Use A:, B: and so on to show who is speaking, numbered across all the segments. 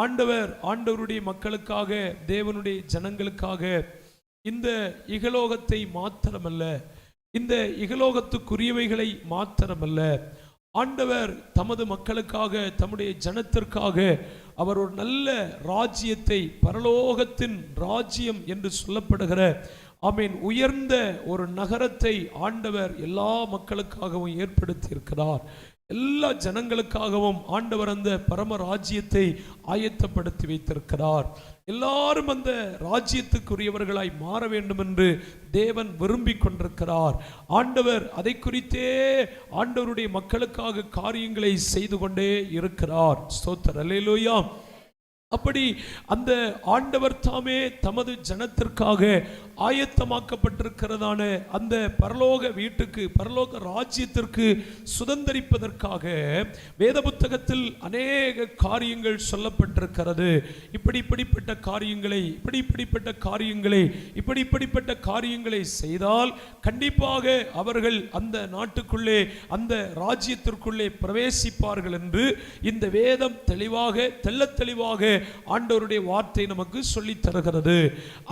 A: ஆண்டவருடைய மக்களுக்காக, தேவனுடைய ஜனங்களுக்காக இந்த இகலோகத்தை மாத்திரமல்ல, இந்த இகலோகத்துக்குரியவைகளை மாத்திரமல்ல, ஆண்டவர் தமது மக்களுக்காக, தம்முடைய ஜனத்திற்காக அவர் ஒரு நல்ல ராஜ்யத்தை, பரலோகத்தின் ராஜ்யம் என்று சொல்லப்படுகிற ஆமீன் உயர்ந்த ஒரு நகரத்தை ஆண்டவர் எல்லா மக்களுக்காகவும் ஏற்படுத்தி இருக்கிறார். எல்லா ஜனங்களுக்காகவும் ஆண்டவர் அந்த பரம ராஜ்யத்தை ஆயத்தப்படுத்தி வைத்திருக்கிறார். எல்லாரும் அந்த ராஜ்யத்துக்குரியவர்களாய் மாற வேண்டும் என்று தேவன் விரும்பி கொண்டிருக்கிறார். ஆண்டவர் அதை குறித்தே ஆண்டவருடைய மக்களுக்காக காரியங்களை செய்து கொண்டே இருக்கிறார். ஸ்தோத்திரம், அல்லேலூயா. அப்படி அந்த ஆண்டவர் தாமே தமது ஜனத்திற்காக ஆயத்தமாக்கப்பட்டிருக்கிறதான அந்த பரலோக வீட்டுக்கு, பரலோக ராஜ்யத்திற்கு சுதந்தரிப்பதற்காக வேத புத்தகத்தில் அநேக காரியங்கள் சொல்லப்பட்டிருக்கிறது. இப்படிப்பட்ட காரியங்களை செய்தால் கண்டிப்பாக அவர்கள் அந்த நாட்டுக்குள்ளே, அந்த ராஜ்யத்திற்குள்ளே பிரவேசிப்பார்கள் என்று இந்த வேதம் தெளிவாக, தெளிவாக ஆண்டவருடைய வார்த்தை நமக்கு சொல்லி தருகிறது.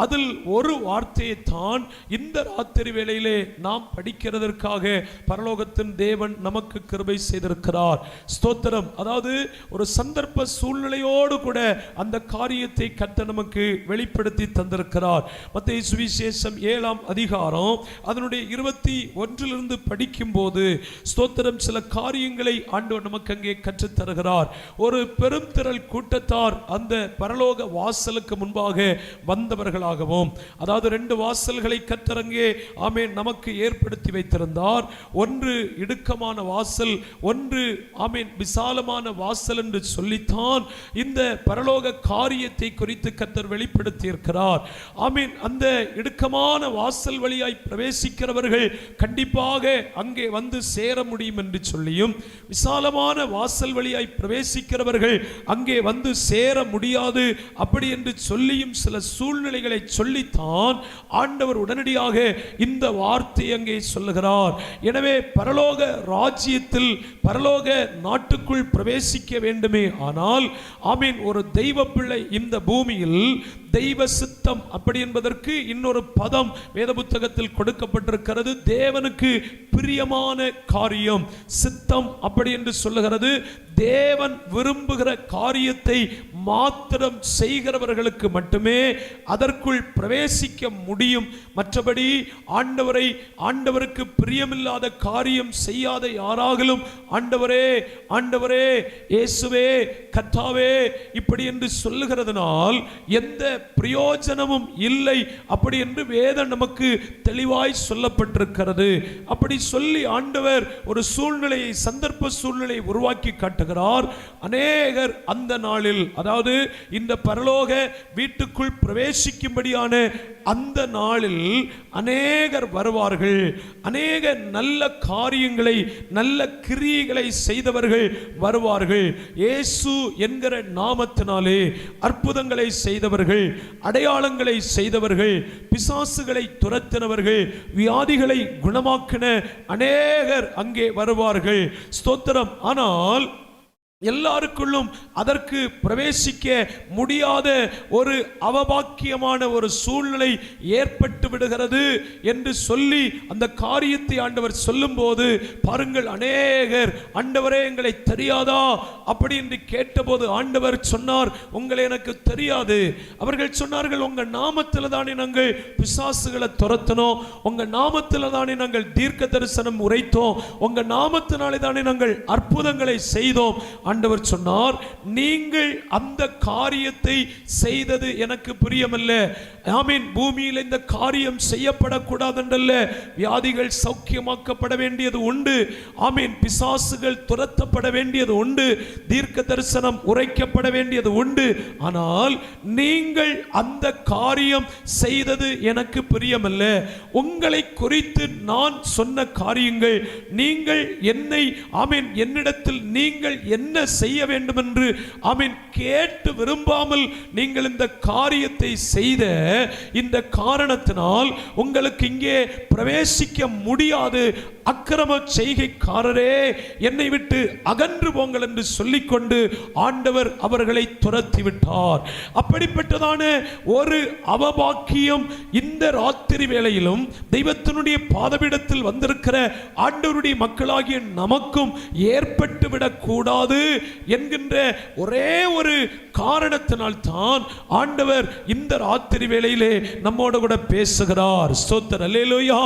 A: அதில் ஒரு வார்த்தையை தான் இந்த ராத்திரி வேளையிலே நாம் படிக்கிறதற்காக பரலோகத்தின் தேவன் நமக்கு கிருபை செய்திருக்கிறார். ஸ்தோத்திரம். அதாவது ஒரு சந்தர்ப்ப சூழ்நிலையோடு கூட அந்த காரியத்தை கர்த்தர் நமக்கு வெளிப்படுத்தி தந்திருக்கிறார். மத்தேயு சுவிசேஷம் 7ஆம் அதிகாரம் அதனுடைய 21 படிக்கும் போது ஸ்தோத்திரம், சில காரியங்களை ஆண்டவர் நமக்கு அங்கே கற்றுத் தருகிறார். ஒரு பெரும் திரள் கூட்டத்தார் அந்த பரலோக வாசலுக்கு முன்பாக வந்தவர்களாகவும், அதாவது 2 வாசல்களை கர்த்தர் அங்கே ஆமென் நமக்கு ஏற்படுத்தி வைத்திருந்தார். ஒன்று இடுக்கமான வாசல், ஒன்று ஆமென் விசாலமான வாசல் என்று சொல்லித்தான் இந்த பரலோக காரியத்தை குறித்து கர்த்தர் வெளிப்படுத்தி இருக்கிறார். ஆமென். அந்த இடுக்கமான வாசல் வழியாய் பிரவேசிக்கிறவர்கள் கண்டிப்பாக அங்கே வந்து சேர முடியும் என்று சொல்லியும், விசாலமான வாசல் வழியாய் பிரவேசிக்கிறவர்கள் அங்கே வந்து சேர முடியாது அப்படி என்று சொல்லியும் சில சூழ்நிலைகளை சொல்லித்தான் ஆண்டவர் உடனடியாக இந்த வார்த்தை அங்கே சொல்லுகிறார். எனவே பரலோக ராஜ்யத்தில், பரலோக நாட்டுக்குள் பிரவேசிக்க வேண்டுமே ஆனால் ஆமீன் ஒரு தெய்வ பிள்ளை இந்த பூமியில் தெய்வ சித்தம் அப்படி என்பதற்கு இன்னொரு பதம் வேத புத்தகத்தில் கொடுக்கப்பட்டிருக்கிறது. தேவனுக்கு பிரியமான காரியம், சித்தம் அப்படி என்று சொல்லுகிறது. தேவன் விரும்புகிற காரியத்தை மாத்திரம் செய்கிறவர்களுக்கு மட்டுமே அதற்குள் பிரவேசிக்க முடியும். மற்றபடி ஆண்டவருக்கு பிரியமில்லாத காரியம் செய்யாத யாராகிலும் ஆண்டவரே இயேசுவே கர்த்தாவே இப்படி என்று சொல்லுகிறதுனால் எந்த பிரயோஜனமும் இல்லை அப்படி என்று வேதம் நமக்கு தெளிவாய் சொல்லப்பட்டிருக்கிறது. அப்படி சொல்லி ஆண்டவர் ஒரு சூழ்நிலையை, சந்தர்ப்ப சூழ்நிலையை உருவாக்கி காட்டுகிறார். அநேகர் அந்த நாளில், அதாவது இந்த பரலோக வீட்டுக்குள் பிரவேசிக்கும்படியான அந்த நாளில் அநேகர் வருவார்கள். அநேக நல்ல காரியங்களை, நல்ல கிரியைகளை செய்தவர்கள் வருவார்கள். இயேசு என்கிற நாமத்தினாலே அற்புதங்களை செய்தவர்கள், அடையாளங்களை செய்தவர்கள், பிசாசுகளை துரத்தினவர்கள், வியாதிகளை குணமாக்கின அநேகர் அங்கே வருவார்கள். ஸ்தோத்திரம். ஆனால் எல்லாருக்குள்ளும் அதற்கு பிரவேசிக்க முடியாத ஒரு அவபாக்கியமான ஒரு சூழ்நிலை ஏற்பட்டு விடுகிறது என்று சொல்லி அந்த காரியத்தை ஆண்டவர் சொல்லும் போது பாருங்கள், அநேகர் ஆண்டவரே எங்களை தெரியாதா அப்படி என்று கேட்டபோது ஆண்டவர் சொன்னார், உங்களை எனக்கு தெரியாது. அவர்கள் சொன்னார்கள், உங்க நாமத்தில் தானே நாங்கள் பிசாசுகளை துரத்தினோம், உங்க நாமத்தில் தானே நாங்கள் தீர்க்க தரிசனம் உரைத்தோம், உங்க நாமத்தினாலே தானே நாங்கள் அற்புதங்களை செய்தோம். ஆண்டவர் சொன்னார், நீங்கள் அந்த காரியத்தை செய்தது எனக்கு பிரியமல்ல. ஆமீன். பூமியில் இந்த காரியம் செய்யப்படக்கூடாது என்றல்ல, வியாதிகள் சௌக்கியமாக்கப்பட வேண்டியது உண்டு. ஆமீன். பிசாசுகள் துரத்தப்பட வேண்டியது உண்டு, தீர்க்க தரிசனம் உரைக்கப்பட வேண்டியது உண்டு. ஆனால் நீங்கள் அந்த காரியம் செய்தது எனக்கு பிரியமல்ல. உங்களை குறித்து நான் சொன்ன காரியங்கள், நீங்கள் என்னை ஆமீன் என்னிடத்தில் நீங்கள் என்ன என்ன செய்ய வேண்டும் என்று கேட்டு விரும்பாமல் நீங்கள் இந்த காரியத்தை செய்த இந்த காரணத்தினால் உங்களுக்கு இங்கே பிரவேசிக்க முடியாது. அக்கிரம செய்கைக்காரரே, என்னை விட்டு அகன்று போங்கள் என்று சொல்லிக்கொண்டு ஆண்டவர் அவர்களை துரத்தி விட்டார். அப்படிப்பட்டதான ஒரு அவபாக்கியம் இந்த ராத்திரி வேளையிலும் தெய்வத்தினுடைய பாதபீடத்தில் வந்திருக்கிற ஆண்டவருடைய மக்களாகிய நமக்கும் ஏற்பட்டு விடக்கூடாது என்கின்ற ஒரே ஒரு காரணத்தினால் தான் ஆண்டவர் இந்த ராத்திரி வேளையிலே நம்மோடு கூட பேசுகிறார். ஸ்தோத்திரம், அல்லேலூயா.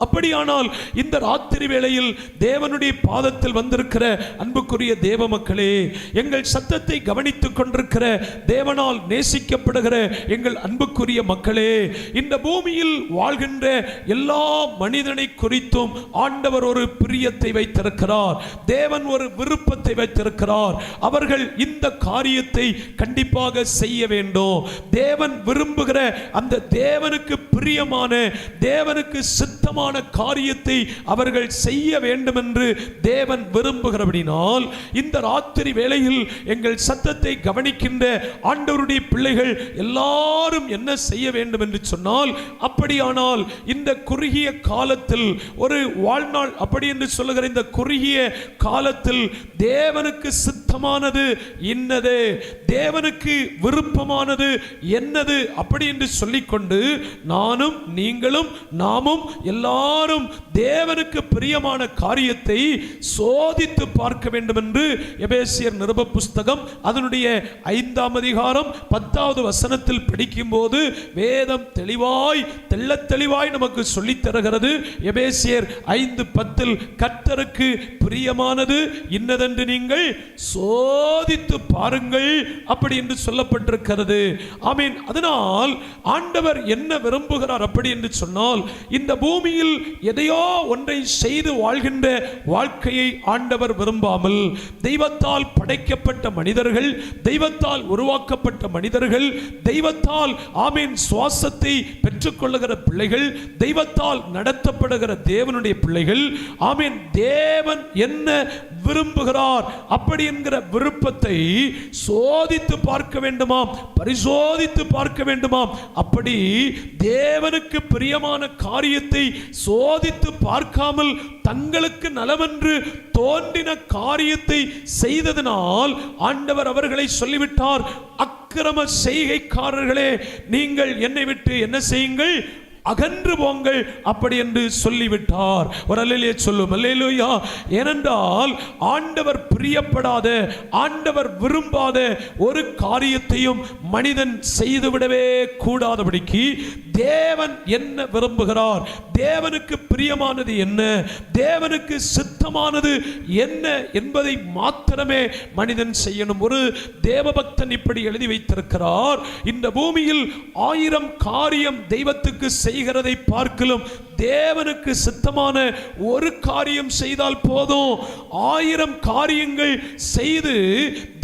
A: அப்படியானால் இந்த ராத்திரி வேளையில் தேவனுடைய பாதத்தில் வந்திருக்கிற அன்புக்குரிய தேவ மக்களே, எங்கள் சத்தத்தை கவனித்துக் கொண்டிருக்கிற தேவனால் நேசிக்கப்படுகிற எங்கள் அன்புக்குரிய மக்களே, இந்த பூமியில் வாழ்கின்ற எல்லா மனிதனை குறித்தும் ஆண்டவர் ஒரு பிரியத்தை வைத்திருக்கிறார். தேவன் ஒரு விருப்பத்தை வைத்திருக்கிறார். அவர்கள் இந்த காரியத்தை கண்டிப்பாக செய்ய வேண்டும். தேவன் விரும்புகிற அந்த தேவனுக்கு பிரியமான, தேவனுக்கு சித்தமான காரியத்தை அவர்கள் செய்ய வேண்டும் என்று தேவன் விரும்புகிறபடினால் இந்த ராத்திரி வேளையில் எங்கள் சத்தத்தை கவனிக்கின்ற ஆண்டவருடைய பிள்ளைகள் எல்லாரும் என்ன செய்ய வேண்டும் என்று சொன்னால், அப்படியானால் இந்த குறுகிய காலத்தில், ஒரு வாழ்நாள் அப்படி என்று சொல்லுகிற இந்த குறுகிய காலத்தில் தேவனுக்கு சித்தமானது இன்னது, தேவனுக்கு விருப்பமானது என்னது அப்படி என்று சொல்லிக்கொண்டு நானும் நீங்களும் நாமும் எல்லாரும் தேவனுக்கு பிரியமான காரியத்தை சோதித்து பார்க்க வேண்டும் என்று எபேசியர் நிருப புஸ்தகம் அதனுடைய 5ஆம் அதிகாரம் 10வது வசனத்தில் படிக்கும் போது வேதம் தெளிவாய் தெள்ளத் தெளிவாய் நமக்கு சொல்லித் தருகிறது. எபேசியர் 5:10 கர்த்தருக்கு பிரியமானது இன்னதென்று நீங்கள் சோதித்து பாருங்கள் அப்படி என்று சொல்லப்பட்டிருக்கிறது. ஆமென். அதனால் ஆண்டவர் என்ன விரும்புகிறார் அப்படி என்று சொன்னால், இந்த பூமியில் எதையோ ஒன்றை செய்து வாழ்கின்ற வாழ்க்கையை ஆண்டவர் விரும்பாமல், தெய்வத்தால் படைக்கப்பட்ட மனிதர்கள், தெய்வத்தால் உருவாக்கப்பட்ட மனிதர்கள், தெய்வத்தால் ஆமென் சுவாசத்தை பெற்றுக்கொள்ளுகிற பிள்ளைகள், தெய்வத்தால் நடத்தப்படுகிற தேவனுடைய பிள்ளைகள், ஆமென், தேவன் என்ன விரும்புகிறார் அப்படி என்கிற விருப்பத்தை சோதித்து பார்க்க வேண்டுமாம், பரிசோதித்து பார்க்க வேண்டுமாம். அப்படி தேவனுக்கு பிரியமான காரியத்தை சோதித்து பார்க்காமல் தங்களுக்கு நலமென்று தோன்றின காரியத்தை செய்ததனால் ஆண்டவர் அவர்களை சொல்லிவிட்டார், அக்கிரம செய்கைக்காரர்களே, நீங்கள் என்னை விட்டு என்ன செய்யுங்கள், அகன்று போங்கள் அப்படி என்று சொல்லிவிட்டார். ஒரு அல்லேலூயா சொல்லும். அல்லேலூயா. ஏனென்றால் ஆண்டவர் பிரியப்படாத, ஆண்டவர் விரும்பாத ஒரு காரியத்தையும் மனிதன் செய்துவிடவே கூடாதபடிக்கு தேவன் என்ன விரும்புகிறார், தேவனுக்கு பிரியமானது என்ன, தேவனுக்கு சித்தமானது என்ன என்பதை மாத்திரமே மனிதன் செய்யணும். ஒரு தேவபக்தன் இப்படி எழுதி வைத்திருக்கிறார், இந்த பூமியில் 1000 காரியம் தெய்வத்துக்கு செய்கிறதை பார்க்கலும் தேவனுக்கு சித்தமான ஒரு காரியம் செய்தால் போதும். 1000 காரியங்கள் செய்து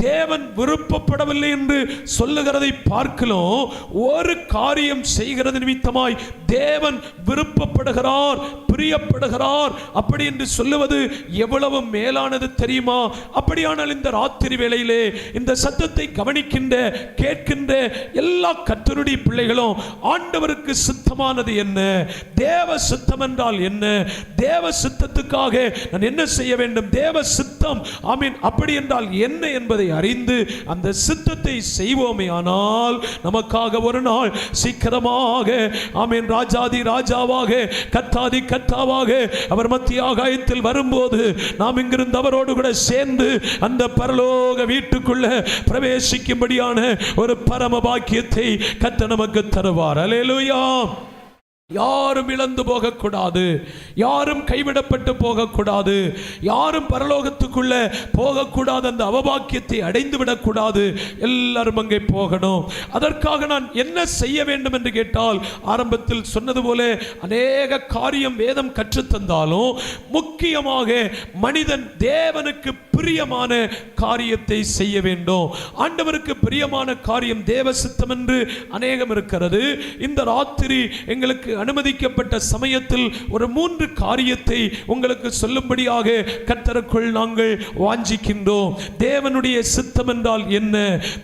A: தேவன் விருப்பப்படவில்லை என்று சொல்லுகிறதை பார்க்கலாம், ஒரு காரியம் செய்கிறது நிமித்தமாய் தேவன் விருப்பப்படுகிறார், பிரியப்படுகிறார் அப்படி என்று சொல்லுவது எவ்வளவு மேலானது தெரியுமா? அப்படியானால் இந்த ராத்திரி வேளையிலே இந்த சத்தத்தை கவனிக்கின்ற கேட்கின்ற எல்லா கர்த்தருடைய பிள்ளைகளும் ஆண்டவருக்கு சித்தமானது என்ன, தேவ சித்தம் என்றால் என்ன, தேவ சித்தத்துக்காக நான் என்ன செய்ய வேண்டும், தேவ சித்தம் ஆமீன் அப்படி என்றால் என்ன என்பதை அறிந்து அந்த சித்தத்தை செய்வோமே ஆனால் நமக்காக ஒரு நாள் சீக்கிரமாக ஆமீன் ராஜாதி ராஜாவாக கர்த்தாதி கர்த்தாவாக அவர் மத்திய ஆகாயத்தில் வரும்போது நாம் இங்கிருந்து அவரோடு கூட சேர்ந்து அந்த பரலோக வீட்டுக்குள்ள பிரவேசிக்கும்படியான ஒரு பரம பாக்கியத்தை கர்த்தர் நமக்கு தருவார். அல்லேலூயா. யாரும் இழந்து போகக்கூடாது, யாரும் கைவிடப்பட்டு போகக்கூடாது, யாரும் பரலோகத்துக்குள்ள போகக்கூடாது, அந்த அவபாக்கியத்தை அடைந்து விடக்கூடாது, எல்லாரும் அங்கே போகணும். அதற்காக நான் என்ன செய்ய வேண்டும் என்று கேட்டால், ஆரம்பத்தில் சொன்னது போல அநேக காரியம் வேதம் கற்றுத்தந்தாலும் முக்கியமாக மனிதன் தேவனுக்கு பிரியமான காரியத்தை செய்ய வேண்டும். ஆண்டவருக்கு பிரியமான காரியம் தேவ சித்தம் என்று அநேகம் இருக்கிறது. இந்த ராத்திரி எங்களுக்கு அனுமதிக்கப்பட்ட சமயத்தில் ஒரு 3 காரியத்தை உங்களுக்கு சொல்லும்படியாக கர்த்தருக்குள் நாங்கள் வாஞ்சிக்கின்றோம். தேவனுடைய சித்தம் என்றால் என்ன,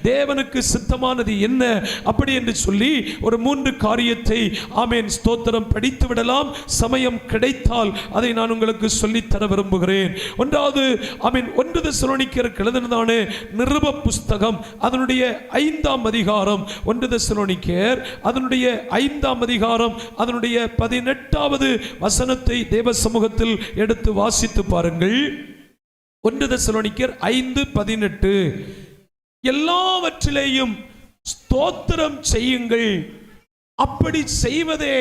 A: தேவனுக்கு சித்தமானது என்ன, அப்படி என்று சொல்லி ஒரு 3 காரியத்தை ஆமென் ஸ்தோத்திரம் படித்து விடலாம். சமயம் கிடைத்தால் அதை நான் உங்களுக்கு சொல்லித்தர விரும்புகிறேன். ஒன்றாவது ஆமென் 1 தெசலோனிக்கேயருக்கு எழுதினதான நிருப புஸ்தகம் அதனுடைய 5ஆம் அதிகாரம், 1 தெசலோனிக்கேயர் அதனுடைய 5ஆம் அதிகாரம் அதனுடைய 18வது வசனத்தை தேவ சமூகத்தில் எடுத்து வாசித்து பாருங்கள். 1 தெசலோனிக்கேயர் 5:18 எல்லாவற்றிலேயும் ஸ்தோத்திரம் செய்யுங்கள், அப்படி செய்வதே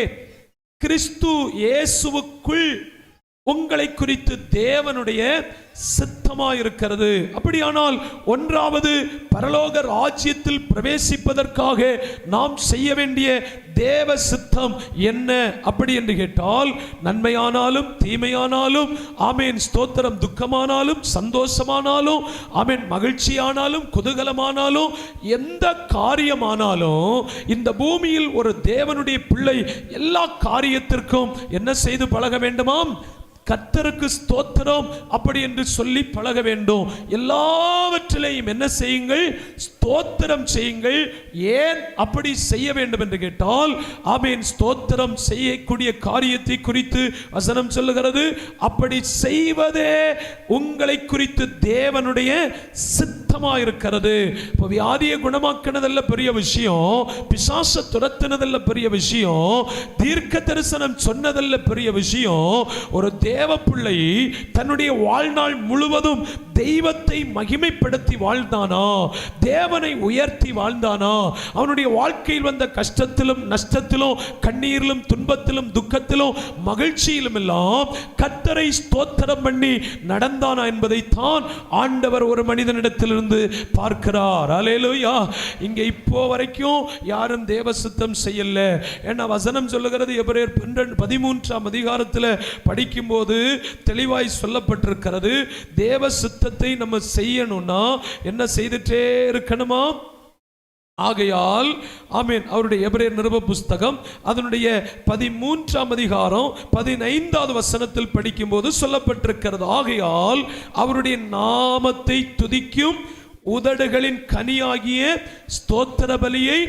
A: கிறிஸ்து இயேசுவுக்குள் உங்களை குறித்து தேவனுடைய சித்தமாயிருக்கிறது. அப்படியானால் 1வது பரலோக ராஜ்யத்தில் பிரவேசிப்பதற்காக நாம் செய்ய வேண்டிய தேவ சித்தம் என்ன அப்படி என்று கேட்டால், நன்மையானாலும் தீமையானாலும் ஆமென் ஸ்தோத்திரம், துக்கமானாலும் சந்தோஷமானாலும் ஆமென் மகிழ்ச்சியானாலும் குதூகலமானாலும் எந்த காரியமானாலும் இந்த பூமியில் ஒரு தேவனுடைய பிள்ளை எல்லா காரியத்திற்கும் என்ன செய்து பழக வேண்டுமாம்? கர்த்தருக்கு ஸ்தோத்திரம் அப்படி என்று சொல்லி பழக வேண்டும். எல்லாவற்றிலையும் என்ன செய்யுங்கள்? ஸ்தோத்திரம் செய்யுங்கள். ஏன் அப்படி செய்ய வேண்டும் என்று கேட்டால், ஆமென் ஸ்தோத்திரம் செய்யக்கூடிய காரியத்தை குறித்து வசனம் சொல்லுகிறது, அப்படி செய்வதே உங்களை குறித்து தேவனுடைய சித்தமாயிருக்கிறது. இப்போ வியாதியை குணமாக்கினதல்ல பெரிய விஷயம், பிசாசை துரத்தினதல்ல பெரிய விஷயம், தீர்க்க தரிசனம் சொன்னதல்ல பெரிய விஷயம். ஒரு தேவ பிள்ளை தன்னுடைய வாழ்நாள் முழுவதும் தெய்வத்தை மகிமைப்படுத்தி வாழ்ந்தானா, தேவனை உயர்த்தி வாழ்ந்தானா, அவனுடைய வாழ்க்கையில் வந்த கஷ்டத்திலும் நஷ்டத்திலும் கண்ணீரிலும் துன்பத்திலும் துக்கத்திலும் மகிழ்ச்சியிலும் எல்லாம் கர்த்தரை ஸ்தோத்திரம் பண்ணி நடந்தானா என்பதைத்தான் ஆண்டவர் ஒரு மனிதனிடத்திலிருந்து பார்க்கிறார். அல்லேலூயா. இங்க இப்போ வரைக்கும் யாரும் தேவ சித்தம் செய்யல. ஏன்னா வசனம் சொல்லுகிறது, எபிரேயர் 13ஆம் அதிகாரத்தில் படிக்கும்போது தெளிவாய் சொல்லப்பட்டிருக்கிறது, தேவ சித்தத்தை நம்ம செய்யணும்னா என்ன செய்துட்டே இருக்கணுமா? ஆகையால் ஆமென் அவருடைய எபிரேயர் நிருப புஸ்தகம் அதனுடைய 13ஆம் அதிகாரம் 15வது வசனத்தில் படிக்கும்போது சொல்லப்பட்டிருக்கிறது, ஆகையால் அவருடைய நாமத்தை துதிக்கும் உதடுகளின் கனியாகிய ஸ்தோத்திர பலியை.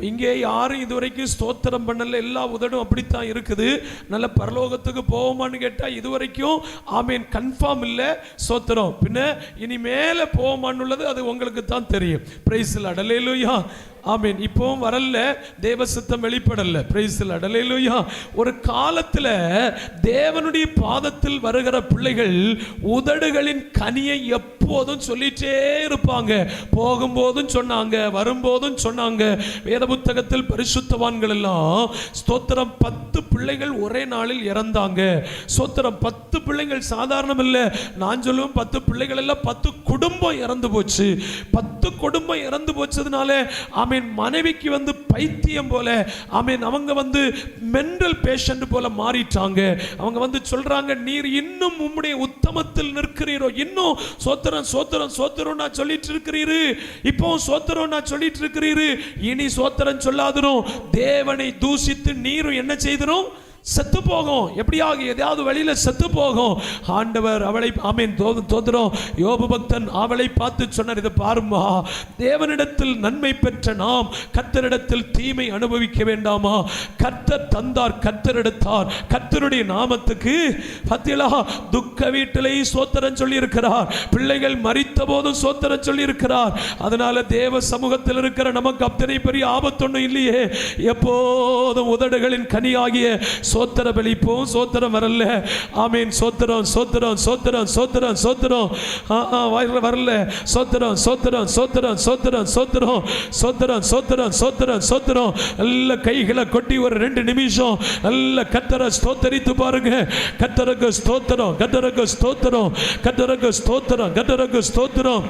A: இங்கே யாரும் இதுவரைக்கும் ஸ்தோத்திரம் பண்ணல, எல்லா உதடும் அப்படித்தான் இருக்குது. நல்ல பரலோகத்துக்கு போவோமான்னு கேட்டால் இதுவரைக்கும் ஆமீன் கன்ஃபார்ம் இல்லை ஸ்தோத்திரம். பின்ன இனிமேல போவோமான்னு உள்ளது அது உங்களுக்கு தான் தெரியும். Praise lord. அல்லேலூயா. ஆமீன். இப்பவும் வரல, தேவ சித்தம் வெளிப்படல. Price lord. அல்லேலூயா. ஒரு காலத்தில் தேவனுடைய பாதத்தில் வருகிற பிள்ளைகள் உதடுகளின் கனியை எப்போதும் சொல்லிட்டே இருப்பாங்க. போகும்போதும் சொன்னாங்க, வரும்போதும் சொன்னாங்க. வேத புத்தகத்தில் பரிசுத்தவான்கள் எல்லாம் ஸ்தோத்திரம் 10 பிள்ளைகள் ஒரே நாளில் இறந்தாங்க. ஸ்தோத்திரம் 10 பிள்ளைகள் சாதாரணம் இல்லை. நான் சொல்லுவேன் 10 பிள்ளைகள் எல்லாம் 10 குடும்பம் இறந்து போச்சு. 10 குடும்பம் இறந்து போச்சதுனால ஆமீன் மனைவிக்கு வந்து பைத்தியம் போல, ஆமீன் அவங்க வந்து மென்டல் பேஷண்ட் போல மாறிட்டாங்க. அவங்க வந்து சொல்றாங்க, நீர் இன்னும் உம்முடைய உத்தமத்தில் நிற்கிறீரோ, இன்னும் சோத்திரம் சோத்திரம் சோத்திரம் நான் சொல்லிட்டு இருக்கிறீரு, இப்போ சோத்திரம் நான் சொல்லிட்டு இருக்கிறீரு, இனி சோத்திரம் சொல்லாதரும், தேவனை தூசித்து நீரும் என்ன செய்தரும் செத்து போகும். எப்படியாக எதாவது வழியில செத்து போகும். ஆண்டவர் அவளை ஆமீன் தோத்திரம் யோபு பக்தன் அவளை பார்த்து சொன்னார், இதை பாருமா, தேவனிடத்தில் நன்மை பெற்ற நாம் கர்த்தரிடத்தில் தீமை அனுபவிக்க வேண்டாமா? கர்த்தர் தந்தார், கர்த்தர் எடுத்தார், கர்த்தருடைய நாமத்துக்கு பத்தியலா துக்க வீட்டிலேயும் சோத்திரம் சொல்லி இருக்கிறார், பிள்ளைகள் மரித்த போதும் சோத்திரம் சொல்லி இருக்கிறார். அதனால தேவ சமூகத்தில் இருக்கிற நமக்கு அத்தனை பெரிய ஆபத்தொன்னும் இல்லையே. எப்போதும் உதடுகளின் கனியாகிய சோத்திர பலிப்போம். சோத்திரம் வரல, ஆமீன் சோத்திரம் சோத்திரம் சோத்திரம் சோத்திரம் சோத்திரம் வரல, சோத்திரம் சோத்திரம் சோத்திரம் சோத்திரம் சோத்திரம் சோத்திரம் சோத்திரம் சோத்திரம் சோத்திரம். நல்ல கைகளை கொட்டி ஒரு 2 நிமிஷம் நல்ல கர்த்தரை ஸ்தோத்தரித்து பாருங்க. கர்த்தருக்கு ஸ்தோத்திரம், கர்த்தருக்கு ஸ்தோத்திரம், கர்த்தருக்கு ஸ்தோத்திரம், கர்த்தருக்கு ஸ்தோத்திரம்.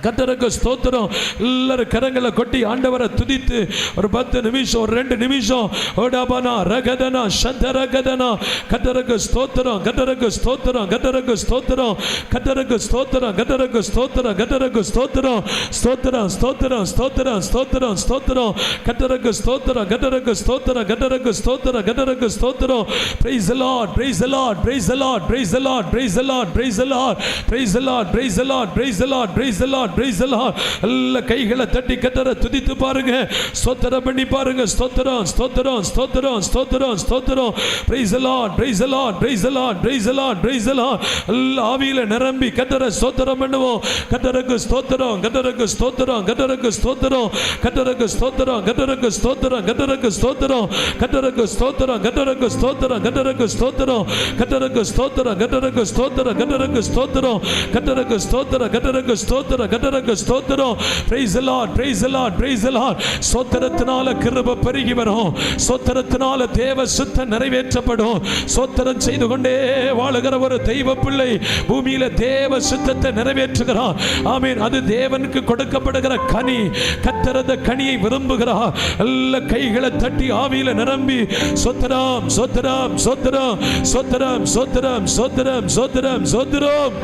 A: கர்த்தருக்கு ஸ்தோத்திரம். எல்லாரும் கரங்களை கொட்டி ஆண்டவரை துதித்து ஒரு 10 நிமிஷம், ஒரு 2 நிமிஷம் ஓடாபனா ரகதனா சந்தரகதனா. கர்த்தருக்கு ஸ்தோத்திரம், கர்த்தருக்கு ஸ்தோத்திரம், கர்த்தருக்கு ஸ்தோத்திரம், கர்த்தருக்கு ஸ்தோத்திரம், கர்த்தருக்கு ஸ்தோத்திரம், கர்த்தருக்கு ஸ்தோத்திரம், ஸ்தோத்திரம் ஸ்தோத்திரம் ஸ்தோத்திரம் ஸ்தோத்திரம் ஸ்தோத்திரம். கர்த்தருக்கு ஸ்தோத்திரம், கர்த்தருக்கு ஸ்தோத்திரம், கர்த்தருக்கு ஸ்தோத்திரம், கர்த்தருக்கு ஸ்தோத்திரம். Praise the Lord, praise the Lord, praise the Lord, praise the Lord, praise the Lord, praise the Lord, praise the Lord, praise the Lord, praise the Lord, praise the Lord, praise the Lord. எல்லா கைகளை தட்டி கர்த்தரை துதித்து பாருங்க, ஸ்தோத்திரம் பண்ணி பாருங்க. ஸ்தோத்திரம் ஸ்தோத்திரம் ஸ்தோத்திரம் ஸ்தோத்திரம் ஸ்தோத்திரம். praise the Lord, praise the Lord, praise the Lord, praise the Lord, praise the Lord. எல்லா ஆவியில நிரம்பி கர்த்தரை ஸ்தோத்திரம் பண்ணுவோம். கர்த்தருக்கு ஸ்தோத்திரம், கர்த்தருக்கு ஸ்தோத்திரம், கர்த்தருக்கு ஸ்தோத்திரம், கர்த்தருக்கு ஸ்தோத்திரம், கர்த்தருக்கு ஸ்தோத்திரம், கர்த்தருக்கு ஸ்தோத்திரம், கர்த்தருக்கு ஸ்தோத்திரம், கர்த்தருக்கு ஸ்தோத்திரம், கர்த்தருக்கு ஸ்தோத்திரம், கர்த்தருக்கு ஸ்தோத்திரம், கர்த்தருக்கு ஸ்தோத்திரம், கர்த்தருக்கு ஸ்தோத்திரம், கர்த்தருக்கு ஸ்தோத்திரம், கர்த்தருக்கு ஸ்தோத்திரம், கர்த்தருக்கு ஸ்தோத்திரம். praise the Lord, praise the Lord, praise the Lord. ஸ்தோத்திரத்தினால கிருபை பெருகி வரும், ஸ்தோத்திரத்தினால தேவ சித்தம் நிறைவேற்றப்படும். ஸ்தோத்திரம் செய்து கொண்டே வாழுகிற ஒரு தெய்வ பிள்ளை பூமியில தேவ சித்தத்தை நிறைவேற்றுகிறார். ஆமென். அது தேவனுக்கு கொடுக்கப்படுகிற கனி. கர்த்தர் அந்த கனியை விரும்புகிறார். எல்லா கைகளை தட்டி ஆவியில நிரம்பி ஸ்தோத்திரம் ஸ்தோத்திரம் ஸ்தோத்திரம் ஸ்தோத்திரம் ஸ்தோத்திரம் ஸ்தோத்திரம் ஸ்தோத்திரம் ஸ்தோத்திரம்.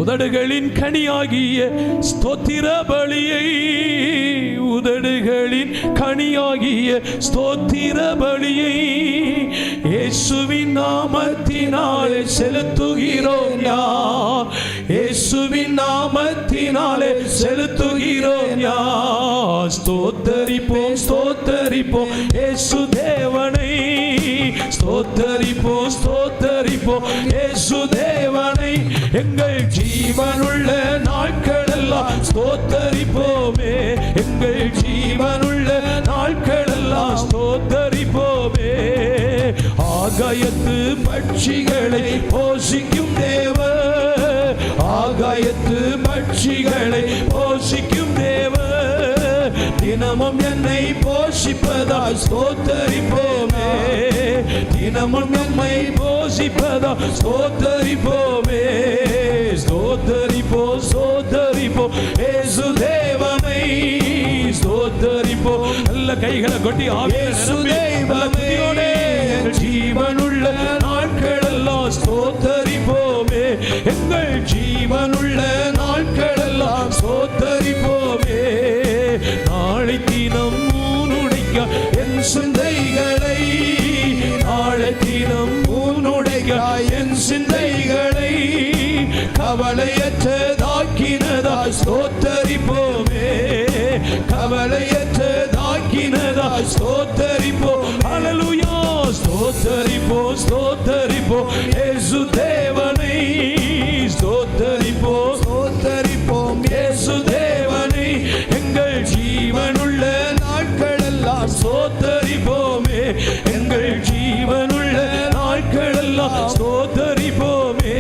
A: உதடுகளின் கனியாகிய ஸ்தோத்திர பலியை, உதடுகளின் கனியாகிய ஸ்தோத்திர பலியை இயேசுவின் நாமத்தினாலே செலுத்துகிறோம் யார், இயேசுவின் நாமத்தினாலே செலுத்துகிறோம் யார். ஸ்தோத்தரிப்போம் ஸ்தோத்தரிப்போம் இயேசு தேவனை, ஸ்தோத்தரிப்போம் ஸ்தோத்தரிப்போம் இயேசு தேவனை. எங்கள் ஜீவனுள்ள நாட்களெல்லாம் ஸ்தோத்தரிப்போமே, எங்கள் ஜீவனுள்ள நாட்களெல்லாம் ஸ்தோத்தரிப்போமே. ஆகாயத்து பட்சிகளை போஷிக்கும் தேவன், ஆகாயத்து பட்சிகளை போஷிக்கும் தேவன். தினமும் என்னை போஷிப்பதால் ஸ்தோத்தரிப்போமே, தினமும் நம்மை போஷிப்பதால் ஸ்தோத்தரிப்போமே. ஸ்தோத்தரிப்போம் ஸ்தோத்தரிப்போம் இயேசு தேவனை, ஸ்தோத்தரிப்போம். நல்ல கைகளை கொட்டி இயேசு தேவனை. ஜீவனுள்ள நாட்களெல்லாம் ஸ்தோத்தரிப்போமே, எங்கள் ஜீவனுள்ள நாட்களெல்லாம் ஸ்தோத்தரிப்போமே. நாளை தினம் உன்னுடைய என் சிந்தைகளை, நாளை தினம் உன்னுடைய என் சிந்தைகளை கவலையற்றதாக்கினதா ஸ்தோத்தரிப்போமே, கவலையற்றதாக்கினதா ஸ்தோத்தரிப்போம். ஹல்லேலூயா. ஸ்தோத்தரிப்போம் ஸ்தோத்தரிப்போம் இயேசு தேவனை, ஸ்தோத்தரிப்போம் ஸ்தோத்தரிப்போம் இயேசு தேவனை. எங்கள் ஜீவனுள்ள நாட்களெல்லாம் ஸ்தோத்தரிப்போமே, எங்கள் ஜீவனுள்ள நாட்களெல்லாம் ஸ்தோத்தரிப்போமே,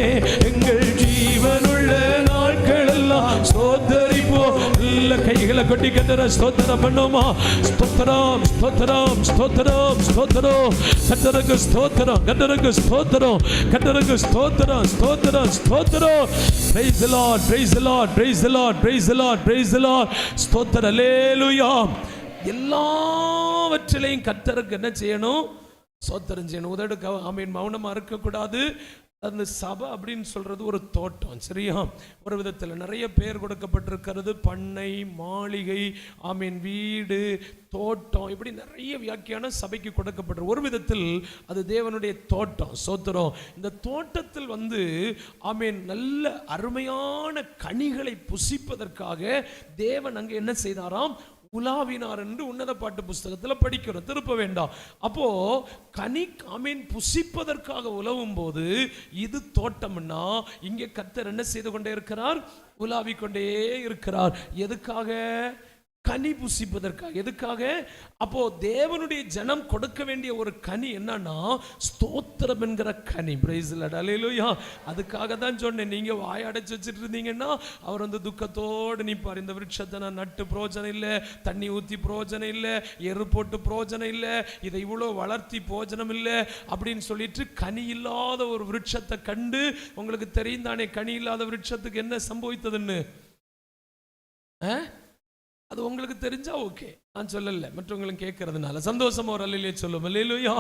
A: எங்கள் ஜீவனுள்ள நாட்களெல்லாம் ஸ்தோத்தரிப்போம். நல்ல கைகளை கொட்டி கர்த்தரை ஸ்தோத்திரம் பண்ணுமா. ஸ்தோத்திரம் ஸ்தோத்திரம் ஸ்தோத்திரம் ஸ்தோத்திரம். கர்த்தருக்கு ஸ்தோத்திரம், கர்த்தருக்கு ஸ்தோத்திரம், கர்த்தருக்கு ஸ்தோத்திரம் ஸ்தோத்திரம் ஸ்தோத்திரம். praise the Lord, praise the Lord, praise the Lord, praise the Lord, praise the Lord. ஸ்தோத்திரம். அல்லேலூயா. எல்லாவற்றிலையும் கர்த்தருக்கு என்ன செய்யணும்? ஸ்தோத்திரம் செய்யணும். உதடு ஆமென் மௌனமா இருக்கக்கூடாது. அந்த சபை அப்படின்னு சொல்றது ஒரு தோட்டம், சரியா? ஒரு விதத்தில் நிறைய பேர் கொடுக்கப்பட்டிருக்கிறது. பண்ணை, மாளிகை, ஆமீன், வீடு, தோட்டம், இப்படி நிறைய வியாக்கியான சபைக்கு கொடுக்கப்பட்டிருக்கு. ஒரு விதத்தில் அது தேவனுடைய தோட்டம். ஸ்தோத்திரம். இந்த தோட்டத்தில் ஆமீன் நல்ல அருமையான கனிகளை புசிப்பதற்காக தேவன் அங்கே என்ன செய்தாராம்? உலாவினார் என்று உன்னத பாட்டு புஸ்தகத்தில் படிக்கிறோம், திருப்ப வேண்டாம். அப்போ கனி ஆமீன் புசிப்பதற்காக உலவும் போது இது தோட்டம்னா இங்கே கர்த்தர் என்ன செய்து கொண்டே இருக்கிறார்? உலாவிக் கொண்டே இருக்கிறார். எதுக்காக? கனி புசிப்பதற்காக. எதுக்காக? அப்போ தேவனுடைய ஜனம் கொடுக்க வேண்டிய ஒரு கனி என்னன்னா ஸ்தோத்திரம் என்கிற கனி. Praise the lord. அல்லேலூயா. அதுக்காக தான் சொன்னேன், நீங்க வாய் அடைச்சு வச்சுட்டு இருந்தீங்கன்னா அவர் துக்கத்தோடு நிற்பார். இந்த விருட்சத்தை நான் நட்டு பிரோஜனம் இல்லை, தண்ணி ஊற்றி பிரோஜனம் இல்லை, எரு போட்டு பிரோஜனம் இல்லை, இதை இவ்வளோ வளர்த்தி பிரோஜனம் இல்லை அப்படின்னு சொல்லிட்டு கனி இல்லாத ஒரு விருட்சத்தை கண்டு, உங்களுக்கு தெரியும் தானே கனி இல்லாத விருட்சத்துக்கு என்ன சம்பவித்ததுன்னு? அது உங்களுக்கு தெரிஞ்சா ஓகே, நான் சொல்லல, மற்றவங்களும் கேட்கறதுனால சந்தோஷமா ஒரு அல்லேலூயா சொல்லும். அல்லேலூயா.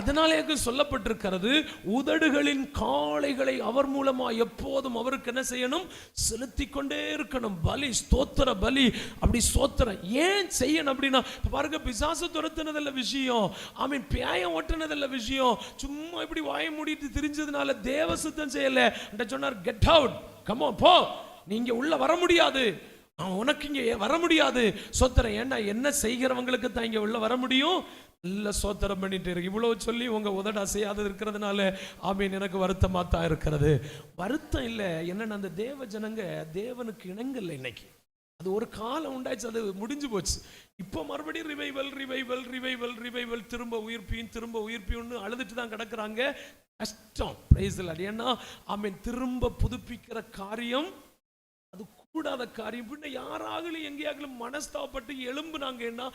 A: அதனாலே சொல்லப்பட்டிருக்கிறது, உதடுகளின் காளைகளை அவர் மூலமா எப்போதும் அவருக்கு என்ன செய்யணும்? செலுத்தி கொண்டே இருக்கணும். பலி, ஸ்தோத்திர பலி. அப்படி ஸ்தோத்திரம் ஏன் செய்யணும் அப்படின்னா, பாருங்க, பிசாசு துரத்துனதில்ல விஷயம், ஆமீன், பேயம் ஓட்டுனதில்ல விஷயம், சும்மா இப்படி வாய மூடிட்டு திரிஞ்சதுனால தேவ சுத்தம் செய்யல. சொன்னார், கெட் அவுட், கம் ஆன், போ, நீங்க உள்ள வர முடியாது, உனக்கு இங்க வர முடியாது. சோத்திரம். ஏன்னா என்ன செய்கிறவங்களுக்கு தான் இங்க உள்ள வர முடியும். இல்ல, சோத்திரம் பண்ணிட்டு இருக்கு. இவ்வளவு சொல்லி உங்க உதட அசையாது இருக்கிறதுனால ஆமீன், எனக்கு வருத்தமா தான் இருக்கிறது. வருத்தம் இல்லை, என்னன்னா அந்த தேவ ஜனங்க தேவனுக்கு இணங்கல. இன்னைக்கு அது ஒரு காலம் உண்டாச்சு, அது முடிஞ்சு போச்சு. இப்போ மறுபடியும் ரிவைவல் ரிவைவல் ரிவைவல் ரிவைவல், திரும்ப உயிர்ப்பியும் திரும்ப உயிர்ப்பியும் அழுதுட்டு தான் கிடக்குறாங்க. கஷ்டம். Price the Lord. ஏன்னா ஆமீன், திரும்ப புதுப்பிக்கிற காரியம் அது கூடாத காரியம். பின்ன யாராகலும் எங்கேயாகலும் மனஸ்தாபப்பட்டு எழும்புனாங்கன்னா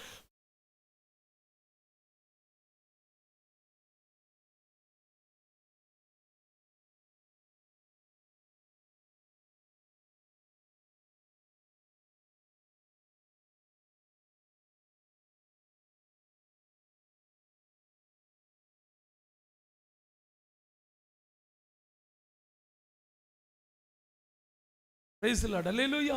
A: பிரைஸ் தி லார்ட். அல்லேலூயா.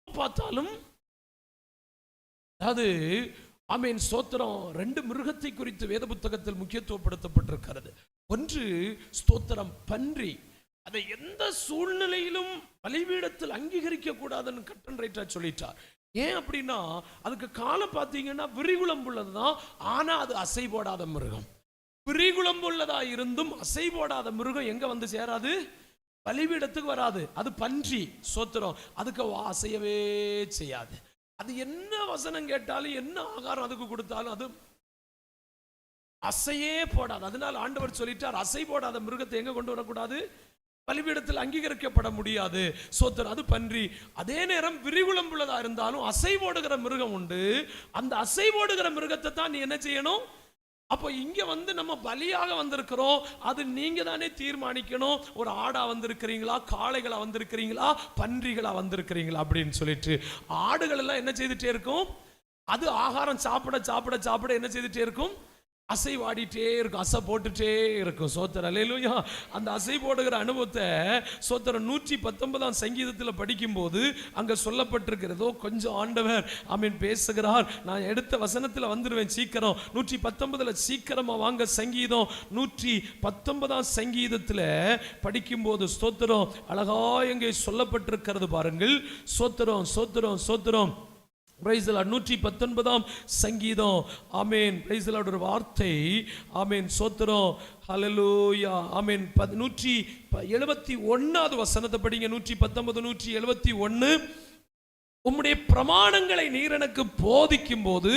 A: பார்த்தாலும் அது ஆமீன், ஸ்தோத்திரம். ரெண்டு மிருகத்தை குறித்து வேத புத்தகத்தில் முக்கியத்துவப்படுத்தப்பட்டிருக்கிறது. ஒன்று ஸ்தோத்திரம் பன்றி. அதை எந்த சூழ்நிலையிலும் பலிபீடத்தில் அங்கீகரிக்க கூடாதுன்னு கட்டன் ரைட்டா சொல்லிட்டார். ஏன் அப்படின்னா, அதுக்கு காலம் பார்த்தீங்கன்னா விரிகுளம்புள்ளதுதான், ஆனா அது அசை போடாத மிருகம். விரிகுளம்புள்ளதா இருந்தும் அசை போடாத மிருகம் எங்க வந்து சேராது? பலிபீடத்துக்கு வராது. அது பன்றி. சோத்திரம். அதுக்கு அசையவே செய்யாது. அது என்ன வசனம் கேட்டாலும் என்ன ஆகாரம் அதுக்கு கொடுத்தாலும் அது அசையே போடாது. அதனால ஆண்டவர் சொல்லிட்டார், அசை போடாத மிருகத்தை எங்க கொண்டு வரக்கூடாது? பலிபீடத்தில் அங்கீகரிக்கப்பட முடியாது. சோத்திரம். அது பன்றி. அதே நேரம் விரிகுளம்புள்ளதா இருந்தாலும் அசை போடுகிற மிருகம் உண்டு. அந்த அசை போடுகிற மிருகத்தை தான் நீ என்ன செய்யணும்? அப்போ இங்க வந்து நம்ம பலியாக வந்திருக்கிறோம், அது நீங்க தானே தீர்மானிக்கணும். ஒரு ஆடா வந்திருக்கிறீங்களா, காளைகளா வந்திருக்கிறீங்களா, பன்றிகளா வந்திருக்கிறீங்களா அப்படின்னு சொல்லிட்டு. ஆடுகள் எல்லாம் என்ன செய்துட்டே இருக்கும்? அது ஆகாரம் சாப்பிட சாப்பிட சாப்பிட என்ன செய்துட்டே இருக்கும்? அசை வாடிட்டே இருக்கும், அசை போட்டுட்டே இருக்கும். சோத்திரம். அல்லேலூயா. அந்த அசை போடுகிற அனுபவத்தை சோத்திரம் 119 சங்கீதத்தில் படிக்கும்போது அங்க சொல்லப்பட்டிருக்கிறதோ கொஞ்சம் ஆண்டவர் ஆமீன் பேசுகிறார். நான் எடுத்த வசனத்தில் வந்துடுவேன் சீக்கிரம். 119 சீக்கிரமா வாங்க. சங்கீதம் 119 சங்கீதத்தில் படிக்கும்போது ஸ்தோத்திரம் அழகா எங்கே சொல்லப்பட்டிருக்கிறது பாருங்கள். சோத்திரம் சோத்திரம் சோத்திரம். Price the lord. 119 சங்கீதம். ஆமென். Praise the lord. ஒரு வார்த்தை. ஆமென். சோத்திரம். ஹல்லேலூயா. ஆமென். 171 வசனத்தை படிங்க. 119 171. உம்முடைய பிரமாணங்களை நீர் எனக்கு போதிக்கும் போது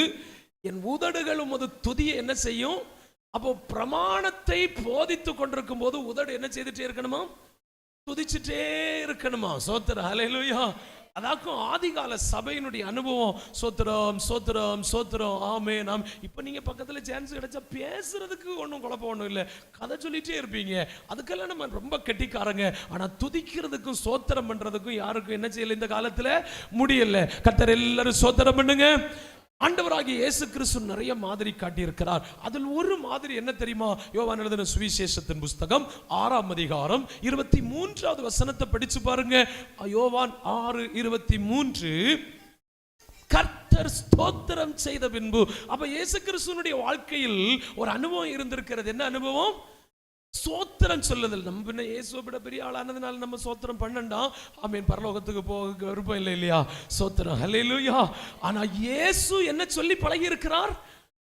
A: என் உதடுகள் உமது துதியை என்ன செய்யும்? அப்போ பிரமாணத்தை போதித்து கொண்டிருக்கும் போது உதடு என்ன செய்துட்டே இருக்கணுமா? துதிச்சுட்டே இருக்கணுமா? சோத்திரம். ஹல்லேலூயா. அதாக்கும் ஆதிகால சபையினுடைய அனுபவம். சோத்திரம் சோத்திரம் சோத்திரம். ஆமென். இப்போ நீங்க பக்கத்துல சான்ஸ் கிடைச்சா பேசுறதுக்கு ஒன்றும் குழப்பம் ஒன்றும் இல்லை, கதை சொல்லிட்டே இருப்பீங்க. அதுக்கெல்லாம் நம்ம ரொம்ப கெட்டிக்காரங்க. ஆனா துதிக்கிறதுக்கும் சோத்திரம் பண்றதுக்கும் யாருக்கும் என்ன செய்யல இந்த காலத்துல முடியல. கர்த்தர் எல்லாரும் சோத்திரம் பண்ணுங்க. ஆண்டவராகிய இயேசு கிறிஸ்து நிறைய மாதிரி காட்டியிருக்கிறார். அதில் ஒரு மாதிரி என்ன தெரியுமா? யோவான் எழுதின சுவிசேஷத்தின் புஸ்தகம் 6ஆம் அதிகாரம் 23வது வசனத்தை படிச்சு பாருங்க. யோவான் 6:23. கர்த்தர் ஸ்தோத்திரம் செய்த பின்பு. அப்ப இயேசு கிறிஸ்துவினுடைய வாழ்க்கையில் ஒரு அனுபவம் இருந்திருக்கிறது. என்ன அனுபவம்? சோத்திரம் சொல்லுதல். நம்ம பின்ன இயேசுவை விட பெரிய ஆளானதுனால நம்ம சோத்திரம் பண்ணண்டா ஆமீன், பரலோகத்துக்கு போக விருப்பம் இல்லை இல்லையா? சோத்திரம். ஹல்லேலூயா. ஆனா இயேசு என்ன சொல்லி பழகி இருக்கிறார்?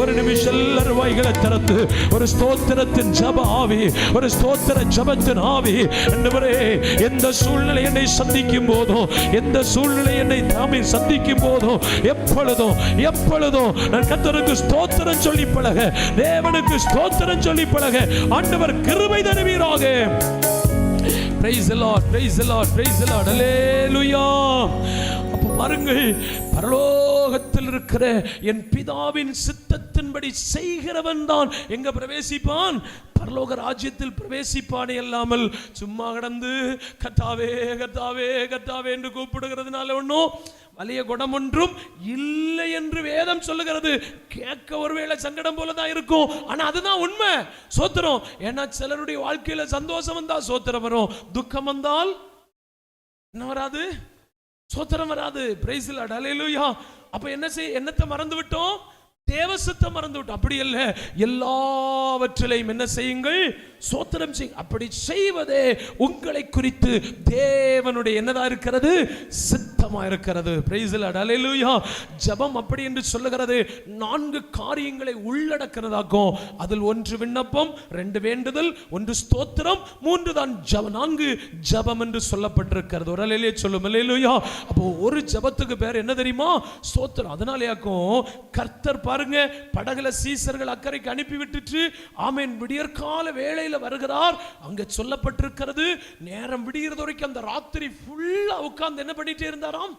A: ஒரு நிமிஷம் எல்லாரும் வாய்களை திறந்து ஒரு ஸ்தோத்திரத்தின் ஜப ஆவி, ஒரு ஸ்தோத்திர ஜபத்தின் ஆவி. ஆண்டவரே, எந்த சூழ்நிலை என்னை சந்திக்கும் போதும், எந்த சூழ்நிலை என்னை தாமே சந்திக்கும் போதும், எப்பொழுதும் நான் கர்த்தருக்கு ஸ்தோத்திரம் சொல்லி பழக, தேவனுக்கு ஸ்தோத்திரம் சொல்லி பழக ஆண்டவர் கிருபை தருவீராக. Praise the Lord, praise the Lord, praise the Lord. Hallelujah. அப்ப பாருங்கள், பரலோகத்தில் இருக்கிற என் பிதாவின் சித்தத்தின்படி செய்கிறவன் தான் எங்க பிரவேசிப்பான்? பரலோக ராஜ்யத்தில் பிரவேசிப்பானே அல்லாமல் சும்மா கடந்து கர்த்தாவே கர்த்தாவே கர்த்தாவே என்று கூப்பிடுகிறதுனால ஒன்றும் வலிய குணம் ஒன்றும் இல்லை என்று வேதம் சொல்லுகிறது. கேட்க ஒருவேளை சங்கடம் போலதான் இருக்கும், ஆனா அதுதான் உண்மை. சோத்திரம். ஏன்னா சிலருடைய வாழ்க்கையில சந்தோஷம் வந்தா சோத்திரம் வரும், துக்கம் வந்தால் என்ன வராது? சோத்திரம் வராது. Praise the lord. ஹல்லேலூயா. அப்ப என்னத்தை மறந்து விட்டோம்? தேவசித்தம் மறந்து விட்டோம். அப்படி அல்ல, எல்லாவற்றிலையும் என்ன செய்யுங்கள்? சோத்திரம் செய்யுங்கள். அப்படி செய்வதே உங்களை குறித்து தேவனுடைய என்னதா இருக்கிறது? சித்தமா இருக்கிறது. Praise the lord. ஹல்லேலூயா. ஜெபம் அப்படி என்று சொல்லுகிறது 4 காரியங்களை உள்ளடக்கிறதாகும். அதில் 1 விண்ணப்பம், 2 வேண்டுதல், 1 ஸ்தோத்திரம், 3 தான் ஜெபம். 4 ஜெபம் என்று சொல்லப்பட்டிருக்கிறது. ஒரு அல்லேலூயா சொல்லும். ஹல்லேலூயா. அப்போ ஒரு ஜெபத்துக்கு பேர் என்ன தெரியுமா? ஸ்தோத்திரம். அதனாலயாக்கும் கர்த்தர் பாருங்க, படகுல சீசர்கள் அக்கறைக்கு அனுப்பி விட்டுட்டு ஆமென் விடியற்கால வேளையில வருகிறார். அங்க சொல்லப்பட்டிருக்கிறது, நேரம் விடியறது வரைக்கும் அந்த ராத்திரி ஃபுல்லா உட்கார்ந்து என்ன பண்ணிட்டே இருந்தாராம்?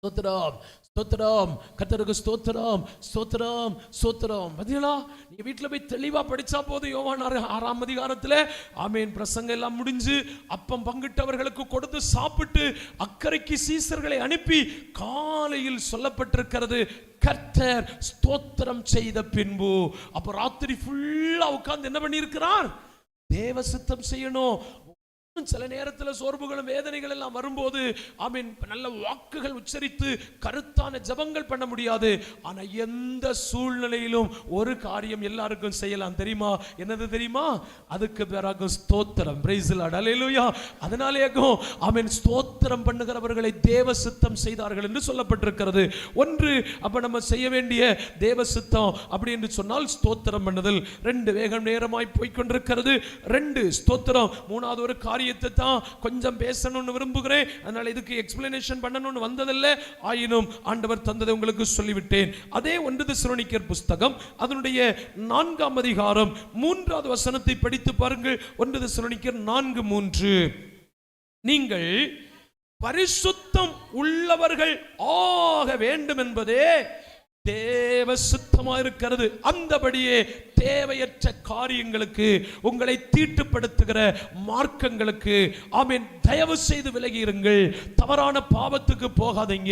A: ஸ்தோத்திரம் ஸ்தோத்திரம், கர்த்தருக்கு ஸ்தோத்திரம் ஸ்தோத்திரம் ஸ்தோத்திரம். பதிலா நீங்க வீட்டுல போய் தெளிவா படிச்சா போதும். யோவான் 6ஆம் அதிகாரத்துல ஆமென் பிரசங்கம் எல்லாம் முடிஞ்சு அப்பம் பங்கிட்டவர்களுக்கு கொடுத்து சாப்பிட்டு அக்கறைக்கு சீசர்களை அனுப்பி காலையில் சொல்லப்பட்டிருக்கிறது, கர்த்தர் ஸ்தோத்திரம் செய்த பின்பு. அப்ப ராத்திரி ஃபுல்லா உட்கார்ந்து என்ன பண்ணி இருக்கிறார்? தேவ சித்தம் செய்யணும். சில நேரத்தில் சோர்வுகளும் வேதனைகள் எல்லாம் வரும்போது ஆமென் நல்ல வாக்குகள் உச்சரித்து கருத்தான ஜெபங்கள் பண்ண முடியாது. ஆனா எந்த சூழ்நிலையிலும் ஒரு காரியம் எல்லாருக்கும் செய்யலாம். தெரியுமா? என்னது தெரியுமா? அதுக்கு பேராக ஸ்தோத்திரம். Praise the lord. ஹல்லேலூயா. அதனாலேயும் ஆமென் ஸ்தோத்திரம் பண்ணுகிறவர்களை தேவ சித்தம் செய்தார்கள் என்று சொல்லப்பட்டிருக்கிறது. ஒன்று, அப்ப நம்ம செய்ய வேண்டிய தேவ சித்தம் அப்படி என்று சொன்னால் ஸ்தோத்திரம் பண்ணுதல். 2 வேகம் நேரமாய் போய்கொண்டிருக்கிறது. 2 ஸ்தோத்திரம். 3வது ஒரு காரியத்தை தான் கொஞ்சம் பேசணும்னு விரும்புகிறேன். அதனால இதுக்கு எக்ஸ்பிளனேஷன் பண்ணணும்னு வந்ததில்லை. ஆயினும் ஆண்டவர் தந்ததை உங்களுக்கு சொல்லிவிட்டேன். அதே 1 தெசலோனிக்கேயர் புஸ்தகம் அதனுடைய 4ஆம் அதிகாரம் 3வது வசனத்தை படித்து பாருங்கள். 1 தெசலோனிக்கேயர் 4:3. நீங்கள் பரிசுத்தம் உள்ளவர்கள் ஆக வேண்டும் என்பதே தேவ சித்தமா இருக்கிறது. அந்தபடியே தேவையற்ற காரியங்களுக்கு, உங்களை தீட்டுப்படுத்துகிற மார்க்கங்களுக்கு ஆமென் தயவு செய்து விலகி இருங்கள். தவறான பாவத்துக்கு போகாதீங்க.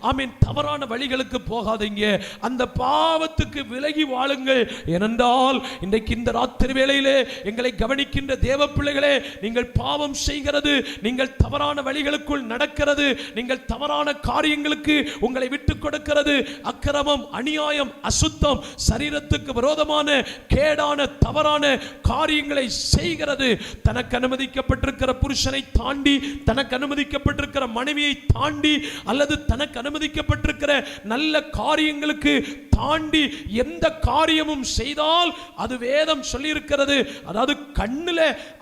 A: ஆமென் தவறான வழிகளுக்கு போகாதீங்க. அந்த பாவத்துக்கு விலகி வாழுங்கள். ஏனென்றால் இன்றைக்கு இந்த ராத்திரி வேளையிலே எங்களை கவனிக்கின்ற தேவ பிள்ளைகளே, நீங்கள் பாவம் செய்கிறது, நீங்கள் தவறான வழிகளுக்குள் நடக்கிறது, நீங்கள் தவறான காரியங்களுக்கு உங்களை விட்டுக் கொடுக்கிறது, அக்கிரமம், அநியாயம், அசுத்தம், சரீரத்துக்கு விரோதமான கேடான தவறான காரியங்களை செய்கிறது, தனக்கு அனுமதிக்கப்பட்டிருக்கிற புருஷனை தாண்டி, தனக்கு அனுமதிக்கப்பட்டிருக்கிற மனைவியை தாண்டி, அல்லது தனக்கு அனுமதிக்கப்பட்டிருக்கிற நல்ல காரியங்களுக்கு தாண்டி எந்த காரியமும் செய்தால் அது வேதம் சொல்லி இருக்கிறது. அதாவது கண்ணுல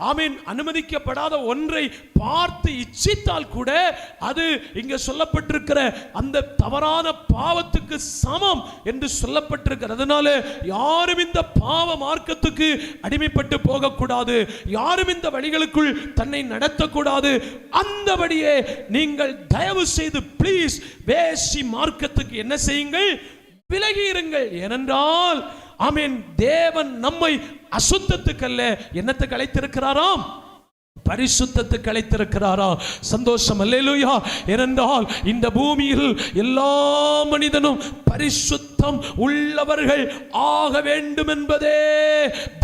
A: ஆமென் அனுமதிக்கப்படாத ஒன்றை பார்த்து இச்சித்தால் கூட அது இங்க சொல்லப்பட்டிருக்கிற அந்த தவறான பாவத்துக்கு சமம் என்று சொல்லப்பட்டிருக்கிறது. அதனால யாரும் இந்த பாவ மார்க்கத்துக்கு அடிமைப்பட்டு போகக்கூடாது. யாரும் இந்த வழிகளுக்குள் தன்னை நடத்தக்கூடாது. அந்தபடியே நீங்கள் தயவு செய்து ப்ளீஸ் வேசி மார்க்கத்துக்கு என்ன செய்யுங்கள்? விலகி இருங்கள். ஏனென்றால் ஆமென் தேவன் நம்மை அசுத்தத்துக்கு அல்ல என்னத்துக்கு அழைத்திருக்கிறாராம்? பரிசுத்தத்துக்கு அழைத்திருக்கிறாரா? சந்தோஷம். அல்லேலூயா. ஏனென்றால் இந்த பூமியில் எல்லா மனிதனும் பரிசுத்தம் உள்ளவர்கள் ஆக வேண்டும் என்பதே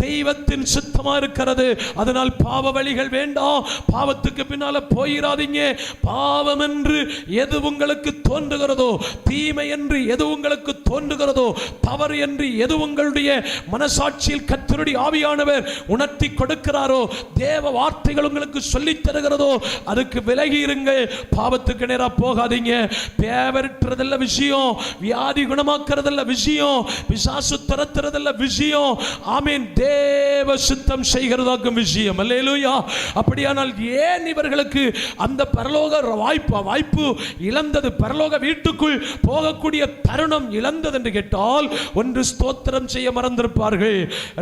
A: தெய்வத்தின் சித்தமா இருக்கிறது. அதனால் பாவ வழிகள் வேண்டாம். பாவத்துக்கு பின்னால போயிராதீங்க. பாவம் என்று எது உங்களுக்கு தோன்றுகிறதோ, தீமை என்று எது உங்களுக்கு தோன்றுகிறதோ, தவறு என்று எது உங்களுடைய மனசாட்சியில் கற்று கர்த்தருடைய ஆவியானவர் உணர்த்தி கொடுக்கிறாரோ, தேவ வார்த்தைகள் உங்களுக்கு சொல்லித் தருகிறதோ, அதுக்கு விலகி இருங்கள். பாவத்துக்கு நேரா போகாதீங்க. பேவரிட்டுறதல்ல விஷயம், வியாதி குணமாக்குறதல்ல விஷயம், பிசாசு துரத்துறதல்ல விஷயம். ஆமென். தேவ சுத்தம் செய்கிறதாக்கும் விஷயம். அல்லேலூயா. அப்படியானால் ஏன் இவர்களுக்கு அந்த பரலோக வாய்ப்பு இழந்தது, பரலோக வீட்டுக்குள் போகக்கூடிய தருணம் இழந்தது என்று கேட்டால், ஒன்று ஸ்தோத்திரம் செய்ய மறந்திருப்பார்கள்,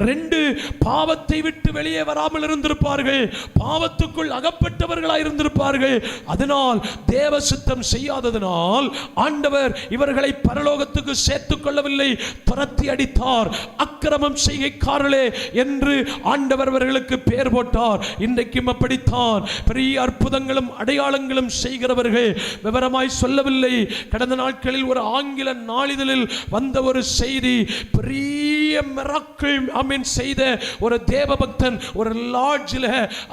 A: ரெண்டு பாவத்தை விட்டு வெளியே வராமல் இருந்திருப்பார்கள், பாவத்துக்குள் அகப்பட்டவர்களாய் இருந்திருப்பார்கள். அதனால் தேவ சுத்தம் செய்யாததனால் ஆண்டவர் இவர்களை பரலோகத்துக்கு சேர்த்துக் கொள்ளவில்லை, துரத்தி அடித்தார். அக்கிரமம் செய்கைக்காரர்களே என்று ஆண்டவர் அவர்களுக்கு பெயர் போட்டார். இன்றைக்கும் அப்படித்தான் பெரிய அற்புதங்களும் அடையாளங்களும் செய்கிறவர்கள் விவரமாய் சொல்லவில்லை. கடந்த நாட்களில் ஒரு ஆங்கில நாளிதழில் வந்த ஒரு செய்தி, பெரிய மிராக்கிள் ஆமென் செய்த ஒரு தேவபக்தன் ஒரு லாட்ஜில்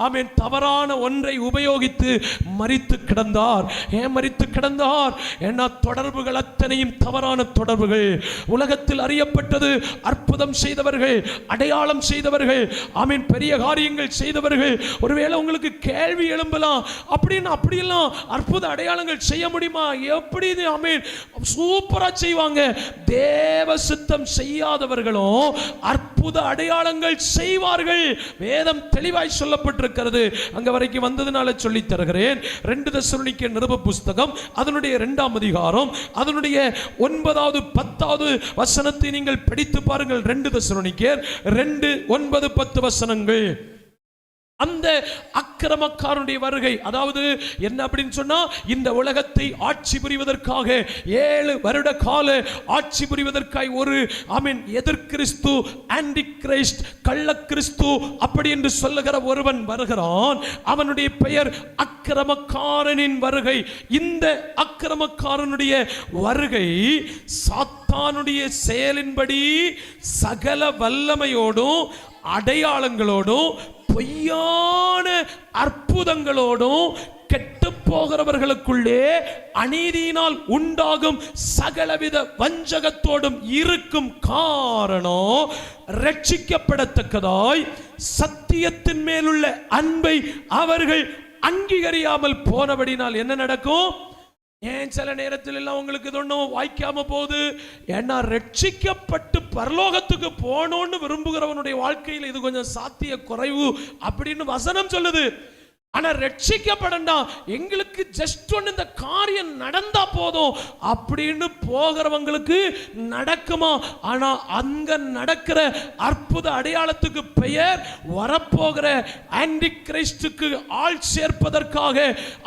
A: ஆமென் தவறான ஒன்றை உபயோகித்து மரித்து கிடந்தார். ஏன் மரித்து கிடந்தார்? ஏன்னா தொடர்புகள் அத்தனையும் தவறான தொடர்புகள். உலகத்தில் அறியப்பட்டது அற்புதம் செய்தவர்கள், அடையாளம் செய்தவர்கள், ஆமென் பெரிய காரியங்கள் செய்தவர்கள். ஒருவேளை உங்களுக்கு கேள்வி எழும்பலாம், அப்படின்னு அப்படியெல்லாம் அற்புத அடையாளங்கள் செய்ய முடியுமா? எப்படி? ஆமென் சூப்பரா செய்வாங்க. தேவ சித்தம் செய்யாதவர்களும் அற்புத அடையாளங்கள் செய்வார்கள். வேதம் தெளிவாய் சொல்லப்பட்டிருக்கிறது. அங்க வரைக்கும் வந்ததுனால சொல்லி தருகிறேன். 2 தெசலோனிக்கேயர் நிருப புஸ்தகம் அதனுடைய 2ஆம் அதிகாரம் அதனுடைய 9வது 10வது வசனத்தை நீங்கள் படித்து பாருங்கள். 2 தெசலோனிக்கேயர் 2, 9, 10 வசனங்கள். அந்த அக்கிரமக்காரனுடைய வருகை, அதாவது என்ன அப்படின்னு சொன்னா, இந்த உலகத்தை ஆட்சி புரிவதற்காக 7 வருட கால ஆட்சி புரிவதற்காக ஒரு ஆமென் எதிர்கிறிஸ்து, ஆன்டி கிரைஸ்ட், கள்ள கிறிஸ்து அப்படி என்று சொல்லுகிற ஒருவன் வருகிறான். அவனுடைய பெயர் அக்கிரமக்காரனின் வருகை. இந்த அக்கிரமக்காரனுடைய வருகை சாத்தானுடைய செயலின்படி சகல வல்லமையோடும் அடையாளங்களோடும் பொய்யான அற்புதங்களோடும் கெட்டு போகிறவர்களுக்குள்ளே அநீதியினால் உண்டாகும் சகலவித வஞ்சகத்தோடும் இருக்கும். காரணம், ரட்சிக்கப்படத்தக்கதாய் சத்தியத்தின் மேலுள்ள அன்பை அவர்கள் அங்கீகரியாமல் போனபடினால் என்ன நடக்கும்? ஏன் சில நேரத்தில் எல்லாம் உங்களுக்கு இது ஒன்றும் வாய்க்காம போகுது? ஏன்னா ரட்சிக்கப்பட்டு பரலோகத்துக்கு போனோன்னு விரும்புகிறவனுடைய வாழ்க்கையில் இது கொஞ்சம் சாத்திய குறைவு அப்படின்னு வசனம் சொல்லுது. ஆனா ரட்சிக்கப்படண்டா, எங்களுக்கு ஜஸ்ட் ஒன்று இந்த காரியம் நடந்தா போதும் அப்படின்னு போகிறவங்களுக்கு நடக்குமா? ஆனா அங்க நடக்கிற அற்புத அடையாளத்துக்கு பெயர் வரப்போகிற ஆன்டி கிரைஸ்டுக்கு ஆள் சேர்ப்பதற்காக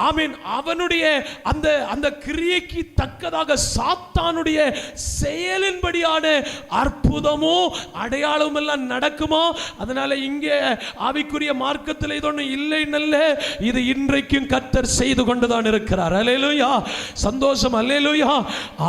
A: ஆமீன் அவனுடைய அந்த அந்த கிரியைக்கு தக்கதாக சாத்தானுடைய செயலின்படியான அற்புதமோ அடையாளம் எல்லாம் நடக்குமா? அதனால இங்கே ஆவிக்குரிய மார்க்கத்தில் இது ஒன்று இல்லை நல்ல, இது இன்றைக்கும் கர்த்தர் செய்து கொண்டுதான் இருக்கிறார். அல்லேலூயா, சந்தோஷம், அல்லேலூயா.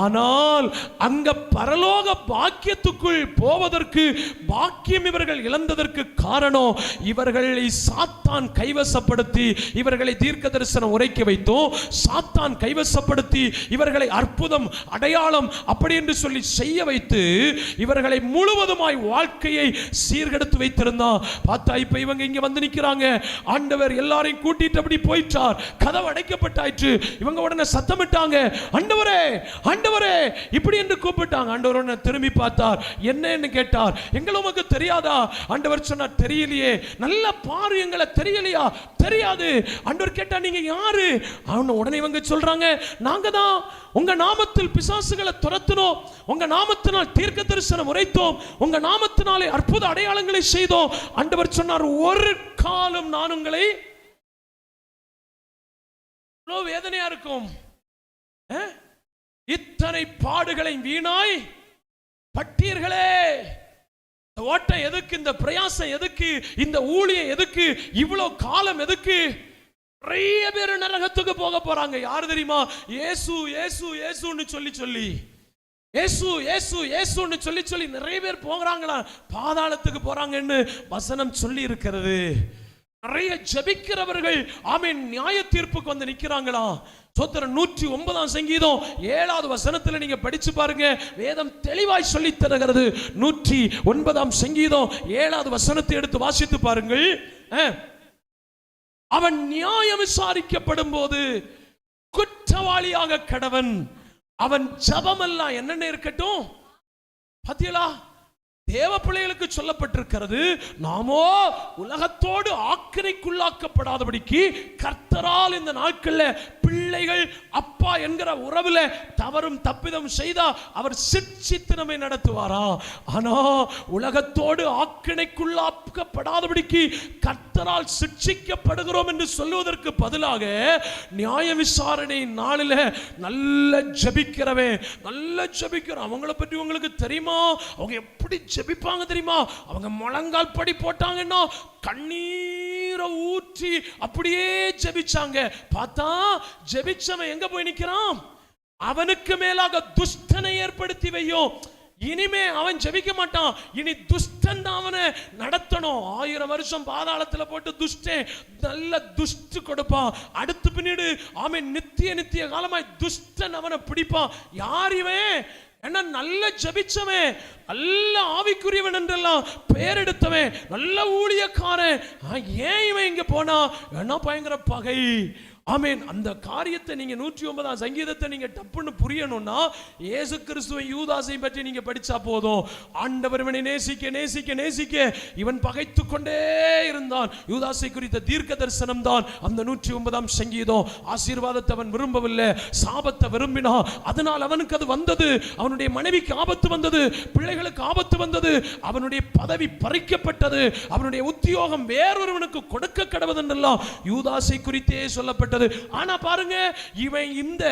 A: ஆனால் அங்க பரலோக பாக்கியத்துக்குள் போவதற்கு பாக்கியம் இவர்கள் இழந்ததற்கு காரணம், இவர்களை சாத்தான் கைவசப்படுத்தி இவர்களை தீர்க்க தரிசனம் உரைக்க வைத்தோம். சாத்தான் கைவசப்படுத்தி இவர்களை அற்புதம் அடையாளம் அப்படி என்று சொல்லி செய்ய வைத்து இவர்களை முழுவதுமாய் வாழ்க்கையை சீர்கெடுத்து வைத்திருந்தான். பார்த்தா இப்ப இவங்க இங்க வந்து நிக்கிறாங்க. ஆண்டவர் எல்லாரையும் கூட்டிட்டு அப்படி போயிட்டார். கதவு அடைக்கப்பட்டாயிற்று. இவங்க உடனே சத்தமிட்டாங்க, ஆண்டவரே ஆண்டவரே இப்படி என்று கூப்பிட்டாங்க. ஆண்டவர் உடனே திரும்பி பார்த்தார். என்னன்னு கேட்டார். எங்களை உமக்கு தெரியாதா? ஆண்டவர் சொன்னார், தெரியலையே. நல்ல பாரு, எங்களை தெரியலையா? தெரியாது. ஆண்டவர் கேட்டா, நீங்க யாரு? உடனே இவங்க சொல்றாங்க, நாங்க தான் உங்க நாமத்தில் பிசாசுகளை துரத்தினோம், உங்க நாமத்தினால் தீர்க்க தரிசனம் உரைத்தோம், உங்க நாமத்தினாலே அற்புத அடையாளங்களை செய்தோம். ஆண்டவர் சொன்னார், ஒரு காலம் நான் உங்களை வேதனையா இருக்கும், இத்தனை பாடுகளை வீணாய் பட்டீர்களே. ஓட்டம் எதுக்கு? இந்த பிரயாசம் எதுக்கு? இந்த ஊழியம் எதுக்கு? இவ்வளவு காலம் எதுக்கு? நிறைய பேர் நரகத்துக்கு போக போறாங்க. யார் தெரியுமா? இயேசு இயேசு இயேசுன்னு சொல்லி இயேசு இயேசு இயேசுன்னு சொல்லி நிறைய பேர் போகிறாங்களா, பாதாளத்துக்கு போறாங்கன்னு வசனம் சொல்லி இருக்கிறது. நிறைய ஜெபிக்கிறவர்கள் ஆமென் நியாய தீர்ப்புக்கு வந்து நிக்கிறாங்களா? சோத்திரம். 109 சங்கீதம் 7வது வசனத்துல நீங்க படிச்சு பாருங்க, வேதம் தெளிவாய் சொல்லி தருகிறது. 109 சங்கீதம் 7வது வசனத்தை எடுத்து வாசித்து பாருங்கள். அவன் நியாயம் விசாரிக்கப்படும் போது குற்றவாளியாக கடவன். அவன் ஜபமெல்லாம் என்னென்ன இருக்கட்டும். பாத்தீங்களா? தேவ பிள்ளைகளுக்கு சொல்லப்பட்டிருக்கிறது, நாமோ உலகத்தோடு ஆக்கினைக்குள்ளாக்கப்படாதபடிக்கு கர்த்தரால் இந்த நாட்களில் பிள்ளைகள் அப்பா என்கிற உறவுல தவறும் தப்பிதம் செய்தா அவர் சிட்சித்து நம்மை நடத்துவாரா? ஆனா உலகத்தோடு ஆக்கினைக்குள்ளாக்கப்படாதபடிக்கு கர்த்தரால் சிட்சிக்கப்படுகிறோம் என்று சொல்லுவதற்கு பதிலாக நியாய விசாரணை நாளில் நல்ல ஜெபிக்கிறவன், நல்ல ஜெபிக்கிறோம். அவங்கள பற்றி உங்களுக்கு தெரியுமா? அவங்க எப்படி ஜெபிப்பாங்க தெரியுமா? அவங்க முழங்கால் படி போட்டாங்கன்னா கண்ணீரை ஊற்றி அப்படியே ஜெபிச்சாங்க. பார்த்தா ஜெபிச்சவன் எங்க போய் நிக்கிறான்? அவனுக்கு மேலாக துஷ்டனை ஏற்படுத்தி வையும். இனிமே அவன் ஜெபிக்க மாட்டான், இனி துஷ்டன் தான் அவனை நடத்தணும். 1000 வருஷம் பாதாளத்துல போட்டு துஷ்டன் நல்ல துஷ்டு கொடுப்பான். அடுத்து பின்னீடு அவன் நித்திய காலமாய் துஷ்டன் அவனை பிடிப்பான். யார் இவன்? என்ன நல்ல ஜெபிச்சவன், நல்ல ஆவிக்குரியவன் என்றெல்லாம் பெயர் எடுத்தவன், நல்ல ஊழியக்காரன். ஏன் இவன் இங்க போனா? என்ன பயங்கர பகை. ஆமென். அந்த காரியத்தை நீங்க 109 சங்கீதத்தை நீங்க டப்புன்னு புரியணும்னா இயேசு கிறிஸ்துவை யூதாசை பற்றி நீங்க படிச்சா போதும். ஆண்டவர் இவனை நேசிக்க நேசிக்க நேசிக்க இவன் பகைத்து கொண்டே இருந்தான். யூதாசை குறித்த தீர்க்க தரிசனம் தான் அந்த 109 சங்கீதம். ஆசீர்வாதத்தை அவன் விரும்பவில்லை, சாபத்தை விரும்பினான். அதனால் அவனுக்கு அது வந்தது. அவனுடைய மனைவிக்கு ஆபத்து வந்தது, பிள்ளைகளுக்கு ஆபத்து வந்தது, அவனுடைய பதவி பறிக்கப்பட்டது, அவனுடைய உத்தியோகம் வேறொருவனுக்கு கொடுக்க கடவுதெல்லாம் யூதாசை குறித்தே சொல்லப்பட்டது. ஆனா பாருங்க, இவன் இந்த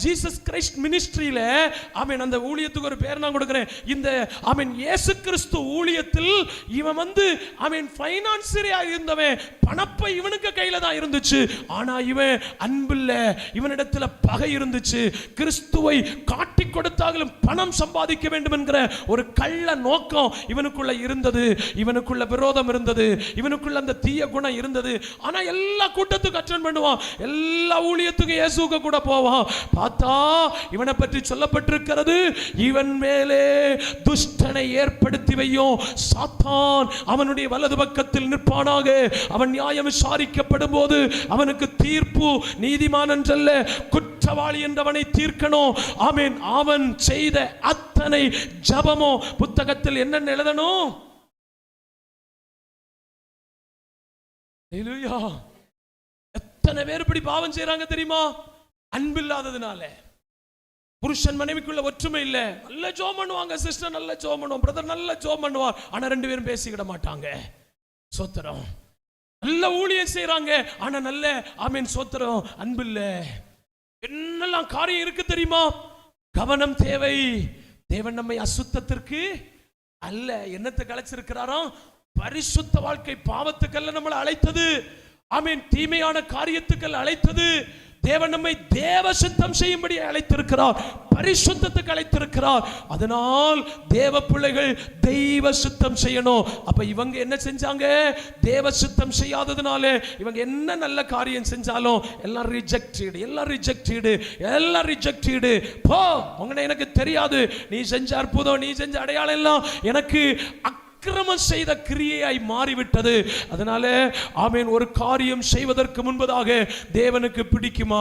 A: ஜீசஸ் கிரைஸ்ட் மினிஸ்ட்ரியில அவன் அந்த ஊழியத்துக்கு ஒரு பேர் நான் கொடுக்கிறேன். இந்த அவன் இயேசு கிறிஸ்து ஊழியத்தில் இவன் வந்து அவன் ஃபைனான்சியரா இருந்தவன். பணப்பை இவனுக்கு கையில தான் இருந்துச்சு. ஆனா இவன் அன்பில்ல, இவனிடத்துல பகை இருந்துச்சு. கிறிஸ்துவை காட்டி கொடுத்தாலும் பணம் சம்பாதிக்க வேண்டும் என்கிற ஒரு கள்ள நோக்கம் இவனுக்குள்ள இருந்தது. இவனுக்குள்ள விரோதம் இருந்தது, இவனுக்குள்ள அந்த தீய குணம் இருந்தது. ஆனா எல்லா கூட்டத்துக்கும் அட்டெண்ட் பண்ணுவான், எல்லா ஊழியத்துக்கும் இயேசுவுக்கு கூட போவான். பார்த்தா இவனை பற்றி சொல்லப்பட்டிருக்கிறது, இவன் மேலே துஷ்டனை ஏற்படுத்தி வையும். சாத்தான் அவனுடைய வலது பக்கத்தில் நிற்பானாக. அவன் நியாயம் விசாரிக்கப்படும் போது அவனுக்கு தீர்ப்பு நீதிமான் என்றல்ல குற்றவாளி என்றவனை தீர்க்கணும். ஆமென். அவன் செய்த அத்தனை ஜபமோ புத்தகத்தில் என்ன எழுதணும்? ஹல்லேலூயா. எத்தனை பேர் இப்படி பாவம் செய்றாங்க தெரியுமா? அன்பில்லாததுனால. புருஷன் மனைவிக்குள்ள ஒற்றுமை இல்ல. நல்ல ஜெபம் பண்ணுவாங்க, சிஸ்டர் நல்ல ஜெபம் பண்ணுவாங்க, பிரதர் நல்ல ஜெபம் பண்ணுவார், ஆனா 2 பேரும் பேசிக்கிட மாட்டாங்க. சோத்திரம். நல்ல ஊழியம் செய்றாங்க, ஆனா நல்ல ஆமென் சோத்திரம் அன்பில்ல. என்னெல்லாம் காரியம் இருக்கு தெரியுமா? கவனம் தேவை. தேவன் நம்மை அசுத்தத்திற்கு அல்ல என்னத்தை கலைச்சிருக்கிறாராம்? பரிசுத்த வாழ்க்கை. பாவத்துக்கல்ல நம்மளை அழைத்தது. ஆமென். தீமையான காரியத்துக்கு அழைத்தது. தேவன் நம்மை தேவ சித்தம் செய்யும்படி அழைத்திருக்கிறார், பரிசுத்தத்துக்கு அழைத்திருக்கிறார். அதனால் தேவ பிள்ளைகள் தெய்வ சித்தம் செய்யணும். அப்ப இவங்க என்ன செஞ்சாங்க? தேவ சித்தம் செய்யாததுனால இவங்க என்ன நல்ல காரியம் செஞ்சாலும் எல்லாம் ரிஜெக்டட், எல்லாம் ரிஜெக்டட், எல்லாம் ரிஜெக்டட். போ, உங்களை எனக்கு தெரியாது, நீ செஞ்ச அற்புதம், நீ செஞ்ச அடையாளம் எல்லாம் எனக்கு அக்கிரமம் செய்த கிரியையாய் மாறிவிட்டது. அதனால ஆமென். ஒரு காரியம் செய்வதற்கு முன்பதாக தேவனுக்கு பிடிக்குமா,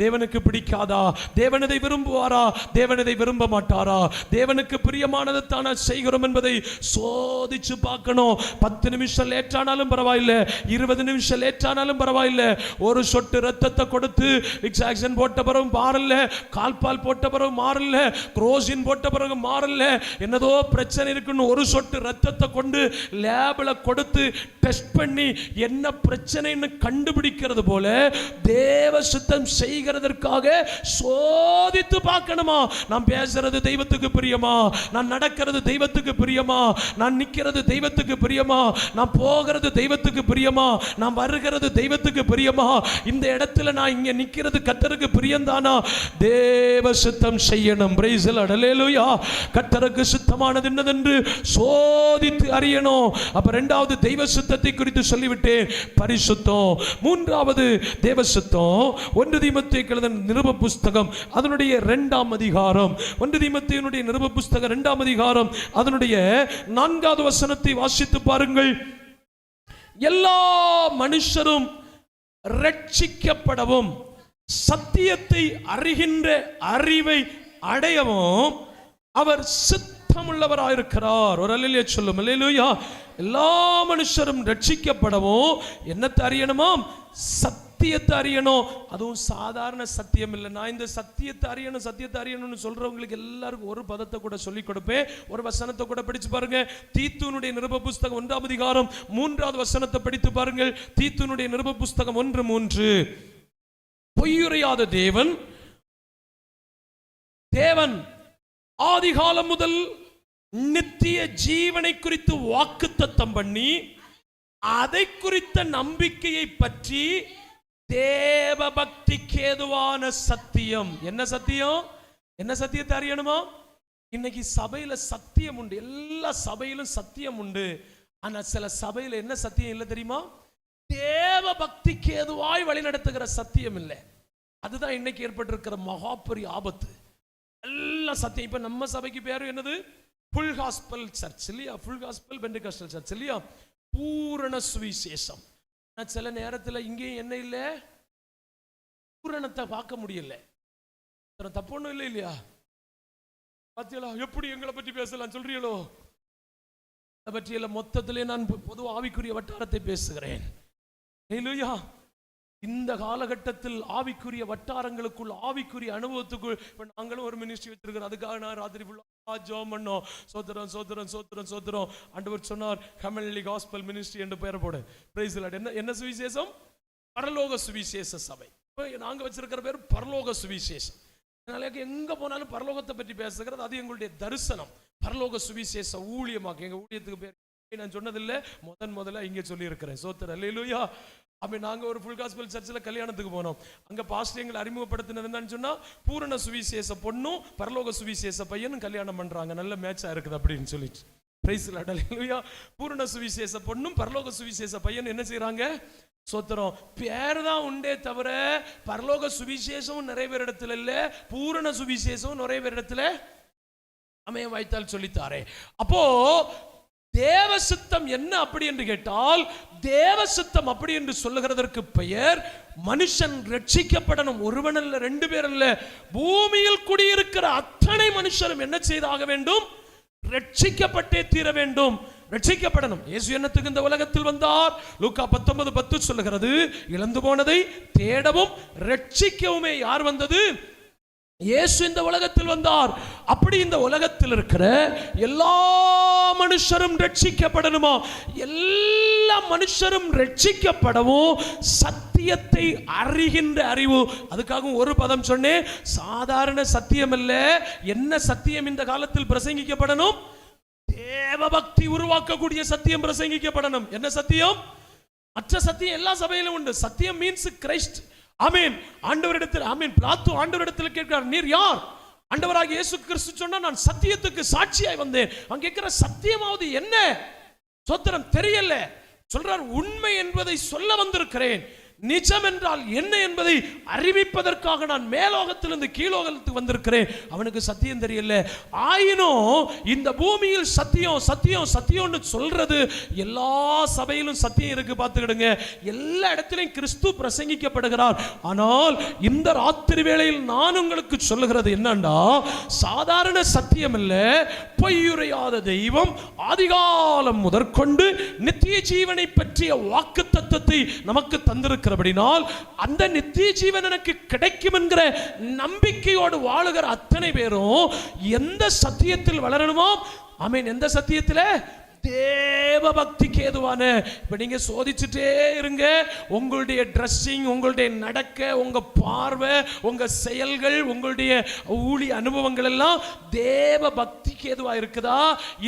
A: தேவனுக்கு பிடிக்காதா, தேவனதை விரும்புவாரா, தேவனதை விரும்ப மாட்டாரா, தேவனுக்கு பிரியமானதை தானே செய்கிறோம் என்பதை சோதிச்சு பார்க்கணும். 10 நிமிஷம் லேட் ஆனாலும் பரவாயில்லை, 20 நிமிஷம் லேட் ஆனாலும் பரவாயில்லை. ஒரு சொட்டு ரத்தத்தை கொடுத்து விக்ஸாக்சன் போட்ட பிறகு மாறல, கால்பால் போட்ட பிறகு மாறல, குரோசின் போட்ட பிறகு மாறல, என்னதோ பிரச்சனை இருக்குன்னு ஒரு சொட்டு ரத்தத்தை கொண்டு லேபில் கொடுத்து டெஸ்ட் பண்ணி என்ன பிரச்சனைன்னு கண்டுபிடிக்கிறது போல தேவ சித்தம் செய்கிறதற்காக சோதித்து பார்க்கணுமா? நான் பேசுறது தெய்வத்துக்கு பிரியமா, நான் நடக்கிறது தெய்வத்துக்கு பிரியமா, நான் நிக்கிறது தெய்வத்துக்கு பிரியமா, நான் போகிறது தெய்வத்துக்கு பிரியமா, நான் வருகிறது தெய்வத்துக்கு பிரியமா, இந்த இடத்துல நான் இங்க நிக்கிறது கர்த்தருக்கு பிரியம்தானா? தேவ சித்தம் செய்யணும். Praise the lord. ஹல்லேலூயா. கர்த்தருக்கு சித்தமானது என்னதென்று சோதி குறித்து அறியணும். அப்ப இரண்டாவது தெய்வ சுத்தத்தை குறித்து சொல்லிவிட்டேன், பரிசுத்தம். மூன்றாவது தேவ சுத்தம். 1 தீமோத்தேயுக்கு எழுதின நிருப புஸ்தகம் அதனுடைய 2ஆம் அதிகாரம், 1 தீமோத்தேயுனுடைய நிருப புஸ்தகம் 2ஆம் அதிகாரம் அதனுடைய 4வது வசனத்தை வாசித்து பாருங்கள். எல்லா மனுஷரும் ரட்சிக்கப்படவும் சத்தியத்தை அறிகின்ற அறிவை அடையவும் அவர் சித்தமுள்ளவராயிருக்கிறார். ஒரு அல்லேலூயா சொல்லும். அல்லேலூயா. எல்லா மனுஷரும் ரட்சிக்கப்படவும் என்னத்தை அறியணுமாம்? சத்தியத்தை அறியணும். அதுவும் சாதாரண சத்தியம் இல்லை. நான் இந்த சத்தியத்தை அறியணும்னு சொல்றவங்களுக்கு எல்லாருக்கும் ஒரு பதத்தை கூட சொல்லிக் கொடுப்பேன். ஒரு வசனத்தை கூட படிச்சு பாருங்க. தீத்துனுடைய நிருப புஸ்தகம் 1ஆம் அதிகாரம் 3வது வசனத்தை படித்து பாருங்கள். தீத்துனுடைய நிருப புஸ்தகம் 1:3. பொய்யுரையாத தேவன் ஆதிகாலம் முதல் நித்திய ஜீவனை குறித்து வாக்குத்தத்தம் பண்ணி அதை குறித்த நம்பிக்கையை பற்றி தேவ பக்திக்கு ஏதுவான சத்தியம். என்ன சத்தியம்? என்ன சத்தியத்தை அறியணுமா? இன்னைக்கு சபையில சத்தியம் உண்டு, எல்லா சபையிலும் சத்தியம் உண்டு. ஆனா சில சபையில என்ன சத்தியம் இல்லை தெரியுமா? தேவ பக்திக்கு ஏதுவாய் வழி நடத்துகிற சத்தியம் இல்லை. அதுதான் இன்னைக்கு ஏற்பட்டிருக்கிற மகாபெரிய ஆபத்து. எல்லாம் சத்தியம். இப்ப நம்ம சபைக்கு பேரு என்னது? ஃபுல் காஸ்பல் சர்ச் இல்லையா? ஃபுல் காஸ்பல் பெண்டெகாஸ்டல் சர்ச் இல்லையா? பூரண சுவிசேஷம். சில நேரத்தில் இங்கேயும் என்ன இல்லை, பூரணத்தை பார்க்க முடியல. தப்பு ஒன்றும் இல்லை இல்லையா? பாத்தியலா எப்படி எங்களை பற்றி பேசலாம் சொல்றீங்களோ? அதை பற்றியில மொத்தத்திலே நான் பொது ஆவிக்குரிய வட்டாரத்தை பேசுகிறேன். இந்த காலகட்டத்தில் ஆவிக்குரிய வட்டாரங்களுக்குள், ஆவிக்குரிய அனுபவத்துக்குள் நாங்களும் ஒரு மினிஸ்ட்ரி வச்சிருக்கிறோம். அதுக்காக நான் ராத்திரி ஃபுல்லா ஜெபம் பண்ணோம். சோத்திரம். ஆண்டவர் சொன்னார் ஹெவன்லி காஸ்பல் மினிஸ்ட்ரி என்று பெயர் போடு. Price the Lord. என்ன சுவிசேஷம்? பரலோக சுவிசேஷ சபை. நாங்க வச்சிருக்கிற பேர் பரலோக சுவிசேஷம். அதனால எங்க போனாலும் பரலோகத்தை பற்றி பேசுகிறது. அது எங்களுடைய தரிசனம். பரலோக சுவிசேஷ ஊழியமாக எங்க ஊழியத்துக்கு பேர் நான் சொன்னதில்லை, முதல்ல இங்கே சொல்லி இருக்கிறேன். சோத்திரம். அல்லேலூயா. நாங்கள் ஒரு ஃபுல் காஸ்பல் சர்ச்சில் கல்யாணத்துக்கு போனோம். அங்கே பாஸ்டர் எங்களை அறிமுகப்படுத்தினதுன்னு சொன்னால் பூரண சுவிசேஷ பொண்ணும் பரலோக சுவிசேஷ பையனும் கல்யாணம் பண்ணுறாங்க, நல்ல மேட்சாக இருக்குது அப்படின்னு சொல்லிட்டு. Praise the lord. அல்லேலூயா. பூரண சுவிசேஷ பொண்ணும் பரலோக சுவிசேஷ பையனும் என்ன செய்கிறாங்க? சோத்திரம். பேர் தான் உண்டே தவிர பரலோக சுவிசேஷமும் நிறைய பேர் இடத்துல இல்லை, பூரண சுவிசேஷமும் நிறைய பேர் இடத்துல அமைய வாய்த்தால் சொல்லித்தாரே. அப்போ தேவ சித்தம் என்ன அப்படி என்று கேட்டால், தேவ சித்தம் அப்படி என்று சொல்லுகிறதற்கு பெயர் மனுஷன் ரட்சிக்கப்படணும். ஒருவன் அல்ல, 2 பேர் அல்ல, பூமியில் குடியிருக்கிற அத்தனை மனுஷரும் என்ன செய்தாக வேண்டும்? ரட்சிக்கப்பட்டே தீர வேண்டும், ரட்சிக்கப்படணும். இயேசு என்னத்துக்கு இந்த உலகத்தில் வந்தார்? லூக்கா 19:10 சொல்லுகிறது, இழந்து போனதை தேடவும் ரட்சிக்கவுமே யார் வந்தது? இயேசு இந்த உலகத்தில் வந்தார். அப்படி இந்த உலகத்தில் இருக்கிற எல்லா மனுஷரும் ரட்சிக்கப்படணுமா? எல்லா மனுஷரும் ரட்சிக்கப்படவும் சத்தியத்தை அறிகின்ற அறிவு. அதுக்காக ஒரு பதம் சொன்னேன், சாதாரண சத்தியம் அல்ல. என்ன சத்தியம் இந்த காலத்தில் பிரசங்கிக்கப்படணும்? தேவ பக்தி உருவாக்கக்கூடிய சத்தியம் பிரசங்கிக்கப்படணும். என்ன சத்தியம்? மற்ற சத்தியம் எல்லா சபையிலும் உண்டு. சத்தியம் மீன்ஸ் கிரைஸ்ட். ஆமென். ஆண்டவரிடத்தில் பிலாத்து ஆண்டவரிடத்தில் கேட்கிறார், நீர் யார்? ஆண்டவராகிய இயேசு கிறிஸ்து சொன்னா, நான் சத்தியத்துக்கு சாட்சியாய் வந்தேன். அங்க கேட்கிற சத்தியமாவது என்ன? சோத்திரம். தெரியல. சொல்றார், உண்மை என்பதை சொல்ல வந்திருக்கிறேன். நிஜம் என்றால் என்ன என்பதை அறிவிப்பதற்காக நான் மேலோகத்திலிருந்து கீழோகத்துக்கு வந்திருக்கிறேன். அவனுக்கு சத்தியம் தெரியல. ஆயினும் இந்த பூமியில் சத்தியம் சத்தியம் சத்தியம்னு சொல்றது எல்லா சபையிலும் சத்தியம் இருக்கு. பார்த்துக்கிடுங்க, எல்லா இடத்திலையும் கிறிஸ்து பிரசங்கிக்கப்படுகிறார். ஆனால் இந்த ராத்திரி வேளையில் நான் உங்களுக்கு சொல்லுகிறது என்னன்னா, சாதாரண சத்தியம் இல்ல, பொய்யுரையாத தெய்வம் ஆதிகாலம் முதற்கொண்டு நித்திய ஜீவனை பற்றிய வாக்கு தத்தத்தை நமக்கு தந்திருக்கிறபடினால் அந்த நித்திய ஜீவன் எனக்கு கிடைக்கும் என்கிற நம்பிக்கையோடு வாழுகிற அத்தனை பேரும் எந்த சத்தியத்தில் வளரணுமோ, ஆமென், எந்த சத்தியத்தில்? தேவ பக்திக்கு ஏதுவான. இப்ப நீங்க சோதிச்சுட்டே இருங்க. உங்களுடைய ட்ரெஸ்ஸிங், உங்களுடைய நடக்க, உங்க பார்வை, உங்க செயல்கள், உங்களுடைய ஊழிய அனுபவங்கள் எல்லாம் தேவ பக்திக்கு ஏதுவா இருக்குதா,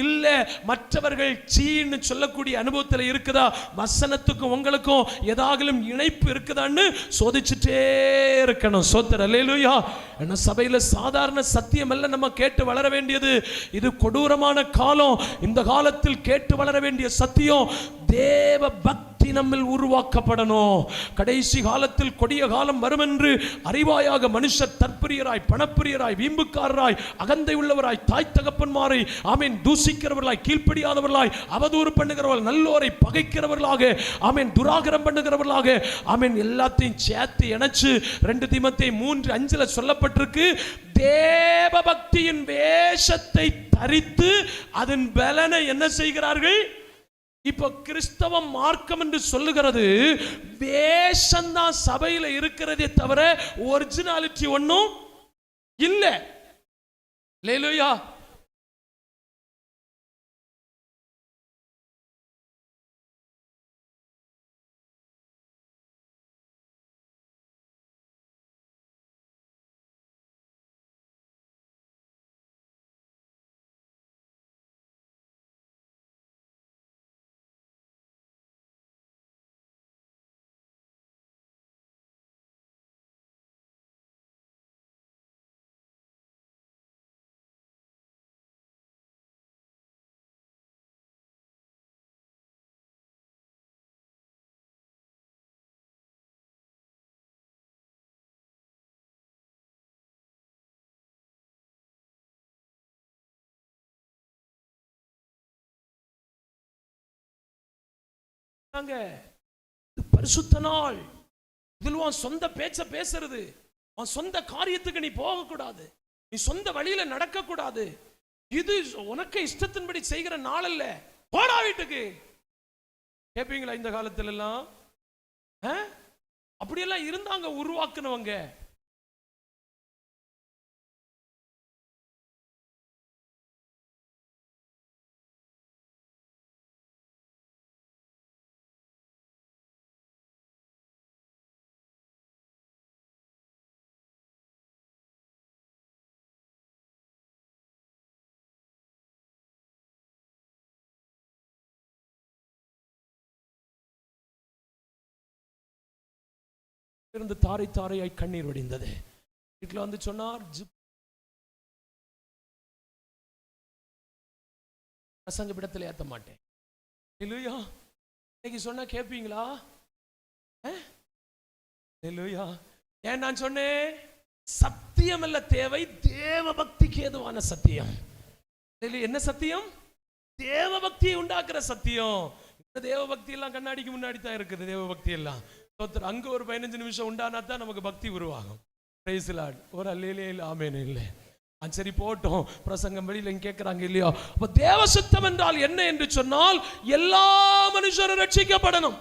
A: இல்ல மற்றவர்கள் சீன்னு சொல்லக்கூடிய அனுபவத்தில் இருக்குதா, வசனத்துக்கும் உங்களுக்கும் ஏதாகலும் இணைப்பு இருக்குதான்னு சோதிச்சுட்டே இருக்கணும். சோத்திரம். அல்லேலூயா. என்ன சபையில சாதாரண சத்தியம் அல்ல நம்ம கேட்டு வளர வேண்டியது. இது கொடூரமான காலம். இந்த காலத்தில் கேட்டு வளர வேண்டிய சத்தியம் தேவ பக்தி நம்மில் உருவாக்கப்படணும். கடைசி காலத்தில் கொடிய காலம் வரும் என்று அறிவாயாக மனுஷர் தற்பிரியராய், பணப்பிரியராய், வீம்புக்காரராய், அகந்தை உள்ளவராய், தாய் தகப்பன்மாரை ஆமீன் தூசிக்கிறவர்களாய், கீழ்ப்படியாதவர்களாய், அவதூறு பண்ணுகிறவர்கள், நல்லோரை பகைக்கிறவர்களாக, ஆமீன் துராகரம் பண்ணுகிறவர்களாக, ஆமீன் எல்லாத்தையும் சேர்த்து இணைச்சு 2 தீமோத்தேயு 3:5 சொல்லப்பட்டிருக்கு. தேவ பக்தியின் வேஷத்தை தரித்து அதன் பலனை என்ன செய்கிறார்கள்? இப்ப கிறிஸ்தவ மார்க்கம் என்று சொல்லுகிறது வேஷம்தான் சபையில இருக்கிறதே தவிர ஒரிஜினாலிட்டி ஒன்னும் இல்ல. அல்லேலூயா. பரிசுத்த நாள். இதில் உன் சொந்த பேச்ச பேசுறது, உன் சொந்த காரியத்துக்கு நீ போக கூடாது, நீ சொந்த வழியில நடக்க கூடாது. இது உனக்கு இஷ்டத்தின்படி செய்கிற நாள் அல்ல. போடா வீட்டுக்கு. கேட்பீங்களா? இந்த காலத்துல எல்லாம் அப்படியெல்லாம் இருந்தாங்க உருவாக்குனவங்க. இருந்து தாரை தாரையாய் கண்ணீர் வடிந்தது. வீட்டில் வந்து சொன்னார், பிரசங்க பிடத்தில் ஏற்ற மாட்டேன். இல்லையா? இன்னைக்கு சொன்னா கேட்பீங்களா? இல்லையா? ஏன் நான் சொன்னேன்? சத்தியம் அல்ல தேவை, தேவ பக்திக்கு ஏதுவான சத்தியம். என்ன சத்தியம்? தேவ பக்தியை உண்டாக்குற சத்தியம். இந்த தேவ பக்தி எல்லாம் கண்ணாடிக்கு முன்னாடி தான் இருக்குது. தேவ பக்தி எல்லாம் அங்க ஒரு 15 நிமிஷம் உண்டானா தான் நமக்கு பக்தி உருவாகும். Price the lord. ஒரு அல்லேலூயா இல்ல ஆமென் இல்ல. சரி போட்டோம். பிரசங்கம் வெளியில கேட்கறாங்க இல்லையா? அப்ப தேவ சித்தம் என்றால் என்ன என்று சொன்னால் எல்லா மனுஷரும் ரட்சிக்கப்படணும்.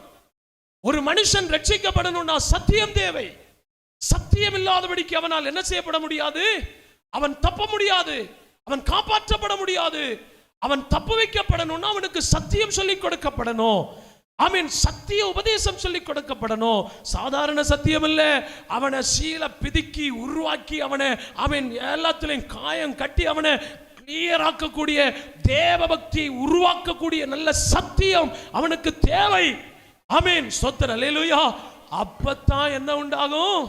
A: ஒரு மனுஷன் ரட்சிக்கப்படணும்னா சத்தியம் தேவை. சத்தியம் இல்லாதபடிக்கு அவனால் என்ன செய்யப்பட முடியாது? அவன் தப்ப முடியாது, அவன் காப்பாற்றப்பட முடியாது. அவன் தப்பு வைக்கப்படணும்னா அவனுக்கு சத்தியம் சொல்லிக் கொடுக்கப்படணும். ஆமீன். சத்திய உபதேசம் சொல்லிக் கொடுக்கப்படணும். சாதாரண சத்தியம் இல்ல. அவனை சீல பிதுக்கி உருவாக்கி அவனை ஆமீன் எல்லாத்திலையும் காயம் கட்டி அவனை கிளியர் ஆக்கக்கூடிய தேவ பக்தி உருவாக்கக்கூடிய நல்ல சத்தியம் அவனுக்கு தேவை. ஆமீன். ஸ்தோத்திரம். அல்லேலூயா. அப்பத்தான் என்ன உண்டாகும்?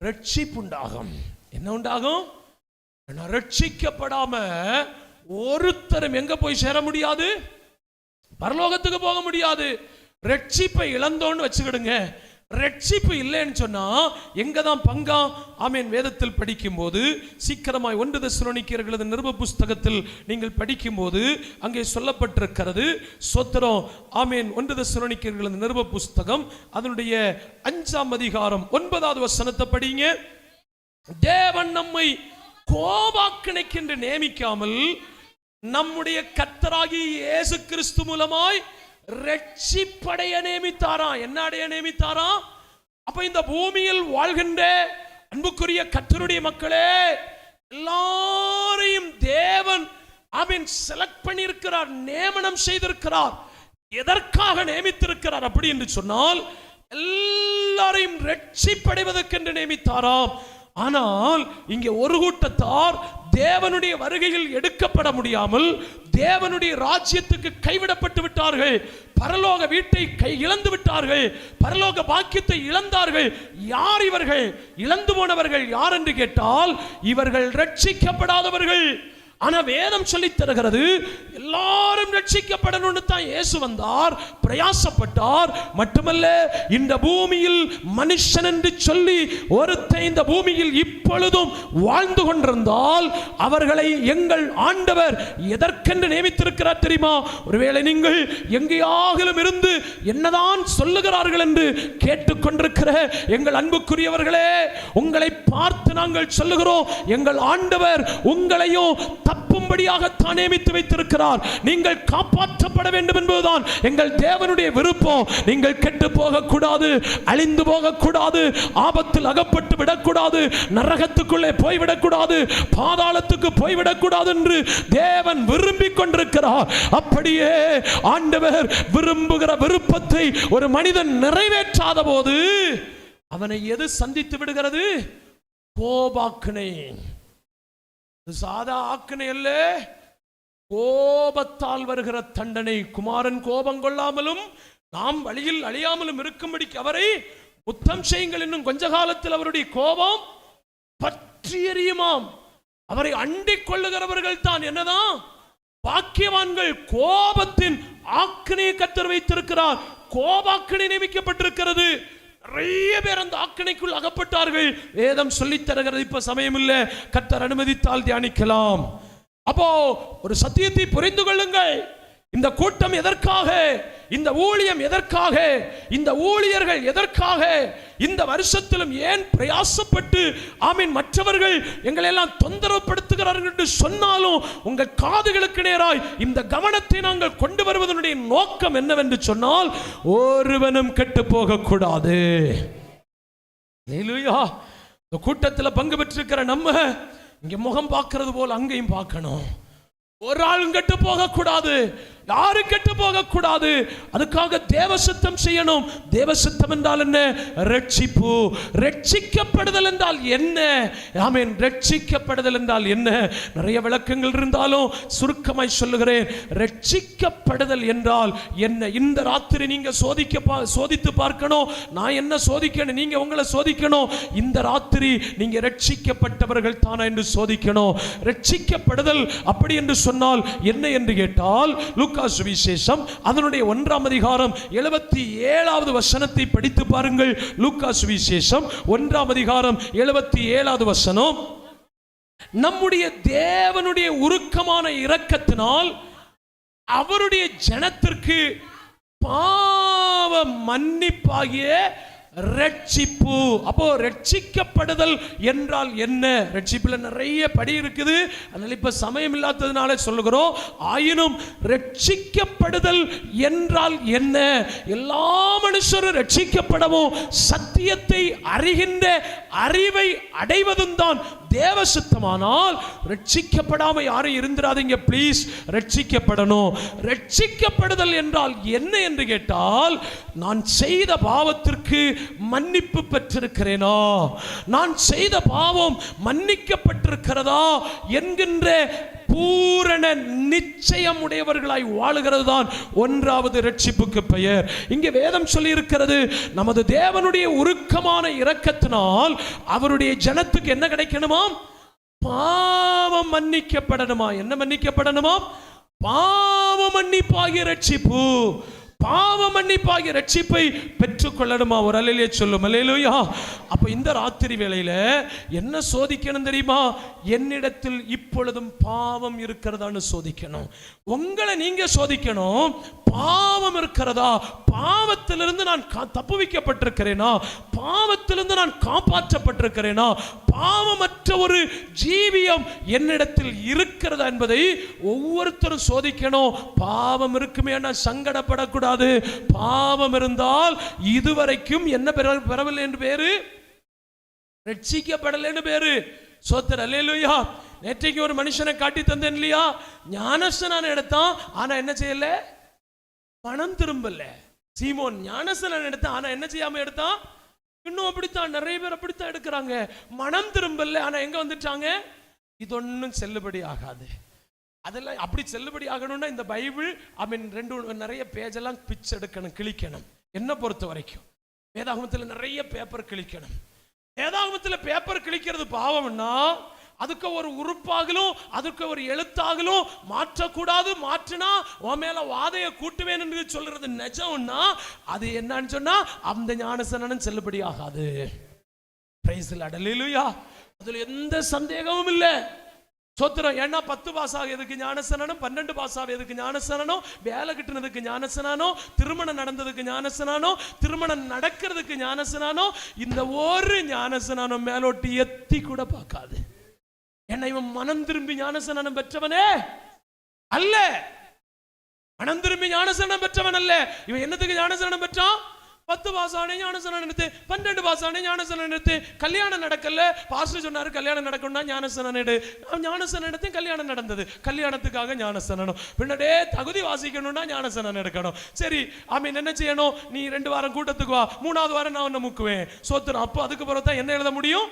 A: ரட்சிப்பு உண்டாகும். என்ன உண்டாகும்? ரட்சிக்கப்படாம ஒருத்தரும் எங்க போய் சேர முடியாது? பரலோகத்துக்கு போக முடியாது. ரட்சிப்பை இழந்தோன்னு வச்சுக்கிடுங்க. ரட்சிப்பு இல்லைன்னு சொன்னா எங்க தான் பங்கா? ஆமீன். வேதத்தில் படிக்கும் போது சீக்கிரமாய் 1 தெசலோனிக்கேயர் நிருப புஸ்தகத்தில் நீங்கள் படிக்கும் போது அங்கே சொல்லப்பட்டிருக்கிறது. ஸ்தோத்திரம். ஆமீன். 1 தெசலோனிக்கேயர் நிருப புஸ்தகம் அதனுடைய 5ஆம் அதிகாரம் 9வது வசனத்தை படிங்க. தேவன் நம்மை கோபாக்கினைக்கென்று நியமிக்காமல் நம்முடைய கர்த்தராகிய இயேசு கிறிஸ்து மூலமாய் ரட்சிப்படைய நியமித்தாரா. என்ன அடைய நியமித்தாரா? அப்ப இந்த பூமியில் வாழ்கின்ற அன்புக்குரிய கர்த்தருடைய மக்களே, எல்லாரையும் தேவன் அவன் செலக்ட் பண்ணியிருக்கிறார், நியமனம் செய்திருக்கிறார். எதற்காக நியமித்திருக்கிறார் அப்படி என்று சொன்னால் எல்லாரையும் ரட்சிப்படைவதற்கென்று நியமித்தாராம். ஆனால் இங்கே ஒரு கூட்டத்தார் தேவனுடைய வருகையில் எடுக்கப்பட முடியாமல் தேவனுடைய ராஜ்யத்துக்கு கைவிடப்பட்டு விட்டார்கள். பரலோக வீட்டை இழந்து விட்டார்கள். பரலோக பாக்கியத்தை இழந்தார்கள். யார் இவர்கள்? இழந்து போனவர்கள் யார் என்று கேட்டால் இவர்கள் ரட்சிக்கப்படாதவர்கள். ஆனா வேதம் சொல்லித் தருகிறது எல்லாரும் ரட்சிக்கப்படணும்னு தான் இயேசு வந்தார், பிரயாசப்பட்டார். மட்டுமல்ல, இந்த பூமியில் மனுஷன் என்று சொல்லி ஒருத்தன் இந்த பூமியில் இப்பொழுதும் வாழ்ந்து கொண்டிருந்தால் அவர்களை எங்கள் ஆண்டவர் எதற்கென்று நியமித்திருக்கிறார் தெரியுமா? ஒருவேளை நீங்கள் எங்கேயாகிலும் இருந்து என்னதான் சொல்லுகிறார்கள் என்று கேட்டுக்கொண்டிருக்கிற எங்கள் அன்புக்குரியவர்களே, உங்களை பார்த்து நாங்கள் சொல்லுகிறோம், எங்கள் ஆண்டவர் உங்களையும் தப்பும்படியாக தான் நியமித்து வைத்திருக்கிறார். நீங்கள் காப்பாற்றப்பட வேண்டும் என்பதுதான் எங்கள் தேவனுடைய விருப்பம். நீங்கள் கெட்டு போகக்கூடாது, அழிந்து போகக்கூடாது, ஆபத்தில் அகப்பட்டு விடக்கூடாது, நரகத்துக்குள்ளே போய்விடக்கூடாது, பாதாளத்துக்கு போய்விடக்கூடாது என்று தேவன் விரும்பிக் கொண்டிருக்கிறார். அப்படியே ஆண்டவர் விரும்புகிற விருப்பத்தை ஒரு மனிதன் நிறைவேற்றாத போது அவனை எது சந்தித்து விடுகிறது? கோபாக்கினை. சாதா ஆக்கினை அல்ல, கோபத்தால் வருகிற தண்டனை. குமாரன் கோபம் கொள்ளாமலும் நாம் வழியில் அழியாமலும் இருக்கும்படிக்கு அவரை முத்தம் செய்யுங்கள். இன்னும் கொஞ்ச காலத்தில் அவருடைய கோபம் பற்றி எரியுமாம். அவரை அண்டிக் கொள்ளுகிறவர்கள் தான் என்னதான் பாக்கியவான்கள். கோபத்தின் ஆக்கினையை கர்த்தர் வைத்திருக்கிறார். கோபாக்கினை நியமிக்கப்பட்டிருக்கிறது. நிறைய பேர் அந்த ஆக்கினைக்குள் அகப்பட்டார்கள். வேதம் சொல்லித் தருகிறது. இப்ப சமயம் இல்லை, கர்த்தர் அனுமதித்தால் தியானிக்கலாம். அப்போ ஒரு சத்தியத்தை புரிந்து கொள்ளுங்கள். இந்த கூட்டம் எதற்காக? இந்த ஊழியம் எதற்காக? இந்த ஊழியர்கள் எதற்காக? இந்த வருஷத்திலும் ஏன் பிரயாசப்பட்டு ஆமீன் மற்றவர்கள் எங்களை எல்லாம் தொந்தரவுப்படுத்துகிறார்கள் என்று சொன்னாலும் உங்கள் காதுகளுக்கு நேராய் இந்த கவனத்தை நாங்கள் கொண்டு வருவதனுடைய நோக்கம் என்னவென்று சொன்னால், ஒருவனும் கெட்டு போகக்கூடாது. ஹல்லேலூயா. இந்த கூட்டத்தில் பங்கு பெற்றிருக்கிற நம்ம இங்க முகம் பார்க்கிறது போல் அங்கேயும் பார்க்கணும். ஒரு ஆளும் கெட்டு போகக்கூடாது, யாரும் கெட்டு போகக்கூடாது. அதுக்காக தேவசித்தம் செய்யணும். தேவசித்தம் என்றால் என்ன? ரட்சிப்பு. ரட்சிக்கப்படுதல் என்றால் என்ன? ஆமென். ரட்சிக்கப்படுதல் என்றால் என்ன? நிறைய விளக்கங்கள் இருந்தாலும் சுருக்கமாய் சொல்லுகிறேன். ரட்சிக்கப்படுதல் என்றால் என்ன? இந்த ராத்திரி நீங்க சோதித்து பார்க்கணும். நான் என்ன சோதிக்கணும், நீங்க உங்களை சோதிக்கணும். இந்த ராத்திரி நீங்க ரட்சிக்கப்பட்டவர்கள் தானா என்று சோதிக்கணும். ரட்சிக்கப்படுதல் அப்படி என்று சொன்னால் என்ன என்று கேட்டால், லூக்கா சுவிசேஷம் அதனுடைய 1ஆம் அதிகாரம் 77வது வசனத்தை படித்து பாருங்கள். லூக்கா சுவிசேஷம் 1ஆம் அதிகாரம் 77வது வசனம். நம்முடைய தேவனுடைய உருக்கமான இரக்கத்தினால் அவருடைய ஜனத்திற்கு பாவ மன்னிப்பாகிய ரட்சிப்பு. அப்போ ரட்சிக்கப்படுதல் என்றால் என்ன? ரட்சிப்புல நிறைய படி இருக்குது, அதனால இப்ப சமயம் இல்லாததுனால சொல்லுகிறோம். ஆயினும் ரட்சிக்கப்படுதல் என்றால் என்ன? எல்லா மனுஷரும் ரட்சிக்கப்படவும் சத்தியத்தை அறிகின்ற அறிவை அடைவதும் தான் தேவ சித்தமானால் ரட்சிக்கப்படாம யாரும் இருந்திராதீங்க ப்ளீஸ். ரட்சிக்கப்படணும். ரட்சிக்கப்படுதல் என்றால் என்ன என்று கேட்டால், நான் செய்த பாவத்திற்கு மன்னிப்பு பெற்றிருக்கிறேனா, நான் செய்த பாவம் மன்னிக்கப்பட்டிருக்கிறதா என்கின்ற பூரண நிச்சயம் உடையவர்களாய் வாழுகிறது தான் 1வது ரட்சிப்புக்கு பெயர். இங்கே வேதம் சொல்லி இருக்கிறது, நமது தேவனுடைய உருக்கமான இரக்கத்தினால் அவருடைய ஜனத்துக்கு என்ன கிடைக்கணுமா? பாவம் மன்னிக்கப்படணுமா? என்ன மன்னிக்கப்படணுமா? பாவ மன்னிப்பாகிய ரட்சிப்பு. பாவ மன்னிப்பாகிய ரட்சிப்பை பெற்றுக் கொள்ளணுமா? ஒரு அல்லேலூயா சொல்லும். அல்லேலூயா. அப்ப இந்த ராத்திரி வேளையில என்ன சோதிக்கணும் தெரியுமா? என்னிடத்தில் இப்பொழுதும் பாவம் இருக்கிறதான்னு சோதிக்கணும். உங்களை நீங்க சோதிக்கணும். பாவம் இருக்கிறதா? பாவத்திலிருந்து நான் தப்புவிக்கப்பட்டிருக்கிறேனா? பாவத்திலிருந்து நான் காப்பாற்றப்பட்டிருக்கிறேனா? பாவமற்ற ஒரு ஜீவியம் என்னிடத்தில் இருக்கிறதா என்பதை ஒவ்வொருத்தரும் சோதிக்கணும். பாவம் இருக்குமே, சங்கடப்படக்கூடாது. பாவம் இருந்தால் இதுவரைக்கும் என்ன பெறவில்லை என்று பேரு? ரட்சிக்கப்படலை என்று பேரு. சோத்திரம். அல்லேலூயா. நேற்றைக்கு ஒரு மனுஷனை காட்டி தந்தேன் இல்லையா? ஞானஸ்நானம் எடுத்தான், ஆனா என்ன செய்யல? பணம் திரும்பல. சீமோன் ஞானஸ்நானம் எடுத்தான், ஆனா என்ன செய்யாம எடுத்தான்? இன்னும் அப்படித்தான் நிறைய பேர் அப்படித்தான் எடுக்கிறாங்க. மனம் திரும்பல, ஆனா எங்க வந்துட்டாங்க? இது ஒன்னும் செல்லுபடி ஆகாது. அதெல்லாம் அப்படி செல்லுபடி ஆகணும்னா இந்த பைபிள் நிறைய பேஜெல்லாம் பிச்சு எடுக்கணும், கிழிக்கணும். என்ன பொறுத்த வரைக்கும் வேதாகமத்தில் நிறைய பேப்பர் கிழிக்கணும். வேதாகமத்தில் பேப்பர் கிழிக்கிறது பாவம்னா அதுக்கு ஒரு உறுப்பாகலும் அதுக்கு ஒரு எழுத்தாகலும் மாற்றக்கூடாது. மாற்றினா உன் மேல வாதைய கூட்டுவேன் என்று சொல்றது நிஜம்னா அது என்னன்னு சொன்னா அந்த ஞானஸ்நானம் செல்லுபடி ஆகாது. பிரைஸ் தி லார்ட், அல்லேலூயா. அதுல எந்த சந்தேகமும் இல்லை. சோத்திரம். ஏன்னா 10 பாஸ் ஆகியதுக்கு ஞானஸ்நானம், 12 பாஸ் ஆகியதுக்கு ஞானஸ்நானம், வேலை கிட்டுனதுக்கு ஞானஸ்நானம், திருமணம் நடந்ததுக்கு ஞானஸ்நானம், திருமணம் நடக்கிறதுக்கு ஞானஸ்நானம். இந்த ஒரு ஞானஸ்நானம் மேலோட்டி எத்தி கூட பார்க்காது. ஏன்னா இவன் மனம் திரும்பி ஞானஸ்நானம் பெற்றவனே அல்ல. மனம் திரும்பி ஞானஸ்நானம் பெற்றவன் அல்ல. இவன் என்னத்துக்கு ஞானஸ்நானம் பெற்றான்? 10 பாஸ் ஆனே ஞானஸ்நானம் எடுத்து, 12 பாஸ் ஆனே ஞானஸ்நானம் எடுத்து, கல்யாணம் நடக்கல. பாஸ்டர் சொன்னாரு கல்யாணம் நடக்கணும்னா ஞானஸ்நானம் எடு. ஞானஸ்நானம் எடுத்து கல்யாணம் நடந்தது. கல்யாணத்துக்காக ஞானஸ்நானம். பின்னாடி தகுதி வாசிக்கணும்னா ஞானஸ்நானம் எடுக்கணும். சரி, ஆமீன். என்ன செய்யணும்? நீ 2 வாரம் கூட்டத்துக்கு வா, 3வது வாரம் நான் உன்னை முக்குவேன். சோத்திரம். அப்போ அதுக்கு பிறகு தான் என்ன எழுத முடியும்?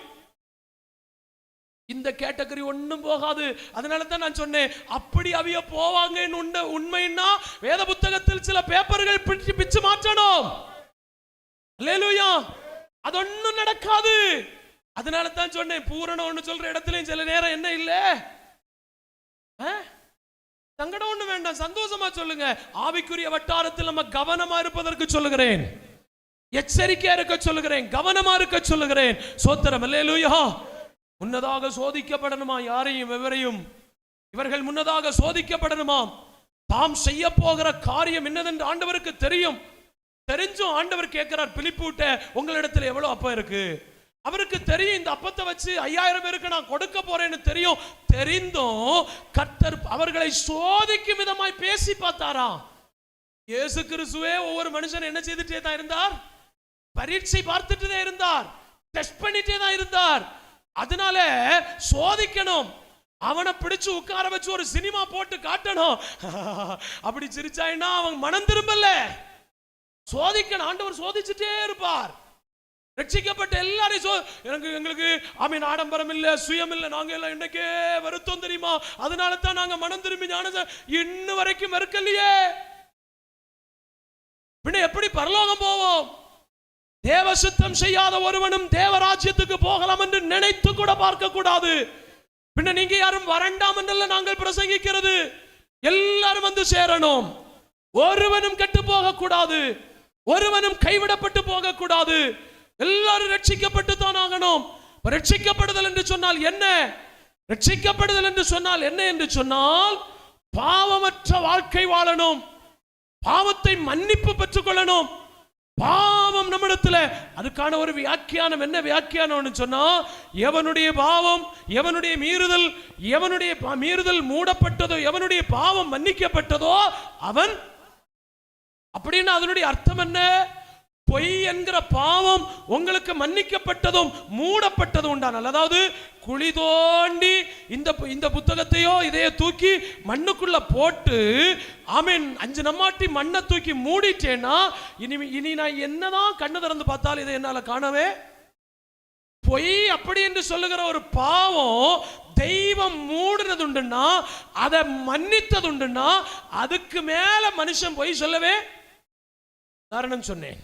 A: இந்த கேட்டகரி ஒன்றும் போகாது. அதனால தான் நான் சொன்னேன், அப்படி அவிய போவாங்கன்னு உண்மைன்னா வேத புத்தகத்தில் சில பேப்பர்கள் பிச்சு மாற்றணும். அல்லேலூயா. அது ஒன்றும் நடக்காது. அதனால தான் சொன்னேன், பூரணம்னு சொல்ற இடத்துலயும் சில நேரம் என்ன இல்லை, சங்கடம் ஒண்ணு வேண்டாம், சந்தோஷமா சொல்லுங்க. ஆவிக்குரிய வட்டாரத்தில் நம்ம கவனமா இருப்பதற்கு சொல்லுகிறேன், எச்சரிக்கையா இருக்க சொல்லுகிறேன், கவனமா இருக்க சொல்லுகிறேன். சோத்திரம். அல்லேலூயா. முன்னதாக சோதிக்கப்படணுமா? யாரையும் எவரையும் இவர்கள் முன்னதாக சோதிக்கப்படணுமா? தாம் செய்ய போகிற காரியம் என்னதென்று ஆண்டவருக்கு தெரியும். தெரிஞ்சும் ஆண்டவர் கேட்கிறார், பிலிப்புட்ட உங்களிடத்தில் எவ்வளவு அப்பம் இருக்கு? அவருக்கு தெரியும், இந்த அப்பத்தை வச்சு 5000 பேருக்கு நான் கொடுக்க போறேன்னு தெரியும். தெரிந்தும் கர்த்தர் அவர்களை சோதிக்கும் விதமாய் பேசி பார்த்தாரா? இயேசு கிறிஸ்துவே ஒவ்வொரு மனுஷன் என்ன செய்துட்டே தான் இருந்தார்? பரீட்சை பார்த்துட்டு தான் இருந்தார், டெஸ்ட் பண்ணிட்டே தான் இருந்தார். அதனால சோதிக்கணும். அவனை பிடிச்சு உட்கார வச்சு ஒரு சினிமா போட்டு காட்டணும். அப்படி சிரிச்சாயினா அவன் மனம் திரும்பல. சோதிக்கணும். ஆண்டவர் சோதிச்சுட்டே இருப்பார். ரட்சிக்கப்பட்ட எல்லாரையும் எங்களுக்கு ஆமீன் ஆடம்பரம் இல்ல, சுயம் இல்ல, நாங்க எல்லாம் இன்னைக்கே வருத்தம் தெரியுமா? அதனால தான் நாங்க மனம் திரும்பி ஞானம் இன்னும் வரைக்கும் மறுக்கலையே. பின்ன எப்படி பரலோகம் போவோம்? தேவ சித்தம் செய்யாத ஒருவனும் தேவராஜ்யத்துக்கு போகலாம் என்று நினைத்து கூட பார்க்க கூடாது. பின்ன நீங்க யாரும் வரண்டாம் என்றல்ல நாங்கள் பிரசங்கிக்கிறது. எல்லாரும் வந்து சேரணும். ஒருவனும் கெட்டு போக கூடாது, ஒருவனும் கைவிடப்பட்டு போக கூடாது. எல்லாரும் ரட்சிக்கப்பட்டு தான் ஆகணும். ரட்சிக்கப்படுதல் என்று சொன்னால் என்ன? ரட்சிக்கப்படுதல் என்று சொன்னால் என்ன என்று சொன்னால் பாவமற்ற வாழ்க்கை வாழணும், பாவத்தை மன்னிப்பு பெற்றுக் கொள்ளணும். பாவம் நம்மிடத்துல அதுக்கான ஒரு வியாக்கியானம் என்ன வியாக்கியானம்னு சொன்னா, எவனுடைய பாவம், எவனுடைய மீறுதல் மூடப்பட்டதோ, எவனுடைய பாவம் மன்னிக்கப்பட்டதோ அவன். அப்படின்னு அதனுடைய அர்த்தம் என்ன? பொய் என்கிற பாவம் உங்களுக்கு மன்னிக்கப்பட்டதும் மூடப்பட்டதும் உண்டானால், அதாவது குழி தோண்டி இந்த புத்தகத்தையோ இதையோ தூக்கி மண்ணுக்குள்ள போட்டு ஆமீன் 5 நம்மாட்டி மண்ணை தூக்கி மூடிட்டேன்னா இனி நான் என்னதான் கண்ணு திறந்து பார்த்தாலும் இதை என்னால காணவே. பொய் அப்படி என்று சொல்லுகிற ஒரு பாவம் தெய்வம் மூடுனது உண்டுன்னா, அதை மன்னித்தது உண்டுன்னா, அதுக்கு மேல மனுஷன் பொய் சொல்லவே. காரணம் சொன்னேன்,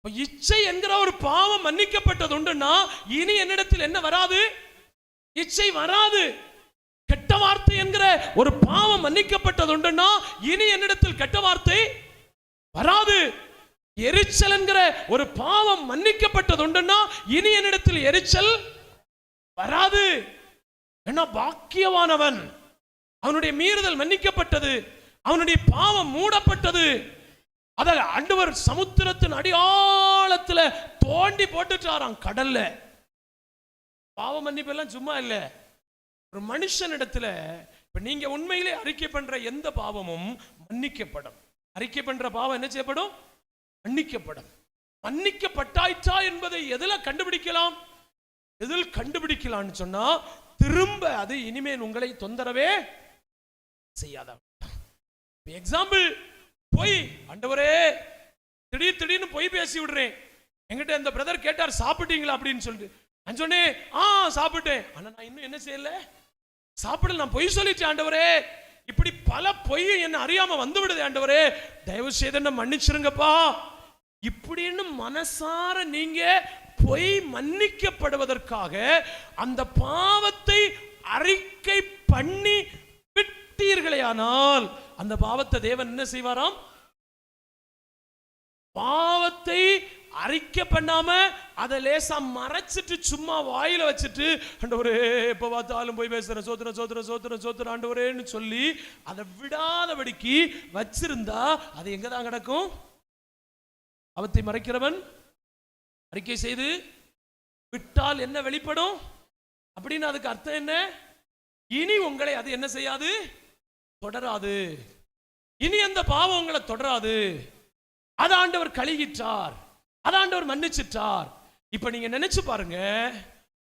A: இச்சை என்கிற ஒரு பாவம் மன்னிக்கப்பட்டது உண்டுன்னா இனி என்னிடத்தில் என்ன வராது? இச்சை வராது. கெட்ட வார்த்தை என்கிற ஒரு பாவம் மன்னிக்கப்பட்டது உண்டுன்னா இனி என்னிடத்தில் கெட்ட வார்த்தை வராது. எரிச்சல் என்கிற ஒரு பாவம் மன்னிக்கப்பட்டது உண்டுன்னா இனி என்னிடத்தில் எரிச்சல் வராது. ஏன்னா பாக்கியவானவன், அவனுடைய மீறுதல் மன்னிக்கப்பட்டது, அவனுடைய பாவம் மூடப்பட்டது. அத ஆண்டவர் சமுத்திரத்தின் அடியாழத்துல தோண்டி போட்டுட்டாராம், கடல்ல. பாவ மன்னிப்பு எல்லாம் சும்மா இல்ல. ஒரு மனுஷனிடத்துல இப்ப நீங்க உண்மையிலே அறிக்கை பண்ற எந்த பாவமும் மன்னிக்கப்படும். அறிக்கை பண்ற பாவம் என்ன செய்யப்படும்? மன்னிக்கப்படும். மன்னிக்கப்பட்டாயிற்றா என்பதை எதுல கண்டுபிடிக்கலாம்? எதில் கண்டுபிடிக்கலாம்னு சொன்னா, திரும்ப அது இனிமேல் உங்களை தொந்தரவே செய்யாத. எக்ஸாம்பிள், பொய். ஆண்டவரே திடீர்னு பொய் பேசி விடுறேன். என்கிட்ட இந்த பிரதர் கேட்டார், சாப்பிட்டீங்களா அப்படின்னு சொல்லிட்டு. நான் சொன்னேன், சாப்பிட்டேன். ஆனா நான் இன்னும் என்ன செய்யல, சாப்பிடல. நான் பொய் சொல்லிட்டேன் ஆண்டவரே. இப்படி பல பொய் என்ன அறியாம வந்து விடுது ஆண்டவரே, தயவு செய்து என்ன மன்னிச்சிருங்கப்பா. இப்படின்னு மனசார நீங்க பொய் மன்னிக்கப்படுவதற்காக அந்த பாவத்தை அறிக்கை பண்ணி விட்டீர்களே ஆனால் அந்த பாவத்தை தேவன் என்ன செய்வாராம்? பாவத்தை அறிக்கை பண்ணாம அதை லேசா மறைச்சிட்டு சும்மா வாயில வச்சுட்டு ஆண்டவரே எப்ப பார்த்தாலும் போய் பேசுறேன் சோத்திரம் சோத்திரம் சோத்திரம் சோத்திரம் ஆண்டவரேன்னு சொல்லி அதை விடாதபடிக்கு வச்சிருந்தா அது எங்கதான் கிடக்கும்? பாவத்தை மறைக்கிறவன் அறிக்கை செய்து விட்டால் என்ன வெளிப்படும் அப்படின்னு அதுக்கு அர்த்தம் என்ன? இனி உங்களை அது என்ன செய்யாது? தொடராது. இனி அந்த பாவம் உங்களை தொடராது. அது ஆண்டவர் கழுகிட்டார், அது ஆண்டவர் மன்னிச்சிட்டார். இப்ப நீங்க நினைச்சு பாருங்க,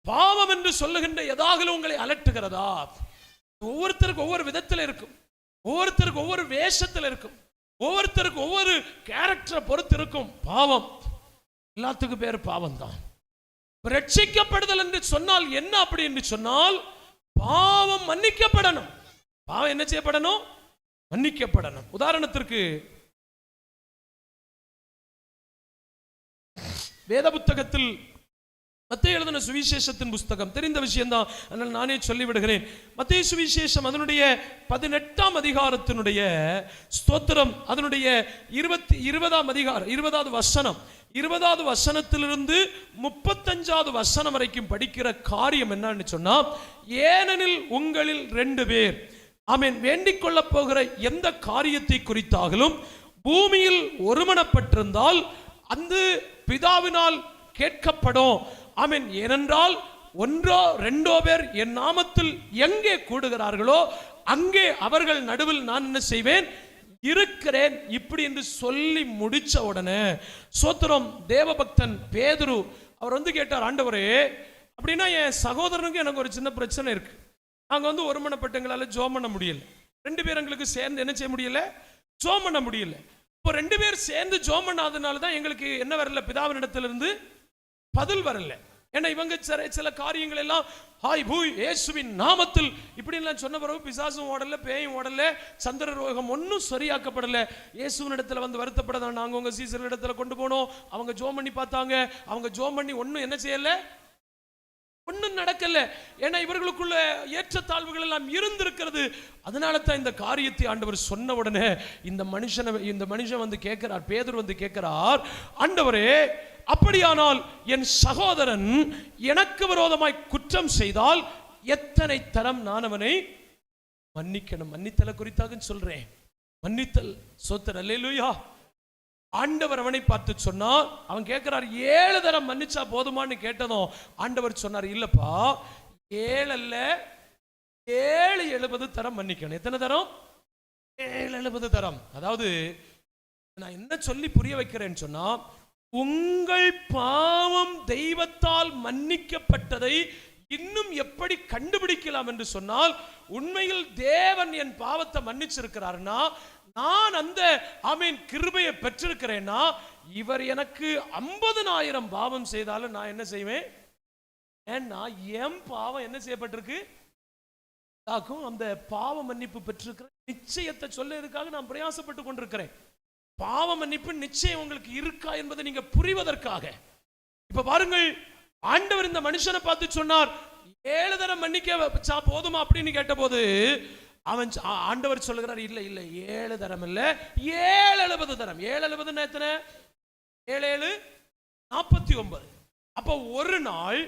A: பாவம் என்று சொல்லுகின்ற ஏதாவது உங்களை அலட்டுகிறதா? ஒவ்வொருத்தருக்கு ஒவ்வொரு விதத்தில் இருக்கும், ஒவ்வொருத்தருக்கு ஒவ்வொரு வேஷத்தில் இருக்கும், ஒவ்வொருத்தருக்கு ஒவ்வொரு கேரக்டரை பொறுத்து இருக்கும். பாவம் எல்லாத்துக்கும் பேர் பாவம் தான். ரட்சிக்கப்படுதல் என்று சொன்னால் என்ன அப்படி என்று சொன்னால், பாவம் மன்னிக்கப்படணும். பாவம் என்ன செய்யப்படணும்? மன்னிக்கப்படணும். உதாரணத்திற்கு வேத புத்தகத்தில் மத்தேயு எழுதின சுவிசேஷத்தின் புஸ்தகம் தெரிந்த விஷயம்தான், அதனால் நானே சொல்லிவிடுகிறேன். மத்தேயு சுவிசேஷம் அதனுடைய 18ஆம் அதிகாரத்தினுடைய ஸ்தோத்திரம், அதனுடைய 20ஆம் அதிகாரம் 20வது வசனம், 20வது வசனத்திலிருந்து 35வது வசனம் வரைக்கும் படிக்கிற காரியம் என்னன்னு சொன்னா, ஏனெனில் உங்களில் 2 பேர் ஆமென் வேண்டிக் கொள்ள போகிற எந்த காரியத்தை குறித்தாகலும் பூமியில் ஒருமனப்பட்டிருந்தால் அந்த பிதாவினால் கேட்கப்படும். ஆமென். ஏனென்றால் 1 2 பேர் என் நாமத்தில் எங்கே கூடுகிறார்களோ அங்கே அவர்கள் நடுவில் நான் என்ன செய்வேன்? இருக்கிறேன். இப்படி என்று சொல்லி முடிச்ச உடனே சோத்திரம் தேவபக்தன் பேதுரு அவர் வந்து கேட்டார், ஆண்டவரே அப்படின்னா என் சகோதரனுக்கு எனக்கு ஒரு சின்ன பிரச்சனை இருக்கு, நாங்க ஒருமனப்பட்டு எங்களால ஜோம் பண்ண முடியல, 2 பேர் எங்களுக்கு சேர்ந்து என்ன செய்ய முடியல? ஜோம் பண்ண முடியல. இப்போ 2 பேர் சேர்ந்து ஜோம் பண்ணாதனால தான் எங்களுக்கு என்ன வரல? பிதாவினிடத்திலிருந்து பதில் வரல. ஏன்னா இவங்க சில காரியங்கள் எல்லாம் ஹாய் பூய் இயேசுவின் நாமத்தில் இப்படி எல்லாம் சொன்ன பிறகு பிசாசும் ஓடல, பேயும் ஓடல, சந்திர ரோகம் ஒன்னும் சரியாக்கப்படல. இயேசுவின் இடத்துல வந்து வருத்தப்படதான் நாங்க உங்க சீசர் இடத்துல கொண்டு போனோம், அவங்க ஜோம் பண்ணி பார்த்தாங்க, அவங்க ஜோம் பண்ணி ஒன்னும் என்ன செய்யல, ஒன்னும் நடக்கல. ஏன்னா இவர்களுக்குள்ள ஏற்றத்தாழ்வுகள் எல்லாம் இருந்திருக்கிறது. அதனால தான் இந்த காரியத்தை ஆண்டவர் சொன்ன உடனே இந்த மனுஷன் வந்து கேட்கிறார், பேதுரு வந்து கேட்கிறார், ஆண்டவரே அப்படியானால் என் சகோதரன் எனக்கு விரோதமாய் குற்றம் செய்தால் எத்தனை தரம் நான் அவனை மன்னிக்கணும்? மன்னித்தல குறித்தாக சொல்றேன், மன்னித்தல். சோத்திரம் அல்லேலூயா. ஆண்டவர் அவனை பார்த்து சொன்னார், அவன் கேட்கிறார் 7 தரம் மன்னிச்சா போதுமான்னு கேட்டதும் ஆண்டவர் சொன்னார், இல்லப்பா 7 அல்ல 770 தரம் மன்னிக்கணும். எத்தனை தரம்? 770 தரம். அதாவது நான் என்ன சொல்லி புரிய வைக்கிறேன்னு சொன்னா, உங்கள் பாவம் தெய்வத்தால் மன்னிக்கப்பட்டதை இன்னும் எப்படி கண்டுபிடிக்கலாம் என்று சொன்னால், உண்மையில் தேவன் என் பாவத்தை மன்னிச்சிருக்கிறார்னா, நான் அந்த ஆமென் கிருபையை பெற்றிருக்கிறேன்னா, இவர் எனக்கு 50,000 பாவம் செய்தாலும் நான் என்ன செய்வேன்? ஏன்னா என் பாவம் என்ன செய்யப்பட்டிருக்கு? அந்த பாவ மன்னிப்பு பெற்றிருக்கிற நிச்சயத்தை சொல்லுவதற்காக நான் பிரயாசப்பட்டு கொண்டிருக்கிறேன். பாவ மன்னிப்பு நிச்சயம் உங்களுக்கு இருக்கா என்பதை நீங்க புரிவதற்காக. இப்ப பாருங்கள், ஆண்டவர் இந்த மனுஷனை பார்த்து சொன்னார், 7 தரம் மன்னிக்க போதுமா அப்படின்னு கேட்டபோது அவன் ஆண்டவர் சொல்லுகிறார், இல்ல இல்ல 7 தரம் இல்ல 770 தரம். 770 எத்தனை? 7 49. அப்ப ஒரு நாள்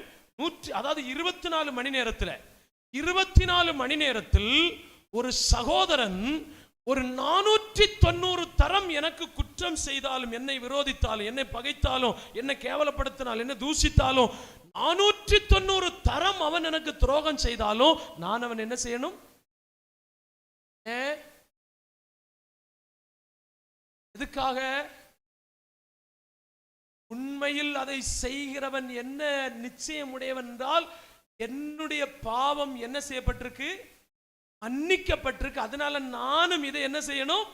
A: 24 மணி நேரத்தில் 24 மணி நேரத்தில் ஒரு சகோதரன் ஒரு 490 தரம் எனக்கு குற்றம் செய்தாலும், என்னை விரோதித்தாலும், என்னை பகைத்தாலும், என்னை கேவலப்படுத்தினாலும், என்னை தூஷித்தாலும், 490 தரம் அவன் எனக்கு துரோகம் செய்தாலும் நான் அவன் என்ன செய்யணும்? எதுக்காக? உண்மையில் அதை செய்கிறவன் என்ன நிச்சயம் உடையவன் என்றால், என்னுடைய பாவம் என்ன செய்யப்பட்டிருக்கு? மன்னிக்கப்பட்டிருக்கு. அதனால நானும் இதை என்ன செய்யணும்?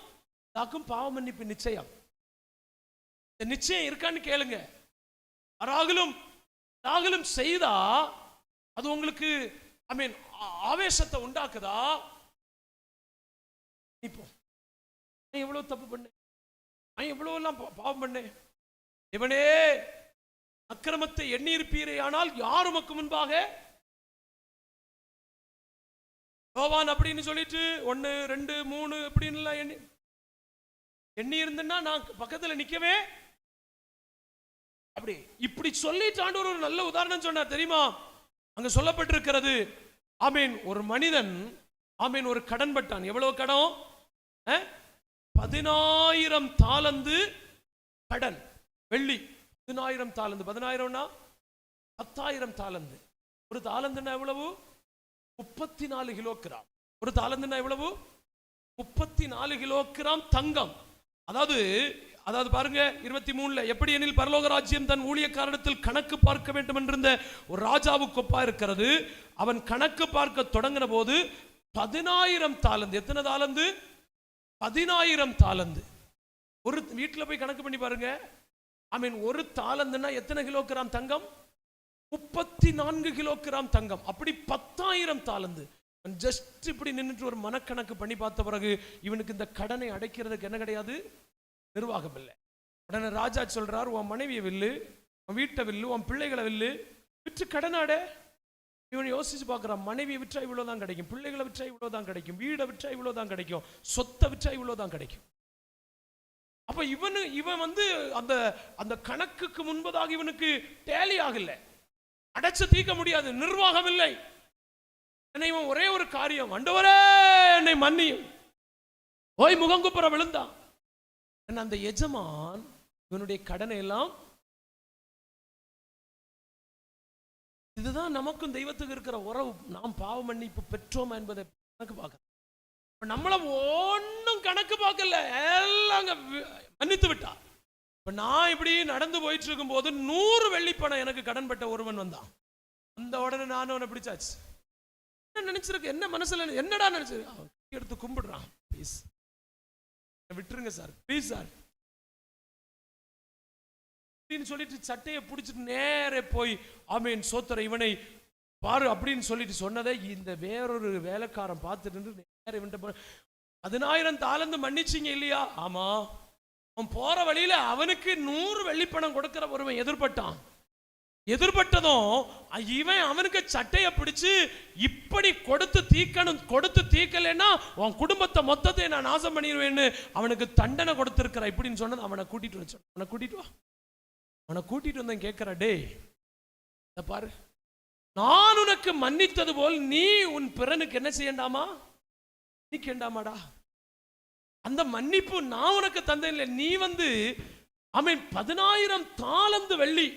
A: தாக்கும் பாவ மன்னிப்பு நிச்சயம். நிச்சயம் இருக்கான்னு கேளுங்க. ராகுலும் செய்தா அது உங்களுக்கு ஆவேசத்தை உண்டாக்குதா? இப்போ எவ்வளவு தப்பு பண்ண, எவ்வளவு எல்லாம் பாவம் பண்ணேன், இவனே அக்கிரமத்தை எண்ணியிருப்பீரே ஆனால் யார் உமக்கு முன்பாக? யோவான் அப்படின்னு சொல்லிட்டு 1 2 3 அப்படின்னு எண்ணி இருந்தேன்னா நான் பக்கத்துல நிக்கவே அப்படி இப்படி சொல்லிட்டு ஆண்டவர் ஒரு நல்ல உதாரணம் சொன்னார் தெரியுமா? அங்க சொல்லப்பட்டிருக்கிறது, ஆமீன், ஒரு மனிதன் ஆமீன் ஒரு கடன் பட்டான். எவ்வளவு கடன்? 10,000 தாலந்து கடன், வெள்ளி. 10,000 தாலந்து, 10,000னா 10,000 தாலந்து. ஒரு தாலந்துன்னா எவ்வளவு? 34 கிலோகிராம். ஒரு தாலந்துன்னா எவ்வளவு? 34 கிலோகிராம் தங்கம். அதாவது பாருங்க 23ல, எப்படி எனில் பரலோக ராஜ்யம் தன் ஊழியக்காரனிடத்தில் கணக்கு பார்க்க வேண்டும் என்றிருந்த ஒரு ராஜாவுக்கு ஒப்பா இருக்கிறது. அவன் கணக்கு பார்க்க தொடங்கின போது 10,000 தாலந்து. எத்தனை தாலந்து? 10,000 தாலந்து. ஒரு வீட்டில் போய் கணக்கு பண்ணி பாருங்க. ஆமீன், ஒரு தாலந்துன்னா எத்தனை கிலோகிராம் தங்கம்? 34 கிலோகிராம் தங்கம். அப்படி 10,000 தாலந்து. ஜஸ்ட் இப்படி நின்றுட்டு ஒரு மனக்கணக்கு பண்ணி பார்த்த பிறகு இவனுக்கு இந்த கடனை அடைக்கிறதுக்கு என்ன கிடையாது? நிர்வாகம் இல்லை. உடனே ராஜா சொல்றார், உன் மனைவியை வில்லு, உன் வீட்டை வில்லு, உன் பிள்ளைகளை வில்லு, விற்று கடனாட. இவன் யோசிச்சு பார்க்கிறான், மனைவியை விற்றா இவ்வளவுதான் கிடைக்கும், பிள்ளைகளை விற்றா இவ்வளவுதான் கிடைக்கும், வீடை விற்றா இவ்வளவுதான் கிடைக்கும், சொத்தை விற்றா இவ்வளவுதான் கிடைக்கும். அப்ப இவன் அந்த அந்த கணக்குக்கு முன்பதாக இவனுக்கு டேலி ஆகல, அடைச்சு தீர்க்க முடியாது, நிர்வாகம் இல்லை. இவன் ஒரே ஒரு காரியம், ஆண்டவரே என்னை மன்னியும், போய் முகங்குப்புற விழுந்தான். அந்த எஜமான் இவனுடைய கடனை எல்லாம், இதுதான் நமக்கும் தெய்வத்துக்கு இருக்கிற உறவு. நாம் பாவ மன்னிப்பு பெற்றோமா என்பதை கணக்கு பார்க்க, நம்மள ஒன்னும் கணக்கு பார்க்கல, எல்லாம் மன்னித்து விட்டா. இப்ப நான் இப்படி நடந்து போயிட்டு இருக்கும் போது 100 வெள்ளிப்பணம் எனக்கு கடன் பட்ட ஒருவன் வந்தான். அந்த உடனே நானும் அவனை பிடிச்சாச்சு. என்ன நினைச்சிருக்கு, என்ன மனசுல என்னடா நினைச்சிருக்கு, எடுத்து கும்பிடுறான், ப்ளீஸ் விட்டுருங்க சார், ப்ளீஸ் சார் அப்படின்னு சொல்லிட்டு சட்டையை பிடிச்சிட்டு நேரே போய் ஆமீன் சோத்திர இவனை பாரு அப்படின்னு சொல்லிட்டு சொன்னதை இந்த வேறொரு வேலைக்காரன் பார்த்துட்டு நேர இவன் 10,000 தாலந்து மன்னிச்சிங்க இல்லையா? ஆமா. அவன் போற வழியில அவனுக்கு 100 வெள்ளிப்பணம் கொடுக்கிற ஒருவன் எதிர்பட்டதும் இவன் அவனுக்கு சட்டையை பிடிச்சு இப்படி கொடுத்து தீக்கலைன்னா உன் குடும்பத்தை மொத்தத்தை நான் நாசம் பண்ணிடுவேன்னு அவனுக்கு தண்டனை கொடுத்திருக்கிற இப்படின்னு சொன்னது. அவனை கூட்டிட்டு வா, அவனை கூட்டிட்டு வந்தேன். கேட்கிற, டே பாரு, நான் உனக்கு மன்னித்தது போல் நீ உன் பிறனுக்கு என்ன செய்யண்டாமா? நீ கேண்டாமாடா? அந்த மன்னிப்பு நான் உனக்கு தந்தேன். நீ அவன் 10,000 தாலந்து வெள்ளி,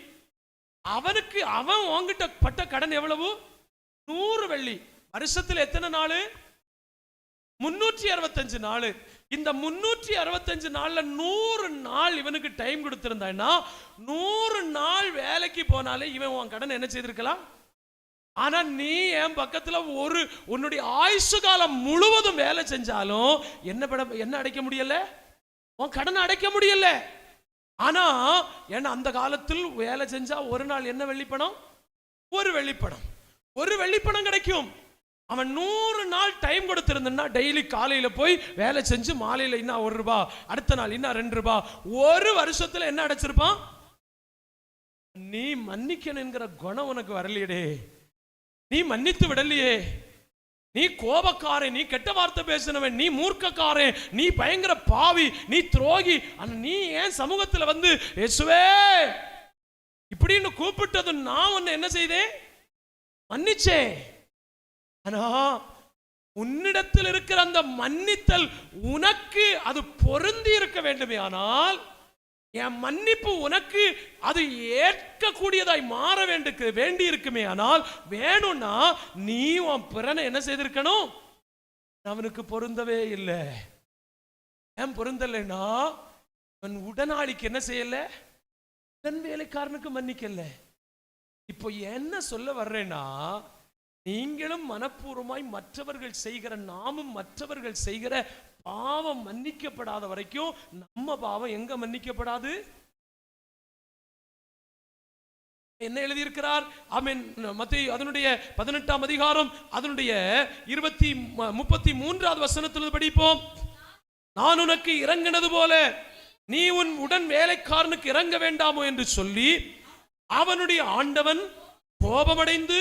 A: அவனுக்கு அவன் வாங்கிட்ட பட்ட கடன் எவ்வளவு? 100 வெள்ளி. வருஷத்துல எத்தனை நாள்? 365 நாள். இந்த 365 நாள்ல 100 நாள் இவனுக்கு டைம் கொடுத்திருந்தான்னா 100 நாள் வேலைக்கு போனாலே இவன் உன் கடன் என்ன செய்திருக்கலாம். ஆனா நீ என் பக்கத்துல உன்னுடைய ஆயுசு காலம் முழுவதும் வேலை செஞ்சாலும் என்ன அடைக்க முடியல? உன் கடன் அடைக்க முடியல. ஆனா ஏன்னா அந்த காலத்தில் வேலை செஞ்சா ஒரு நாள் என்ன வெள்ளிப்பணம்? ஒரு வெள்ளிப்பணம் கிடைக்கும். அவன் 100 நாள் டைம் கொடுத்திருந்தா டெய்லி காலையில போய் வேலை செஞ்சு மாலையில இன்னும் 1 ரூபாய், அடுத்த நாள் இன்னும் 2 ரூபாய், ஒரு வருஷத்துல என்ன அடைச்சிருப்பான்? நீ மன்னிக்கணும் என்கிற குணம் உனக்கு வரலையே, நீ மன்னித்து விடலையே, நீ கோபக்காரன், நீ கெட்ட வார்த்தை பேசினவன், நீ மூர்க்கக்காரன், நீ பயங்கர பாவி, நீ துரோகி, நீ ஏன் சமூகத்துல இயேசுவே இப்படின்னு கூப்பிட்டது நான் உன்னை என்ன செய்தேன்? மன்னிச்சேன். ஆனா உன்னிடத்தில் இருக்கிற அந்த மன்னித்தல் உனக்கு அது பொருந்தி இருக்க வேண்டுமே. ஆனால் என் மன்னிப்பு உனக்கு அது ஏற்கக்கூடியதாய் மாற வேண்டி இருக்குமே. ஆனால் வேணும்னா நீ உன் பிறனை என்ன செய்திருக்கணும்? அவனுக்கு பொருந்தவே இல்லை. ஏன் பொருந்தலைன்னா அவன் உடனாளிக்கு என்ன செய்யல? உடன் வேலைக்காரனுக்கு மன்னிக்கல. இப்போ என்ன சொல்ல வர்றேன்னா, நீங்களும் மனப்பூர்வமாய் மற்றவர்கள் செய்கிற, நாமும் மற்றவர்கள் செய்கிற பாவம் மன்னிக்கப்படாத வரைக்கும் நம்ம பாவம் எங்க மன்னிக்கப்படாது? என்ன எழுதியிருக்கிறார்? ஆமென். மத்தேயு அதனுடைய 18ஆம் அதிகாரம் அதனுடைய 33வது வசனத்தில் படிப்போம். நான் உனக்கு இறங்கினது போல நீ உன் உடன் வேலைக்காரனுக்கு இறங்க வேண்டாமோ என்று சொல்லி அவனுடைய ஆண்டவன் கோபமடைந்து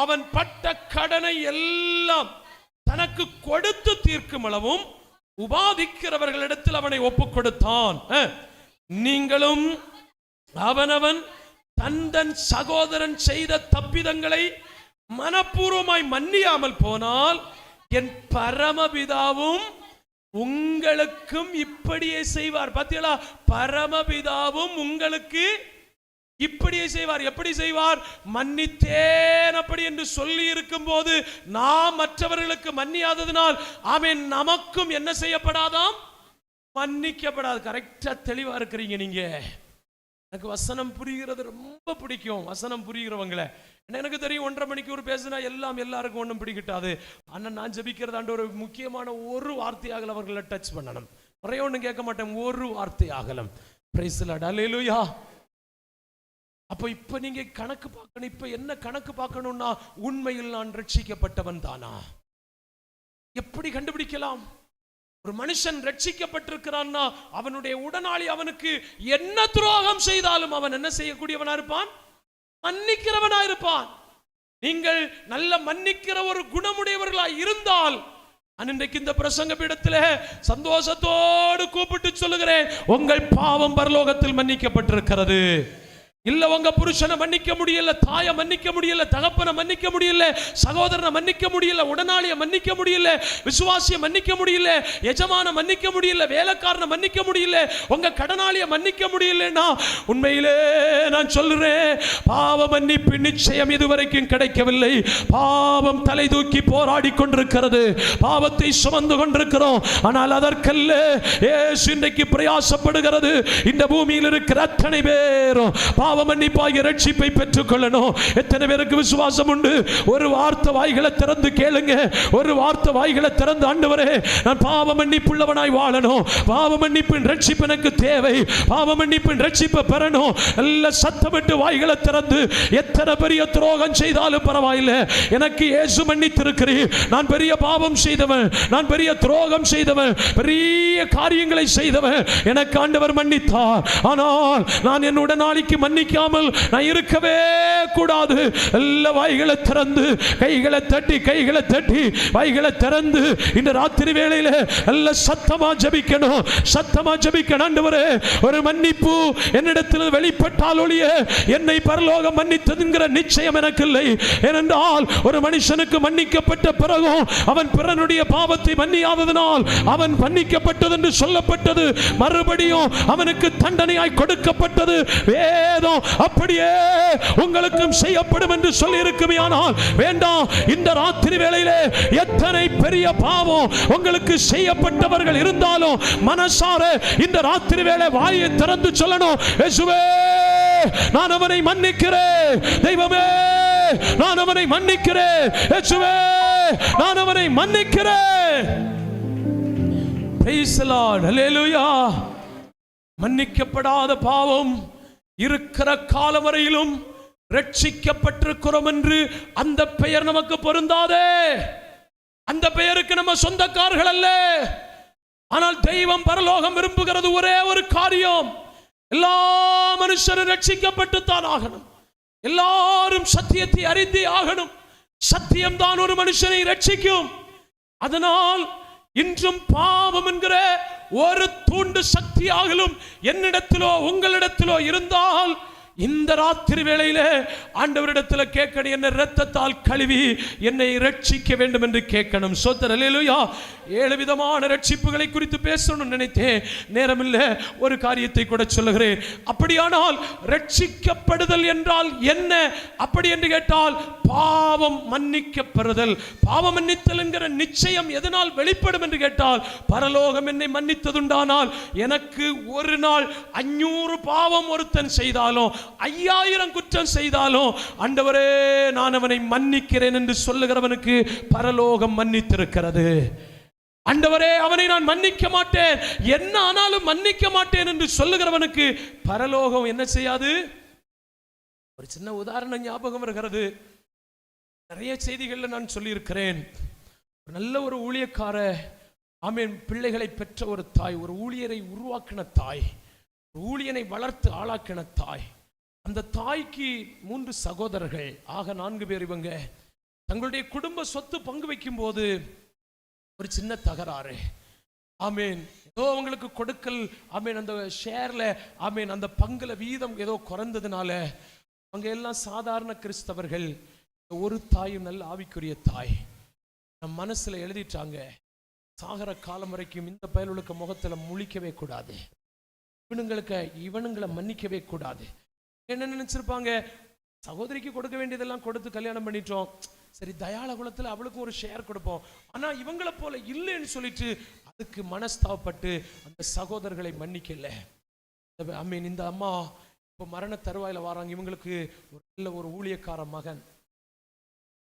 A: அவன் பட்ட கடனை எல்லாம் தனக்கு கொடுத்து தீர்க்கும் அளவும் உபாதிக்கிறவர்களிடத்தில் அவனை ஒப்புக் கொடுத்தான். நீங்களும் அவனவன் தன் சகோதரன் செய்த தப்பிதங்களை மனப்பூர்வமாய் மன்னியாமல் போனால் என் பரமபிதாவும் உங்களுக்கும் இப்படியே செய்வார். பார்த்தீங்களா, பரமபிதாவும் உங்களுக்கு இப்படியே செய்வார். எப்படி செய்வார்? மன்னித்தேன் அப்படி என்று சொல்லி இருக்கும் போது நாம் மற்றவர்களுக்கு மன்னியாததினால் ஆமென், நமக்கும் என்ன செய்யப்படாதாம்? மன்னிக்கப்படாது. கரெக்டா தெளிவா இருக்கிறீங்க நீங்க. எனக்கு வசனம் புரிகிறது ரொம்ப பிடிக்கும். வசனம் புரிகிறவங்களை எனக்கு தெரியும். 1:30 மணிக்கு ஒரு பேசினா எல்லாருக்கும் ஒன்றும் பிடிக்கிட்டாது. ஆனால் நான் ஜெபிக்கிறதாண்ட ஒரு முக்கியமான ஒரு வார்த்தையாகல அவர்களை டச் பண்ணணும். நிறைய ஒன்றும் கேட்க மாட்டேன், ஒரு வார்த்தையாகலம். பிரைஸ் தி லார்ட், அல்லேலூயா. அப்போ இப்ப நீங்க கணக்கு பார்க்கணும். இப்ப என்ன கணக்கு பார்க்கணும்னா, உண்மையில் நான் ரட்சிக்கப்பட்டவன் தானா? எப்படி கண்டுபிடிக்கலாம்? ஒரு மனுஷன் ரட்சிக்கப்பட்டிருக்கிறான்னா அவனுடைய உடனாளி அவனுக்கு என்ன துரோகம் செய்தாலும் அவன் என்ன செய்யக்கூடியவனா இருப்பான்? மன்னிக்கிறவனா இருப்பான். நீங்கள் நல்ல மன்னிக்கிற ஒரு குணமுடையவர்களாய் இருந்தால், இன்றைக்கு இந்த பிரசங்க பீடத்தில் சந்தோஷத்தோடு கூப்பிட்டு சொல்லுகிறேன், உங்கள் பாவம் பரலோகத்தில் மன்னிக்கப்பட்டிருக்கிறது. இல்ல உங்க புருஷனை மன்னிக்க முடியல, தாயை மன்னிக்க முடியல, தகப்பனை மன்னிக்க முடியல, சகோதரனை மன்னிக்க முடியல, உடனாளியை மன்னிக்க முடியல, விசுவாசியை மன்னிக்க முடியல, எஜமான மன்னிக்க முடியல, வேலைக்காரனை மன்னிக்க முடியல, உங்க கடனாளியை மன்னிக்க முடியலன்னா உண்மையிலே நான் சொல்றேன், பாவ மன்னிப்பு நிச்சயம் இதுவரைக்கும் கிடைக்கவில்லை. பாவம் தலை தூக்கி போராடி கொண்டிருக்கிறது, பாவத்தை சுமந்து கொண்டிருக்கிறோம். ஆனால் அதற்கல்ல இயேசு இன்றைக்கு பிரயாசப்படுகிறது. இந்த பூமியில் இருக்கிற அத்தனை பேரும் பாவ மன்னிப்பாகிய ரட்சிப்பை பெற்றுக் கொள்ளணும். எத்தனை பேருக்கு விசுவாசம் உண்டு? ஒரு வார்த்தை வாய்களை திறந்து கேளுங்க. ஒரு வார்த்தை வாய்களை திறந்து, ஆண்டவரே நான் பாவ மன்னிப்புள்ளவனாய் வாழணும், பாவ மன்னிப்பின் ரட்சிப்பு எனக்கு தேவை, பாவ மன்னிப்பின் ரட்சிப்பை பெறணும். நல்ல சத்தமிட்டு வாய்களை திறந்து, எத்தனை பெரிய துரோகம் செய்தாலும் பரவாயில்லை, எனக்கு இயேசு மன்னித்திருக்கிறீர். நான் பெரிய பாவம் செய்தவன், நான் பெரிய துரோகம் செய்தவன், பெரிய காரியங்களை செய்தவன், எனக்கு ஆண்டவர் மன்னித்தார். ஆனால் நான் என் உடனாளிக்கு மன்னிக்காமல் நான் இருக்கவே கூடாது. எல்லா வாய்களை திறந்து, கைகளை தட்டி வாய்களை திறந்து இந்த ராத்திரி வேளையில நல்ல சத்தமா ஜெபிக்கணும், சத்தமா ஜெபிக்கணும். ஆண்டவரே, ஒரு மன்னிப்பு என்னிடத்தில் வெளிப்பட்டால் ஒழிய என்னை பரலோகம் மன்னித்ததுங்கிற நிச்சயம் எனக்கு இல்லை. ஏனென்றால் ஒரு மனுஷனுக்கு மன்னிக்கப்பட்ட பிறகும் அவன் பிறனுடைய பாவத்தை மன்னியாததனால் அவன் மன்னிக்கப்பட்டது என்று சொல்லப்பட்டது, மறுபடியும் அவனுக்கு தண்டனையாய் கொடுக்கப்பட்டது. வேதம் அப்படியே உங்களுக்கும் செய்யப்படும் என்று சொல்லி இருக்குமே. ஆனால் வேண்டாம், இந்த ராத்திரி வேளையிலே எத்தனை பெரிய பாவம் உங்களுக்கு செய்யப்பட்டவர்கள் இருந்தாலும் மனசார இந்த ராத்திரி வேளை வாயை திறந்து சொல்லணும், இயேசுவே நான் அவனை மன்னிக்கிறேன், தெய்வமே நான் அவனை மன்னிக்கிறேன், இயேசுவே நான் அவனை மன்னிக்கிறேன். பிரைஸ் தி லார்ட், அல்லேலூயா. மன்னிக்கப்படாத பாவம் இருக்கிற காலம் வரையிலும் ரட்சிக்கப்பட்டிருக்கிறோம் என்று அந்த பெயர் நமக்கு பொருந்தாதே. அந்த பெயருக்கு நம்ம சொந்தக்காரர்கள் அல்ல. ஆனால் தெய்வம் பரலோகம் விரும்புகிறது ஒரே ஒரு காரியம், எல்லா மனுஷரும் ரட்சிக்கப்பட்டுத்தான் ஆகணும். எல்லாரும் சத்தியத்தை அறிந்தே ஆகணும். சத்தியம் தான் ஒரு மனுஷனை ரட்சிக்கும். அதனால் இன்றும் பாவம் என்கிற ஒரு தூண்டு சக்தியாகலும் என்னிடத்திலோ உங்களிடத்திலோ இருந்தால் இந்த ராத்திரி வேளையிலே ஆண்டவரிடத்தில் கேட்கணும், என்னை இரத்தத்தால் கழுவி என்னை ரட்சிக்க வேண்டும் என்று கேட்கணும். ஸ்தோத்திரம், அல்லேலூயா. 7 விதமான ரட்சிப்புகளை குறித்து பேசணும்னு நினைத்தேன், நேரம் இல்லை. ஒரு காரியத்தை கூட சொல்லுகிறேன். அப்படியானால் ரட்சிக்கப்படுதல் என்றால் என்ன? அப்படி என்று கேட்டால் பாவம் மன்னிக்கப்படுதல். பாவம் மன்னித்தல் என்கிற நிச்சயம் எதனால் வெளிப்படும் என்று கேட்டால், பரலோகம் என்னை மன்னித்ததுண்டானால் எனக்கு ஒரு நாள் 500 பாவம் ஒருத்தன் செய்தாலும் 5000 குற்றம் செய்தாலும் ஆண்டவரே நான் அவனை மன்னிக்கிறேன் என்று சொல்லுகிறவனுக்கு பரலோகம் மன்னித்திருக்கிறது. ஆண்டவரே அவனை நான் மன்னிக்க மாட்டேன், என்ன ஆனாலும் மன்னிக்க மாட்டேன் என்று சொல்லுகிறவனுக்கு பரலோகம் என்ன செய்யாது? ஒரு சின்ன உதாரணம் ஞாபகம் வருகிறது. நிறைய செய்திகளில் நான் சொல்லியிருக்கிறேன். நல்ல ஒரு ஊழியக்கார ஆமென் பிள்ளைகளை பெற்ற ஒரு தாய், ஒரு ஊழியரை உருவாக்கின தாய், ஊழியனை வளர்த்து ஆளாக்கின தாய், அந்த தாய்க்கு 3 சகோதரர்கள், ஆக 4 பேர். இவங்க தங்களுடைய குடும்ப சொத்து பங்கு வைக்கும் போது ஒரு சின்ன தகராறு. ஆமேன். ஏதோ அவங்களுக்கு கொடுக்கல், ஆமேன், அந்த ஷேர்ல, ஆமேன், அந்த பங்குல வீதம் ஏதோ குறைந்ததுனால அவங்க எல்லாம் சாதாரண கிறிஸ்தவர்கள். ஒரு தாயும் நல்ல ஆவிக்குரிய தாய் நம் மனசுல எழுதிட்டாங்க, சாகர காலம் வரைக்கும் இந்த பயலுக்கு முகத்துல முழிக்கவே கூடாது, இவனுங்களை மன்னிக்கவே கூடாது. என்ன நினைச்சிருப்பாங்க, சகோதரிக்கு கொடுக்க வேண்டியதெல்லாம் கொடுத்து கல்யாணம் பண்ணிட்டோம், சரி தயாள குலத்துல அவளுக்கும் ஒரு ஷேர் கொடுப்போம், ஆனா இவங்களை போல இல்லைன்னு சொல்லிட்டு அதுக்கு மனஸ்தாபப்பட்டு அந்த சகோதரர்களை மன்னிக்கல. அம்மீன், இந்த அம்மா இப்போ மரண தருவாயில வராங்க. இவங்களுக்கு ஒரு ஊழியக்கார மகன்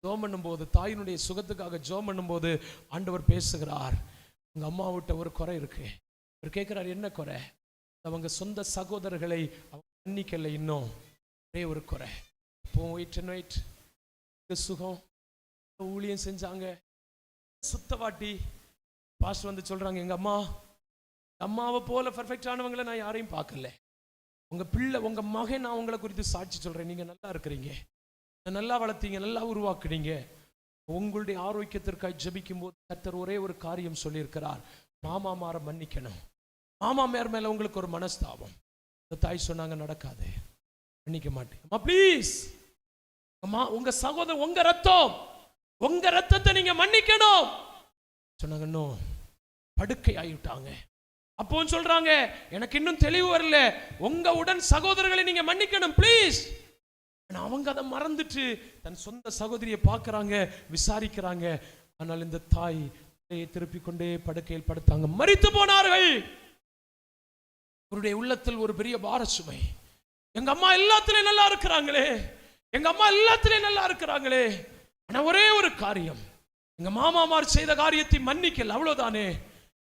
A: ஜோம் பண்ணும்போது, தாயினுடைய சுகத்துக்காக ஜோம் பண்ணும்போது ஆண்டவர் பேசுகிறார், உங்க அம்மா விட்ட ஒரு குறை இருக்கு. அவர் கேட்கிறார், என்ன குறை? அவங்க சொந்த சகோதரர்களை அவங்க மன்னிக்கல, இன்னும் ஒரே ஒரு குறை. இப்போ வெயிட் சுகம் ஊழியம் செஞ்சாங்க, சுத்தவாட்டி. பாஸ்டர் வந்து சொல்றாங்க, எங்க அம்மாவை போல பெர்ஃபெக்ட் ஆனவங்களை நான் யாரையும் பார்க்கல, உங்க பிள்ளை உங்க மகன் நான் உங்களை குறித்து சாட்சி சொல்றேன், நீங்க நல்லா இருக்கிறீங்க, நல்லா வளர்த்தீங்க, நல்லா உருவாக்குனீங்க. உங்களுடைய ஆரோக்கியத்திற்காக ஜெபிக்கும் போது கர்த்தர் ஒரே ஒரு காரியம் சொல்லியிருக்கிறார், மாமாமார மன்னிக்கணும். மாமாமார் மேல உங்களுக்கு ஒரு மனஸ்தாபம். இந்த தாய் சொன்னாங்க, நடக்காது, மன்னிக்க மாட்டேன். அம்மா ப்ளீஸ், அம்மா உங்க சகோதரர், உங்க ரத்தத்தை நீங்க மன்னிக்கணும் சொன்னாங்க. இன்னும் படுக்கை ஆகிட்டாங்க. அப்போ சொல்றாங்க, எனக்கு இன்னும் தெளிவு வரல, உங்க உடன் சகோதரர்களை நீங்க மன்னிக்கணும் ப்ளீஸ். அவங்க அதை மறந்துட்டு தன் சொந்த சகோதரியை பார்க்கறாங்க, விசாரிக்கிறாங்க. ஆனால் இந்த தாய் திருப்பி கொண்டே படுக்கையில் படுத்தாங்க, மரித்து போனார்கள். அவருடைய உள்ளத்தில் ஒரு பெரிய பார சுமை. எங்க அம்மா எல்லாத்திலையும் நல்லா இருக்கிறாங்களே, எங்க அம்மா எல்லாத்திலையும் நல்லா இருக்கிறாங்களே, ஆனா ஒரே ஒரு காரியம், எங்க மாமாமார் செய்த காரியத்தை மன்னிக்கல, அவ்வளவுதானே.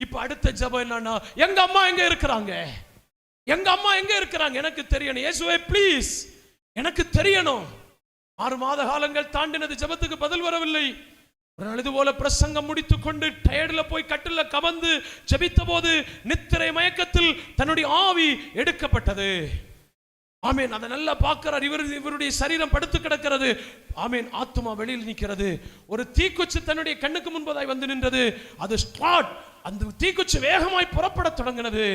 A: இப்ப அடுத்த ஜெபம் என்னன்னா, எங்க அம்மா எங்க இருக்கிறாங்க, எங்க அம்மா எங்க இருக்கிறாங்க, எனக்கு தெரியணும் இயேசுவே ப்ளீஸ், எனக்கு தெரியணும். 6 மாத காலங்கள் தாண்டினது, ஜெபத்துக்கு பதில் வரவில்லை. ஒரு நாள் இது போல பிரசங்கம் முடித்துக் கொண்டு டயர்ட்ல போய் கட்டில கமந்து ஜெபித்த போது நித்திரை மயக்கத்தில் தன்னுடைய ஆவி எடுக்கப்பட்டது. ஆமேன். அதை நல்லா பார்க்கிறார். இவருடைய சரீரம் படுத்து கிடக்கிறது. ஆமேன். ஆத்துமா வெளியில் நிற்கிறது. ஒரு தீக்குச்சி தன்னுடைய கண்ணுக்கு முன்பதாய் வந்து நின்றது. அது ஸ்டார்ட், அந்த தீக்குச்சி வேகமாய் புறப்பட தொடங்கினது.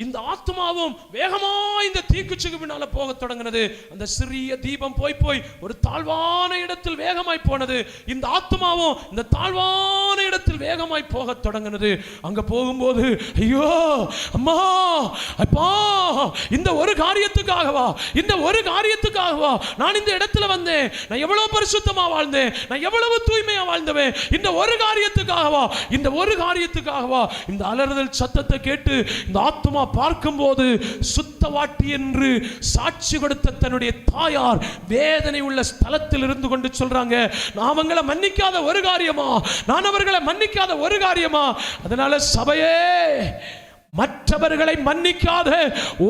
A: இந்த ஆத்மாவும் வேகமாய் இந்த தீக்குச்சிக்கு பின்னால போக தொடங்கினது. அந்த சிறிய தீபம் போய் ஒரு தாழ்வான இடத்தில் வேகமாய் போனது. இந்த ஆத்மாவும் இந்த தாழ்வான இடத்தில் வேகமாய் போக தொடங்கினது. அங்க போகும்போது, ஐயோ அம்மா அப்பா, இந்த ஒரு காரியத்துக்காகவா, இந்த ஒரு காரியத்துக்காகவா நான் இந்த இடத்துல வந்தேன், நான் எவ்வளவு பரிசுத்தமா வாழ்ந்தேன், நான் எவ்வளவு தூய்மையா வாழ்ந்தவன், இந்த ஒரு காரியத்துக்காகவா, இந்த ஒரு காரியத்துக்காகவா. இந்த அலறுதல் சத்தத்தை கேட்டு இந்த ஆத்மா பார்க்கும்போது சுத்தவாட்டி என்று சாட்சி கொடுத்த தன்னுடைய தாயார் வேதனை உள்ள ஸ்தலத்தில் இருந்து கொண்டு சொல்றாங்க, நான் அவங்களை மன்னிக்காத ஒரு காரியமா, நான் அவர்களை மன்னிக்காத ஒரு காரியமா. அதனால சபையே, மற்றவர்களை மன்னிக்காத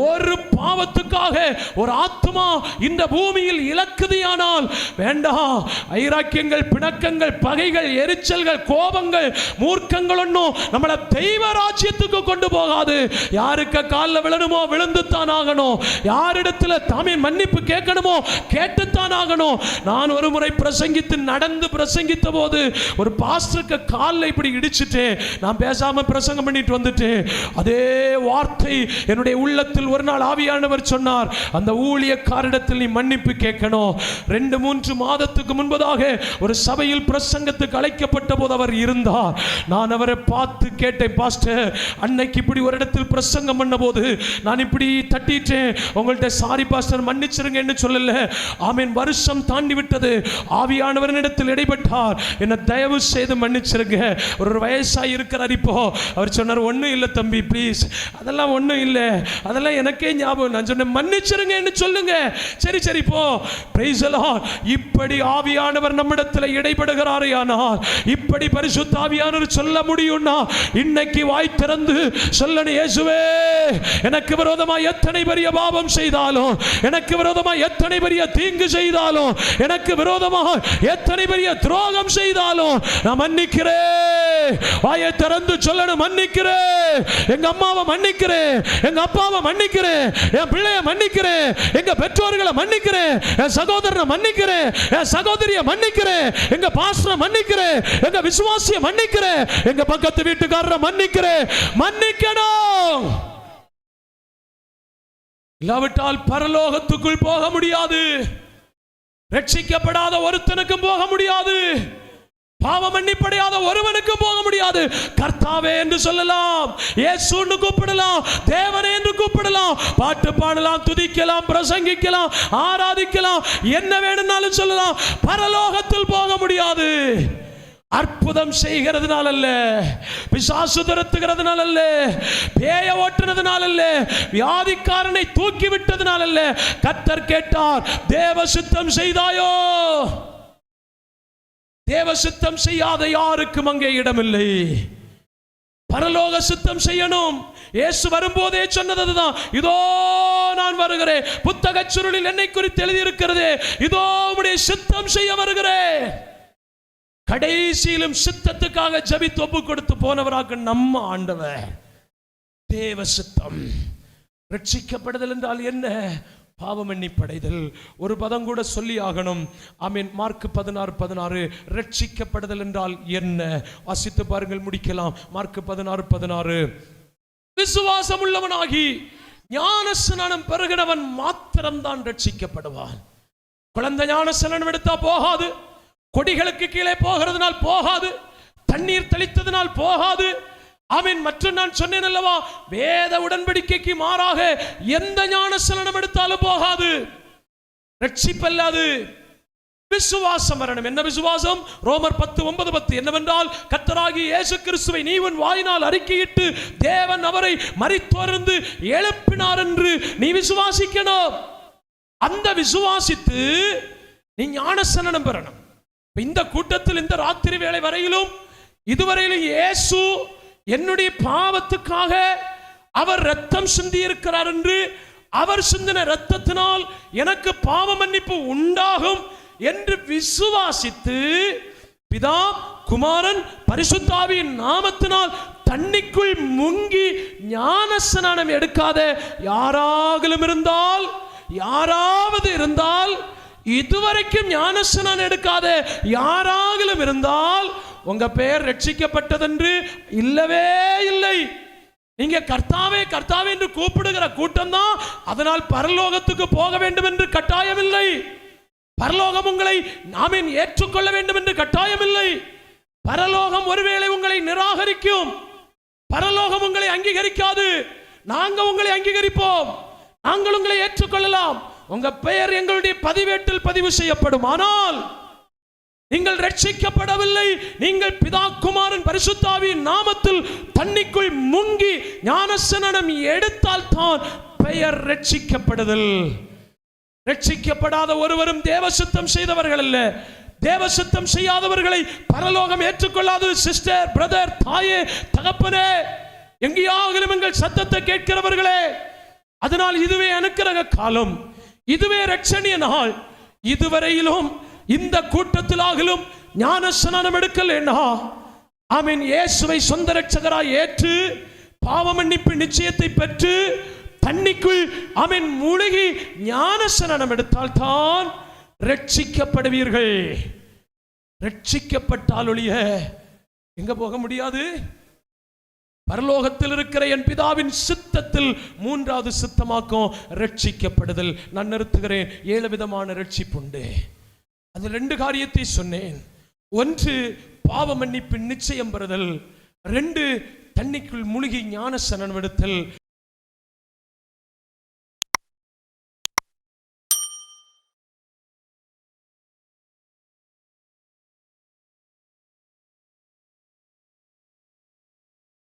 A: ஒரு பாவத்துக்காக ஒரு ஆத்மா இந்த பூமியில் இலக்குதியானால் வேண்டாம். ஐராக்கியங்கள், பிணக்கங்கள், பகைகள், எரிச்சல்கள், கோபங்கள், மூர்க்கங்கள் ஒன்றும் நம்மளை தெய்வ ராஜ்யத்துக்கு கொண்டு போகாது. யாருக்கு காலில் விழணுமோ விழுந்துத்தான் ஆகணும், யாரிடத்துல தாமே மன்னிப்பு கேட்கணுமோ கேட்டுத்தான் ஆகணும். நான் ஒரு முறை பிரசங்கித்து நடந்து பிரசங்கித்த போது ஒரு பாஸ்டருக்கு காலில் இப்படி இடிச்சுட்டேன். நான் பேசாம பிரசங்கம் பண்ணிட்டு வந்துட்டேன். அதே வார்த்தை என்னுடைய உள்ளத்தில் ஒரு நாள் ஆவியானவர் சொன்னார், அந்த ஊழியக்காரிடத்தில் நீ மன்னிப்பு கேட்கணும். 2-3 மாதத்துக்கு முன்பதாக ஒரு சபையில் பிரசங்கத்துக்கு அழைக்கப்பட்ட போது அவர் இருந்தார். நான் அவரை பார்த்து கேட்டேன், பாஸ்டர் அன்னைக்கு இப்படி ஒரு இடத்தில் பிரசங்கம் பண்ண போது நான் இப்படி தட்டிட்டேன், உங்கள்கிட்ட சாரி பாஸ்டர் மன்னிச்சிருங்கன்னு சொல்லல. ஆமீன். வருஷம் தாண்டி விட்டது. ஆவியானவரிடத்தில் இடைப்பட்டார், என்ன தயவு செய்து மன்னிச்சிருங்க. ஒரு வயசாக இருக்கிறார். இப்போ அவர் சொன்னார், ஒன்றும் இல்லை தம்பி ப்ளீஸ், அதெல்லாம் ஒன்றும் இல்லை, அதெல்லாம் எனக்கே ஞாபகம். நான் சொன்னேன், மன்னிச்சிருங்கன்னு சொல்லுங்க. சரி போ. Price the Lord. இப்படி ஆவியானவர் நம்மிடத்தில் இடைபடுகிறாரே, ஆனால் இப்படி பரிசுத்த ஆவியானவர் சொல்ல முடியும்னா இன்னைக்கு வாய் திறந்து சொல்லணும், இயேசுவே எனக்கு விரோதமா எத்தனை பெரிய பாவம் செய்தாலும், எனக்கு விரோதமா எத்தனை பெரிய தீங்கு செய்தாலும், எனக்கு விரோதமா எத்தனை பெரிய துரோகம் செய்தாலும் நான் மன்னிக்கிறேன். வாயை திறந்து சொல்லணும், மன்னிக்கிறேன், எங்க அம்மாவை மன்னிக்கிறேன், எங்க அப்பாவை மன்னிக்கிறேன், என் பிள்ளைய மன்னிக்கிறேன், எங்க பெற்றோர்களை மன்னிக்கிறேன், என் சகோதரனை மன்னிக்கிறேன், என் சகோதரியை மன்னிக்கிறேன், எங்க பாஸ்டரை மன்னிக்கிறேன், எங்க விசுவாசியை மன்னிக்கிறேன், எங்க பக்கத்து வீட்டுக்காரரை மன்னிக்கிறேன். மன்னிக்கணும். இல்லாவிட்டால் பரலோகத்துக்குள் போக முடியாது. ரட்சிக்கப்படாத ஒருத்தனுக்கும் போக முடியாது. பாவ மன்னிப்படையாத ஒருவனுக்கும் போக முடியாது. கர்த்தாவே என்று சொல்லலாம், இயேசுன்னு கூப்பிடலாம், தேவனே என்று கூப்பிடலாம், பாட்டு பாடலாம், துதிக்கலாம், பிரசங்கிக்கலாம், ஆராதிக்கலாம், என்ன வேணும்னாலும் சொல்லலாம். பரலோகத்தில் போக முடியாது. அற்புதம் செய்கிறதுனால அல்ல, பிசாசு துரத்துகிறதுனால அல்ல, பேய ஓட்டுனதுனால அல்ல, வியாதிக்காரனை தூக்கி விட்டதுனால அல்ல. கர்த்தர் கேட்டார், தேவ சித்தம் செய்தாயோ? தேவ சித்தம் செய்யாத யாருக்கும் அங்கே இடமில்லை. பரலோக சித்தம் செய்யணும். இயேசு வரும்போதே சொன்னது அதுதான். இதோ நான் வருகிறேன், புத்தக சுருளில் என்னை குறித்து எழுதியிருக்கிறது, இதோ உம்முடைய சித்தம் செய்ய வருகிறேன். கடைசியிலும் சித்தத்துக்காக ஜபித்து ஒப்பு கொடுத்து போனவராக நம்ம ஆண்டவர். தேவ சித்தம். ரட்சிக்கப்படுதல் என்றால் என்ன? பாவ மன்னிப்படைதல். ஒரு பதம் கூட சொல்லி ஆகணும். ஆமென். மார்க் 16:16. ரட்சிக்கப்படுதல் என்றால் என்ன? வாசித்து பாருங்கள், முடிக்கலாம். மார்க் 16:16. விசுவாசம் உள்ளவனாகி ஞானஸ்நானம் பெறுகிறவன் மாத்திரம்தான் ரட்சிக்கப்படுவான். குழந்தை ஞானஸ்நானம் எடுத்தா போகாது, கொடிகளுக்கு கீழே போகிறதுனால் போகாது, தண்ணீர் தெளித்ததுனால் போகாது. ஆமென். மற்றும் நான் சொன்னேன் அல்லவா, வேத உடன்படிக்கைக்கு மாறாக எந்த ஞானஸ்நானம் எடுத்தாலும் போகாது. ரட்சிப்பல்லாது. விசுவாசம் வரணும். என்ன விசுவாசம்? ரோமர் 10:9-10 என்னவென்றால், கர்த்தராகிய இயேசு கிறிஸ்துவை நீ உன் வாயினால் அறிக்கையிட்டு தேவன் அவரை மரித்தோர்ந்து எழுப்பினார் என்று நீ விசுவாசிக்கணும். அந்த விசுவாசித்து நீ ஞானஸ்நானம் பெறணும். இந்த கூட்டத்தில் இந்த ராத்திரி வேளை வரையிலும் இதுவரையிலும் இயேசு என்னுடைய பாவத்துக்காக அவர் ரத்தம் சிந்தி இருக்கிறார் என்று, அவர் சிந்தின ரத்தத்தினால் எனக்கு பாவ மன்னிப்பு உண்டாகும் என்று விசுவாசித்து பிதா, குமாரன், பரிசுத்த ஆவியின் நாமத்தினால் தண்ணிக்குள் முங்கி ஞானஸ்நானம் எடுக்காத யாராகிலும் இருந்தால், யாராவது இருந்தால், இதுவரைக்கும் ஞானஸ்நானம் எடுக்காத யாராகிலும் இருந்தால், உங்க பெயர் ரட்சிக்கப்பட்டதென்று இல்லவே இல்லை. நீங்க கர்த்தாவே கர்த்தாவே என்று கூப்பிடுகிற கூட்டம் தான். அதனால் பரலோகத்துக்கு போக வேண்டும் என்று கட்டாயமில்லை. பரலோகம் உங்களை நாமே ஏற்றுக்கொள்ள வேண்டும் என்று கட்டாயமில்லை. பரலோகம் ஒருவேளை உங்களை நிராகரிக்கும். பரலோகம் உங்களை அங்கீகரிக்காது. நாங்க உங்களை அங்கீகரிப்போம், நாங்கள் உங்களை ஏற்றுக்கொள்ளலாம். உங்க பெயர் எங்களுடைய பதிவேட்டில் பதிவு செய்யப்படும். ஆனால் நீங்கள் ரட்சிக்கப்படவில்லை. நீங்கள் பிதா, குமாரன், பரிசுத்த ஆவியின் நாமத்தில் தண்ணிக்குள் முங்கி ஞானஸ்நானம் எடுத்தால் தான் பெயர் ரட்சிக்கப்படுதல். ரட்சிக்கப்படாத ஒருவரும் தேவசித்தம் செய்தவர்கள் அல்ல. தேவசித்தம் செய்யாதவர்களை பரலோகம் ஏற்றுக்கொள்ளாது. சிஸ்டர், பிரதர், தாயே, தகப்பனே, எங்கேயாகிலும் எங்கள் சத்தத்தை கேட்கிறவர்களே, அதனால் இதுவே அனுக்கிரக காலம், இதுவே ரட்சணிய நாள். இதுவரையிலும் இந்த கூட்டத்திலாகிலும் ஞானஸ்நானம் எடுக்கலேனா, ஆமென், இயேசுவை சொந்த ரட்சகராய் ஏற்று பாவ மன்னிப்பு நிச்சயத்தை பெற்று தண்ணிக்குள் ஆமென் மூழ்கி ஞானஸ்நானம் எடுத்தால் தான் ரட்சிக்கப்படுவீர்கள். ரட்சிக்கப்பட்டால் ஒழிய எங்க போக முடியாது? பரலோகத்தில் இருக்கிற என் பிதாவின் சித்தத்தில் மூன்றாவது சித்தமாக்கும் ரட்சிக்கப்படுதல். நான் நிறுத்துகிறேன். 7 விதமான ரட்சிப்புண்டு. அது 2 காரியத்தை சொன்னேன். 1 பாவ மன்னிப்பின் நிச்சயம் பெறுதல், 2 தண்ணிக்குள் முழுகி ஞானஸ்நானம் எடுத்தல்.